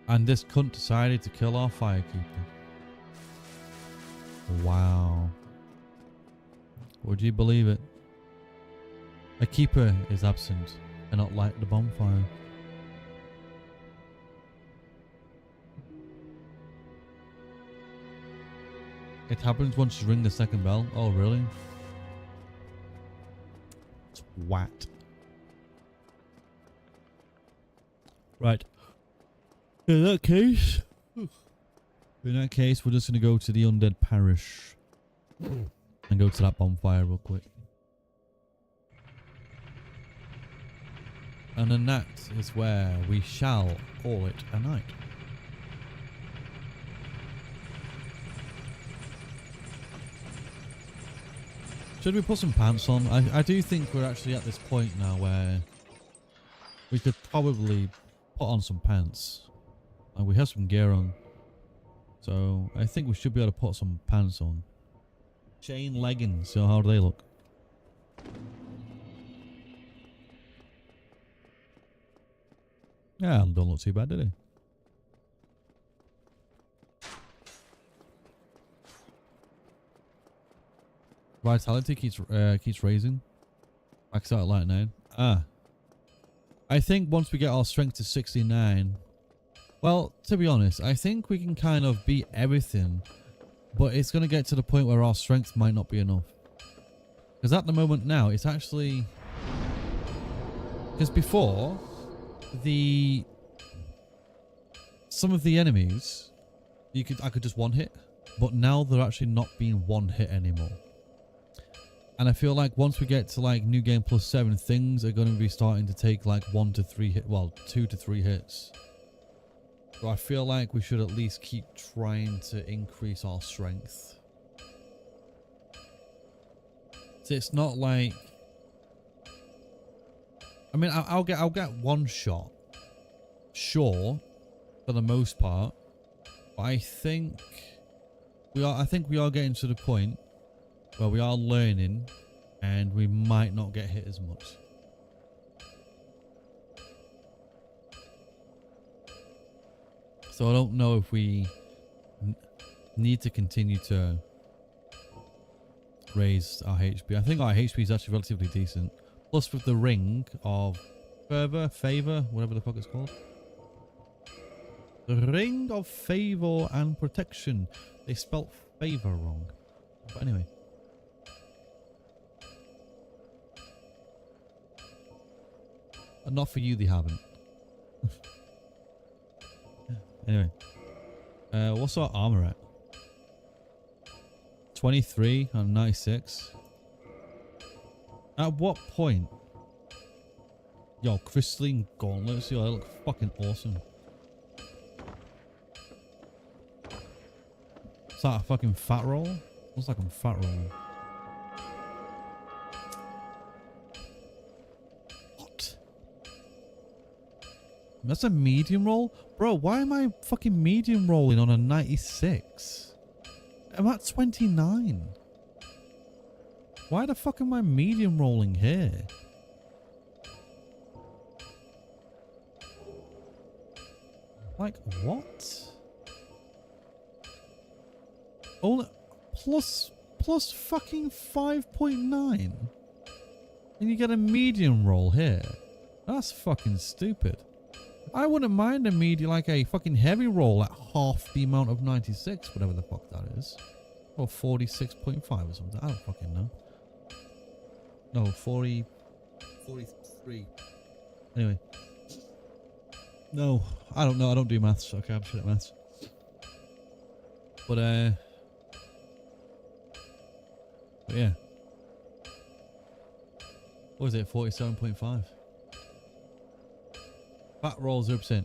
And this cunt decided to kill our firekeeper. Wow. Would you believe it? A keeper is absent, cannot light the bonfire. It happens once you ring the second bell. Oh, really? Twat. Right. In that case, we're just going to go to the undead parish and go to that bonfire real quick. And then that is where we shall call it a night. Should we put some pants on? I do think we're actually at this point now where we could probably put on some pants. And we have some gear on. So I think we should be able to put some pants on. Chain leggings. So how do they look? Yeah, don't look too bad, do they? Vitality keeps raising. Max out at light 9. I think once we get our strength to 69, well, to be honest, I think we can kind of beat everything, but it's going to get to the point where our strength might not be enough. Because at the moment now, it's actually... Because before, some of the enemies, I could just one hit, but now they're actually not being one hit anymore. And I feel like once we get to like New Game Plus 7, things are going to be starting to take like 1 to 3 hit, well, 2 to 3 hits. So I feel like we should at least keep trying to increase our strength. So it's not like, I mean, I'll get one shot, sure, for the most part. But I think we are getting to the point where we are learning, and we might not get hit as much. So I don't know if we need to continue to raise our HP. I think our HP is actually relatively decent. Plus with the ring of favor, whatever the fuck it's called. The ring of favor and protection. They spelt favor wrong. But anyway. Not for you, they haven't. Anyway. What's our armor at? 23 and 96. At what point? Yo, crystalline gauntlets. Yo, they look fucking awesome. Is that a fucking fat roll? Looks like I'm fat rolling. That's a medium roll? Bro, why am I fucking medium rolling on a 96? I'm at 29. Why the fuck am I medium rolling here? Like, what? Oh, plus fucking 5.9? And you get a medium roll here. That's fucking stupid. I wouldn't mind a medium, like a fucking heavy roll at half the amount of 96, whatever the fuck that is. Or 46.5 or something. I don't fucking know. No, 43. Anyway. No, I don't know. I don't do maths. Okay, I'm shit at maths. But yeah. What was it? 47.5. Fat roll 0%.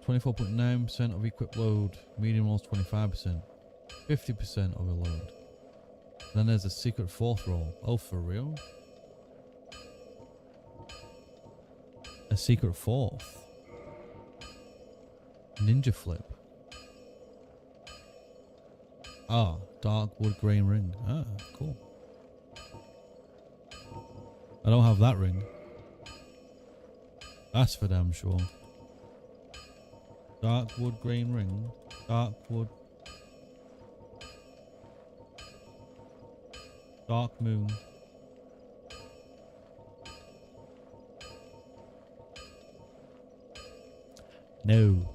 24.9% of equipped load. Medium rolls 25%. 50% of a load. Then there's a secret fourth roll. Oh, for real? A secret fourth. Ninja flip. Ah, dark wood grain ring. Ah, cool. I don't have that ring. That's for damn sure. Dark wood grain ring. Dark wood. Dark moon. No.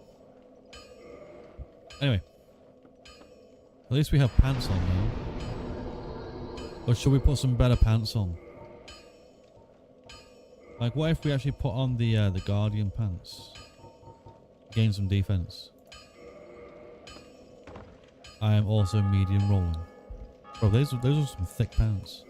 Anyway. At least we have pants on now. Or should we put some better pants on? Like, what if we actually put on the Guardian pants? Gain some defense. I am also medium rolling. Bro, those are some thick pants.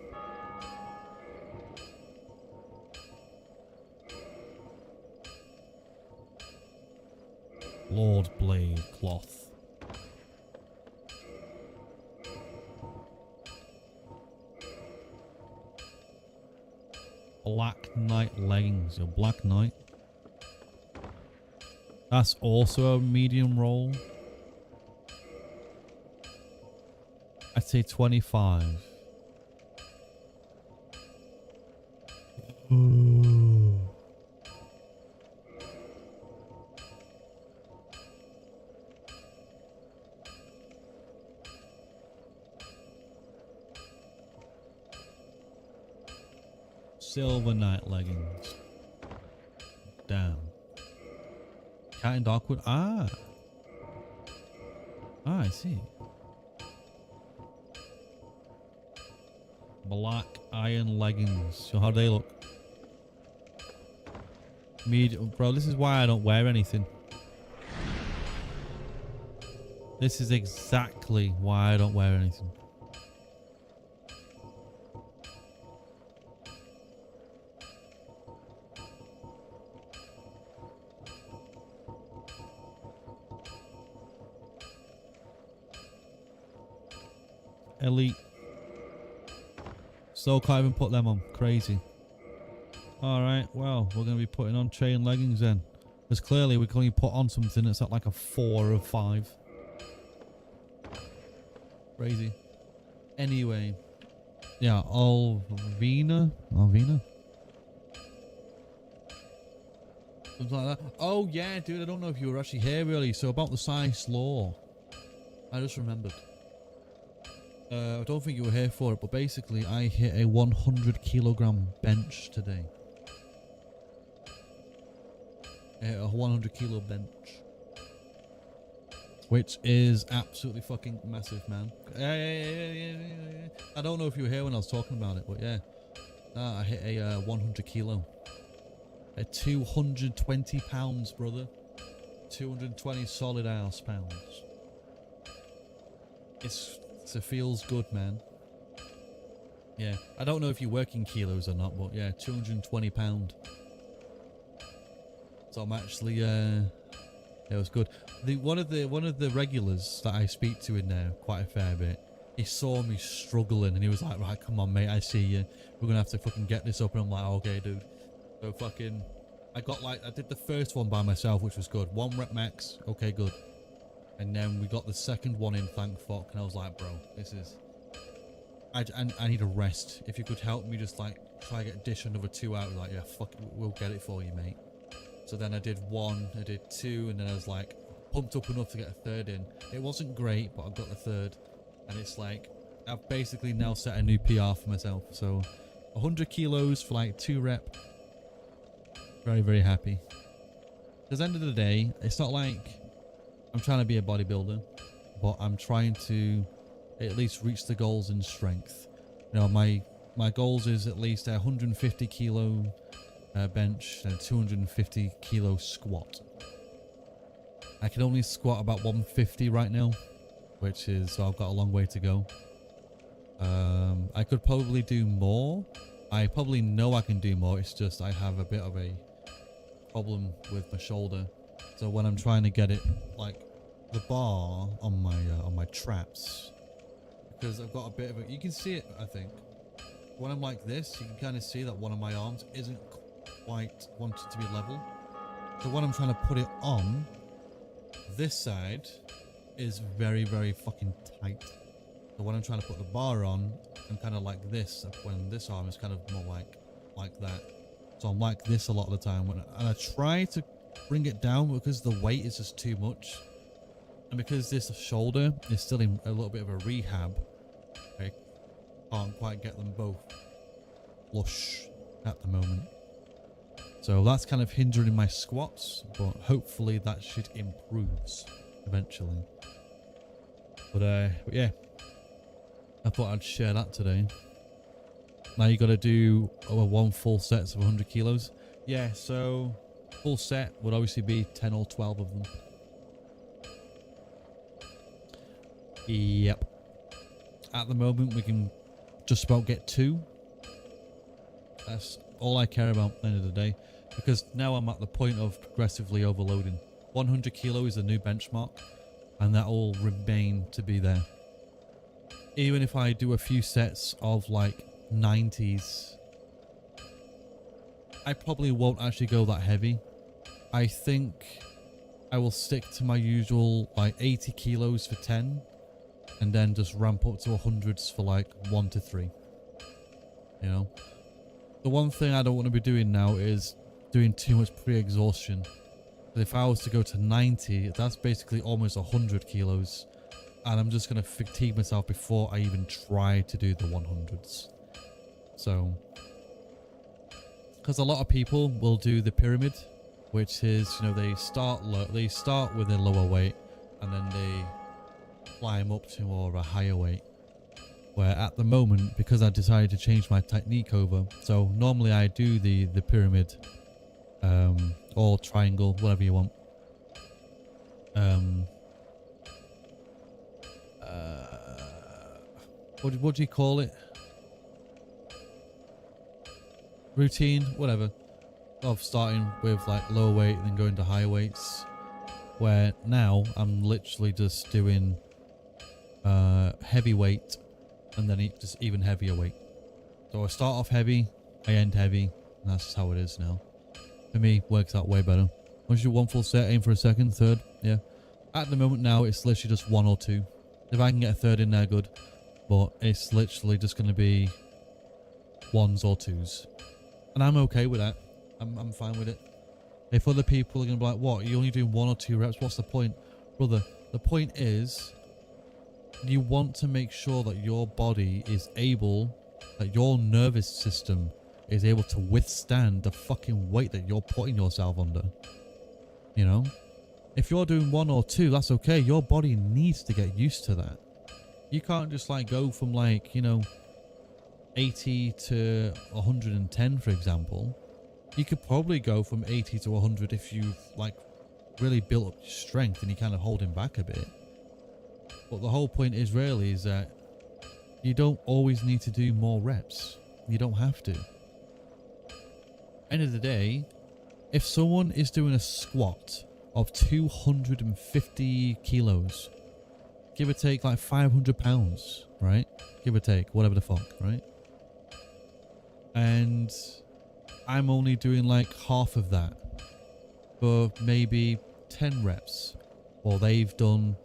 Lord Blade cloth. Black Knight leggings. Your Black Knight. That's also a medium roll. I'd say 25. Ooh. Silver Knight leggings. Damn. Cat and Darkwood. Ah. Ah, I see. Black iron leggings. So how do they look? Medium. Bro, this is why I don't wear anything. This is exactly why I don't wear anything. Elite. Still can't even put them on. Crazy. Alright, well, we're going to be putting on chain leggings then. Because clearly we can only put on something that's at like a 4 or 5. Crazy. Anyway. Yeah, Alvina? Something like that. Oh yeah, dude, I don't know if you were actually here really. So about the Size Law. I just remembered. I don't think you were here for it, but basically I hit a 100 kilogram bench today. A 100 kilo bench. Which is absolutely fucking massive, man. Yeah. I don't know if you were here when I was talking about it, but yeah. I hit a 100 kilo. At 220 pounds, brother. 220 solid ass pounds. It feels good, man. Yeah, I don't know if you work in kilos or not, but yeah, 220 pound. So I'm actually, it was good. One of the regulars that I speak to in there quite a fair bit. He saw me struggling and he was like, "Right, come on, mate, I see you. We're gonna have to fucking get this up." And I'm like, "Okay, dude." So fucking, I did the first one by myself, which was good. 1 rep max, okay, good. And then we got the second one in, thank fuck, and I was like, bro, this is... I need a rest. If you could help me just like try to dish another 2 out, like, yeah, fuck it, we'll get it for you, mate. So then I did 1, I did 2, and then I was like pumped up enough to get a 3rd in. It wasn't great, but I got the 3rd. And it's like, I've basically now set a new PR for myself. So 100 kilos for like 2 rep. Very, very happy. Because at the end of the day, it's not like I'm trying to be a bodybuilder, but I'm trying to at least reach the goals in strength. You know, my goals is at least a 150 kilo bench and 250 kilo squat. I can only squat about 150 right now, which is, so I've got a long way to go. I could probably do more. I probably know I can do more. It's just I have a bit of a problem with my shoulder. So when I'm trying to get it, like the bar on my traps, because I've got a bit of a, you can see it, I think. When I'm like this, you can kind of see that one of my arms isn't quite wanted to be level. So when I'm trying to put it on, this side is very, very fucking tight. So when I'm trying to put the bar on, I'm kind of like this, when this arm is kind of more like that. So I'm like this a lot of the time, and I try to bring it down because the weight is just too much. And because this shoulder is still in a little bit of a rehab, I can't quite get them both flush at the moment. So that's kind of hindering my squats, but hopefully that should improve eventually. But yeah, I thought I'd share that today. Now you got to do one full sets of 100 kilos. Yeah, so full set would obviously be 10 or 12 of them. Yep. At the moment, we can just about get 2. That's all I care about at the end of the day. Because now I'm at the point of progressively overloading. 100 kilo is the new benchmark. And that will remain to be there. Even if I do a few sets of like 90s, I probably won't actually go that heavy. I think I will stick to my usual like 80 kilos for 10 and then just ramp up to 100s for like 1 to 3. You know, the one thing I don't want to be doing now is doing too much pre-exhaustion. If I was to go to 90, that's basically almost 100 kilos. And I'm just going to fatigue myself before I even try to do the 100s. So, because a lot of people will do the pyramid, which is, you know, they start low, they start with a lower weight and then they climb up to more of a higher weight. Where at the moment, because I decided to change my technique over, so normally I do the pyramid, or triangle, whatever you want. What do you call it? Routine, whatever. Of starting with like lower weight and then going to higher weights. Where now I'm literally just doing heavy weight and then just even heavier weight. So I start off heavy, I end heavy, and that's just how it is now. For me, works out way better. Once you do one full set, aim for a second, third, yeah. At the moment now, it's literally just 1 or 2. If I can get a third in there, good. But it's literally just going to be 1s or 2s. And I'm okay with that. I'm fine with it. If other people are going to be like, what, you're only doing 1 or 2 reps, what's the point? Brother, the point is, you want to make sure that your body is able, that your nervous system is able to withstand the fucking weight that you're putting yourself under. You know? If you're doing 1 or 2, that's okay. Your body needs to get used to that. You can't just like go from like, you know, 80 to 110, for example. You could probably go from 80 to 100 if you've like really built up your strength and you're kind of holding back a bit. But the whole point is really is that you don't always need to do more reps. You don't have to. End of the day, if someone is doing a squat of 250 kilos, give or take like 500 pounds, right? Give or take, whatever the fuck, right? And I'm only doing like half of that for maybe 10 reps, or they've done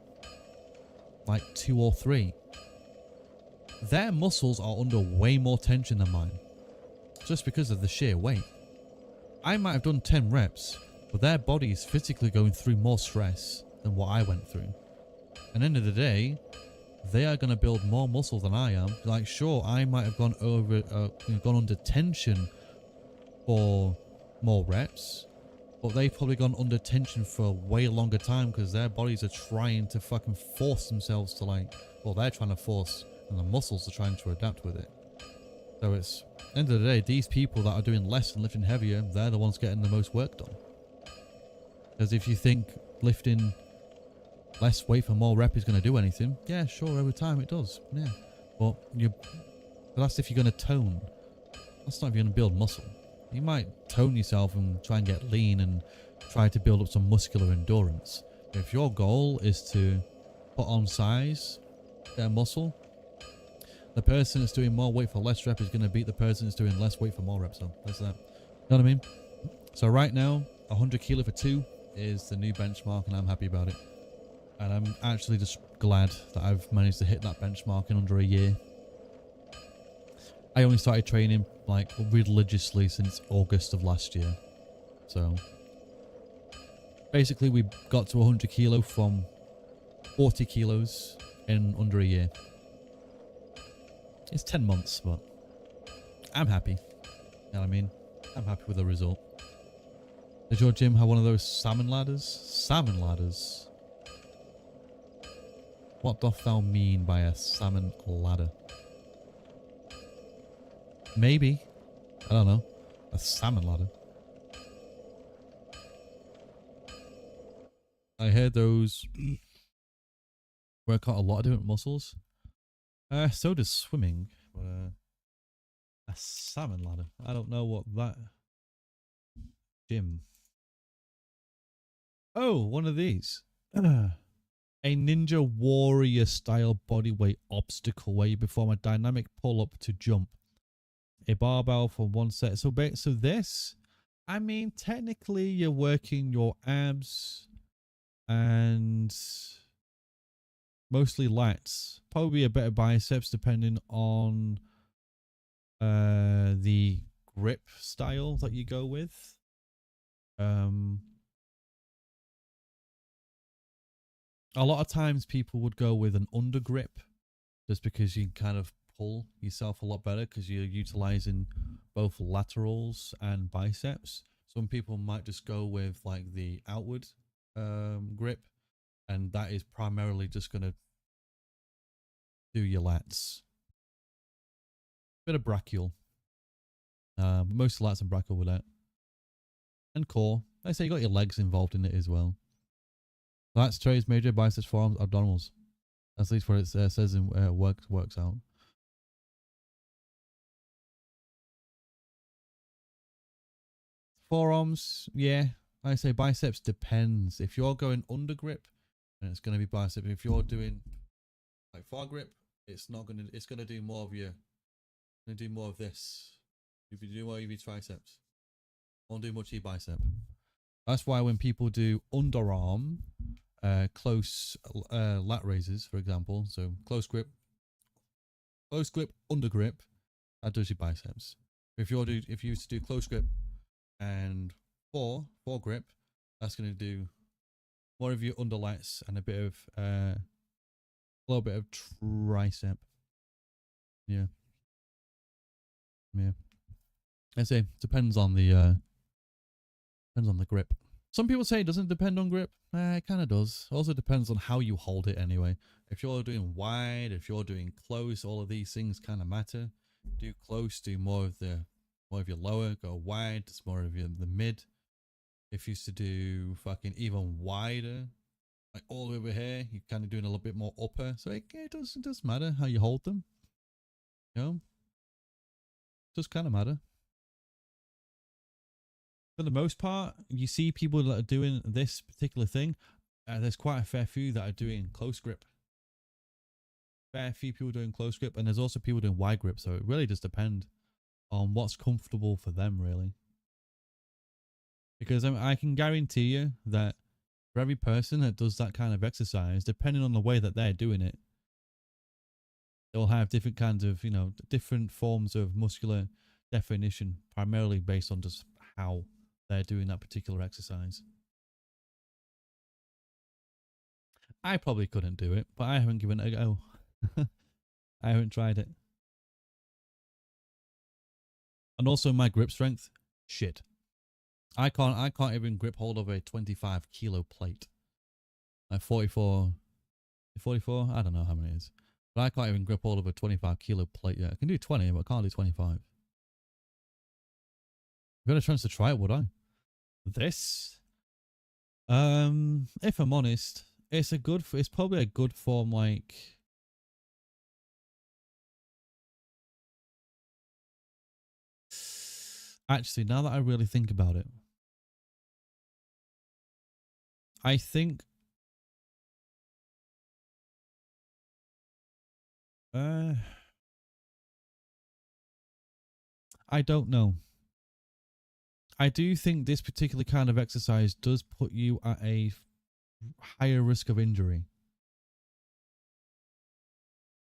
like 2 or 3. Their muscles are under way more tension than mine, just because of the sheer weight. I might have done 10 reps, but their body is physically going through more stress than what I went through. At the end of the day, they are going to build more muscle than I am. Like, sure, I might have gone over, gone under tension for more reps, but they've probably gone under tension for a way longer time because their bodies are trying to fucking force themselves to, like, well, they're trying to force, and the muscles are trying to adapt with it. So it's, at the end of the day, these people that are doing less and lifting heavier, they're the ones getting the most work done. Because if you think lifting less weight for more rep is going to do anything, yeah, sure, over time it does, yeah. But that's if you're going to tone. That's not if you're going to build muscle. You might tone yourself and try and get lean and try to build up some muscular endurance. If your goal is to put on size, get muscle, the person that's doing more weight for less rep is going to beat the person that's doing less weight for more reps. So that's that. You know what I mean? So right now, 100 kilo for 2 is the new benchmark, and I'm happy about it. And I'm actually just glad that I've managed to hit that benchmark in under a year. I only started training like religiously since August of last year. So basically we got to 100 kilo from 40 kilos in under a year. It's 10 months, but I'm happy. You know what I mean? I'm happy with the result. Does your gym have one of those salmon ladders? Salmon ladders? What doth thou mean by a salmon ladder? Maybe. I don't know. A salmon ladder. I heard those work out a lot of different muscles. So does swimming. But a salmon ladder. I don't know what that... Gym. Oh, one of these. A Ninja Warrior style bodyweight obstacle where you perform a dynamic pull-up to jump. A barbell for one set. So this, I mean, technically you're working your abs and mostly lats. Probably a bit of biceps depending on the grip style that you go with. A lot of times people would go with an under grip just because you kind of pull yourself a lot better because you're utilizing both laterals and biceps. Some people might just go with like the outward grip, and that is primarily just going to do your lats. Bit of brachial. Most lats and brachial with that. And core. I say you got your legs involved in it as well. Lats, trays, major, biceps, forearms, abdominals. That's at least what it says in works out. Forearms, yeah. I say biceps depends. If you're going under grip, then it's going to be bicep. If you're doing like far grip, it's not going to. It's going to do more of your. Going to do more of this. If you do more of your triceps, won't do much of your bicep. That's why when people do underarm, close lat raises, for example, so close grip, under grip, that does your biceps. If you used to do close grip and four grip, that's going to do more of your under lats and a little bit of tricep. Yeah. I say depends on the grip. Some people say it doesn't depend on grip. It kind of does. Also depends on how you hold it anyway. If you're doing wide, if you're doing close, all of these things kind of matter. Do close, do more of your lower. Go wide, it's more of the mid. If you used to do fucking even wider, like all the way over here, you're kind of doing a little bit more upper. So it does matter how you hold them. You know, it does kind of matter. For the most part, you see people that are doing this particular thing. There's quite a fair few that are doing close grip. Fair few people doing close grip, and there's also people doing wide grip. So it really just depends on what's comfortable for them, really. Because I can guarantee you that for every person that does that kind of exercise, depending on the way that they're doing it, they'll have different kinds of, different forms of muscular definition, primarily based on just how they're doing that particular exercise. I probably couldn't do it, but I haven't given it a go. I haven't tried it. And also my grip strength, shit. I can't even grip hold of a 25 kilo plate. Like 44, 44, I don't know how many it is. But I can't even grip hold of a 25 kilo plate yet. I can do 20, but I can't do 25. If I had a chance to try it, would I? This? If I'm honest, it's probably a good form, like, actually, now that I really think about it, I think I don't know. I do think this particular kind of exercise does put you at a higher risk of injury.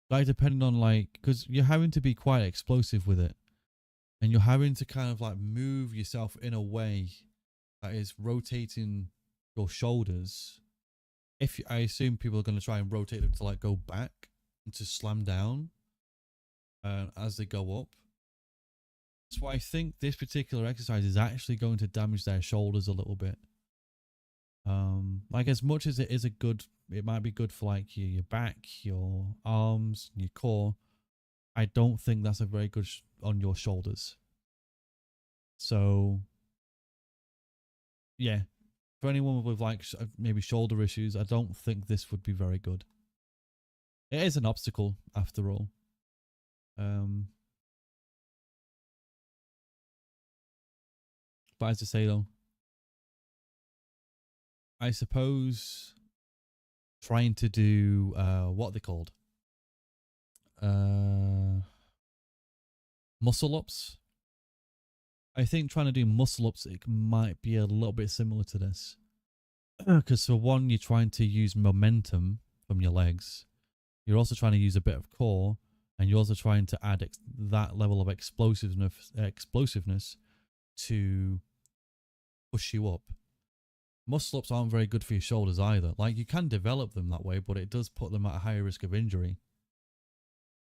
Like, depending on, like, because you're having to be quite explosive with it. And you're having to kind of like move yourself in a way that is rotating your shoulders. I assume people are going to try and rotate them to like go back and to slam down as they go up. So I think this particular exercise is actually going to damage their shoulders a little bit. Like, as much as it might be good for like your back, your arms, your core. I don't think that's a very good on your shoulders. So yeah, for anyone with like maybe shoulder issues, I don't think this would be very good. It is an obstacle after all. But as I say though, I suppose trying to do what are they called? Muscle ups. I think trying to do muscle ups, it might be a little bit similar to this. Because for one, you're trying to use momentum from your legs. You're also trying to use a bit of core, and you're also trying to add that level of explosiveness to push you up. Muscle ups aren't very good for your shoulders either. Like, you can develop them that way, but it does put them at a higher risk of injury.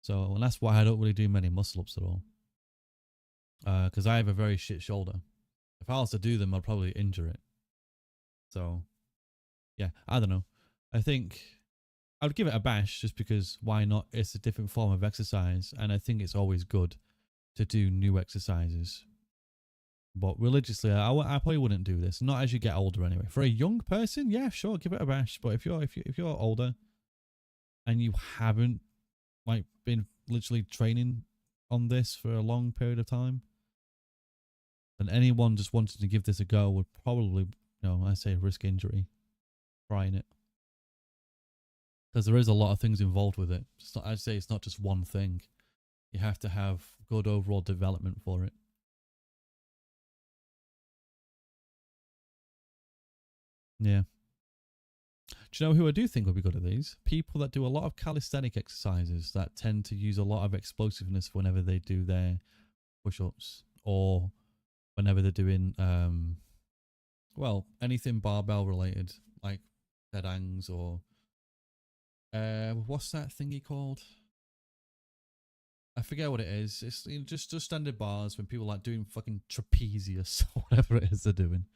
So, and that's why I don't really do many muscle ups at all. Because I have a very shit shoulder. If I was to do them, I'd probably injure it. So, yeah, I don't know. I think I would give it a bash just because why not? It's a different form of exercise, and I think it's always good to do new exercises. But religiously, I probably wouldn't do this. Not as you get older, anyway. For a young person, yeah, sure, give it a bash. But if you're older and you haven't like been literally training on this for a long period of time, then anyone just wanting to give this a go would probably, I say risk injury trying it. Because there is a lot of things involved with it. I'd say it's not just one thing. You have to have good overall development for it. Yeah. Do you know who I do think would be good at these? People that do a lot of calisthenic exercises that tend to use a lot of explosiveness whenever they do their push-ups, or whenever they're doing well, anything barbell related, like deadangs, or what's that thingy called? I forget what it is. It's just standard bars when people like doing fucking trapezius or whatever it is they're doing.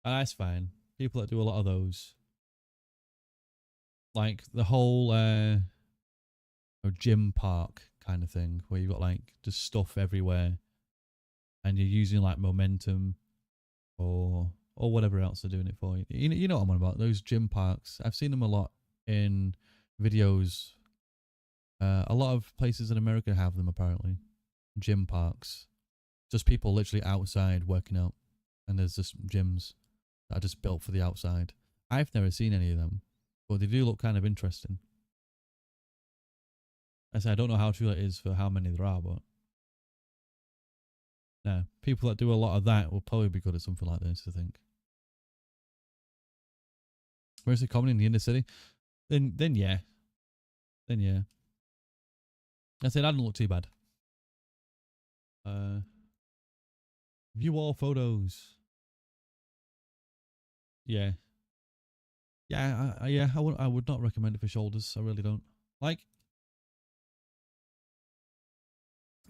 And that's fine. People that do a lot of those, like the whole gym park kind of thing, where you've got like just stuff everywhere, and you're using like momentum or whatever else they're doing it for. You know what I'm on about? Those gym parks. I've seen them a lot in videos. A lot of places in America have them apparently. Gym parks, just people literally outside working out, and there's just gyms that are just built for the outside. I've never seen any of them, but they do look kind of interesting. I say I don't know how true that is for how many there are, but no, people that do a lot of that will probably be good at something like this, I think. Where's the comedy in the inner city? Then yeah. I said that doesn't look too bad. View all photos. Yeah. Yeah, I would not recommend it for shoulders. I really don't. Like,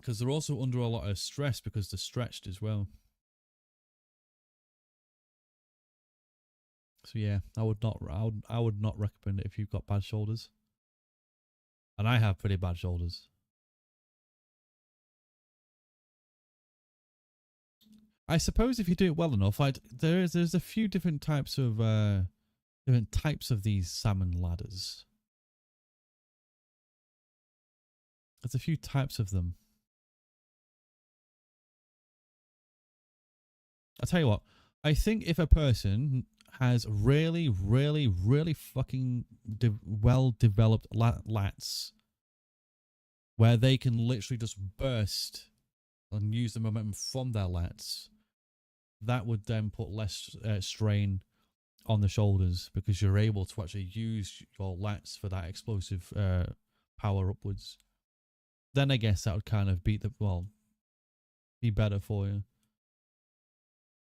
because they're also under a lot of stress because they're stretched as well. So yeah, I would not recommend it if you've got bad shoulders. And I have pretty bad shoulders. I suppose if you do it well enough, there's a few different types of these salmon ladders. There's a few types of them. I'll tell you what, I think if a person has really, really, really fucking well-developed lats where they can literally just burst and use the momentum from their lats, that would then put less strain on the shoulders because you're able to actually use your lats for that explosive power upwards. Then I guess that would kind of be better for you.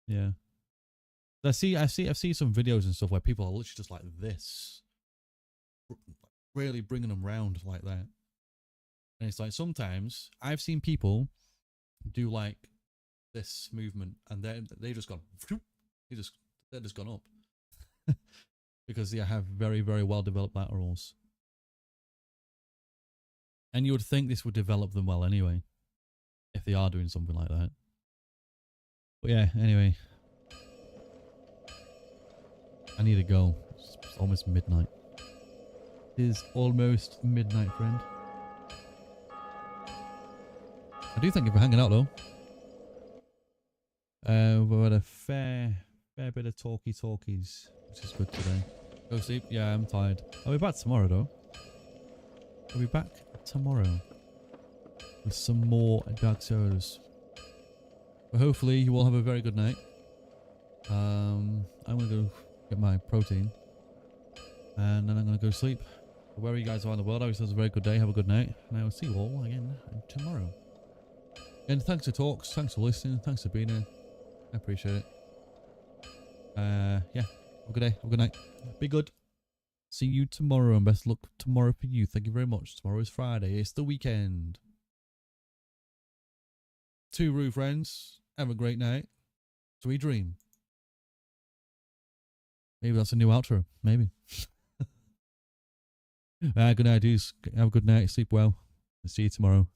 Yeah. I've seen some videos and stuff where people are literally just like this, really bringing them round like that. And it's like sometimes I've seen people do like this movement and they just gone, they're just gone up because they have very, very well developed laterals. And you would think this would develop them well anyway, if they are doing something like that. But yeah, anyway. I need to go. It's almost midnight. It is almost midnight, friend. I do thank you for hanging out, though. We had a fair bit of talkies, which is good today. Go sleep. Yeah, I'm tired. I'll be back tomorrow, though. I'll be back tomorrow with some more Dark Souls. But hopefully you all have a very good night. I'm gonna go get my protein and then I'm gonna go sleep. But wherever you guys are in the world, I wish you have a very good day. Have a good night, and I will see you all again tomorrow. And thanks for talks, thanks for listening, thanks for being here. I appreciate it. Yeah, have a good day, have a good night. Be good. See you tomorrow, and best luck tomorrow for you. Thank you very much. Tomorrow is Friday. It's the weekend. Tooroo, friends. Have a great night. Sweet dream. Maybe that's a new outro. Maybe. Good night, dudes. Have a good night. Sleep well. And see you tomorrow.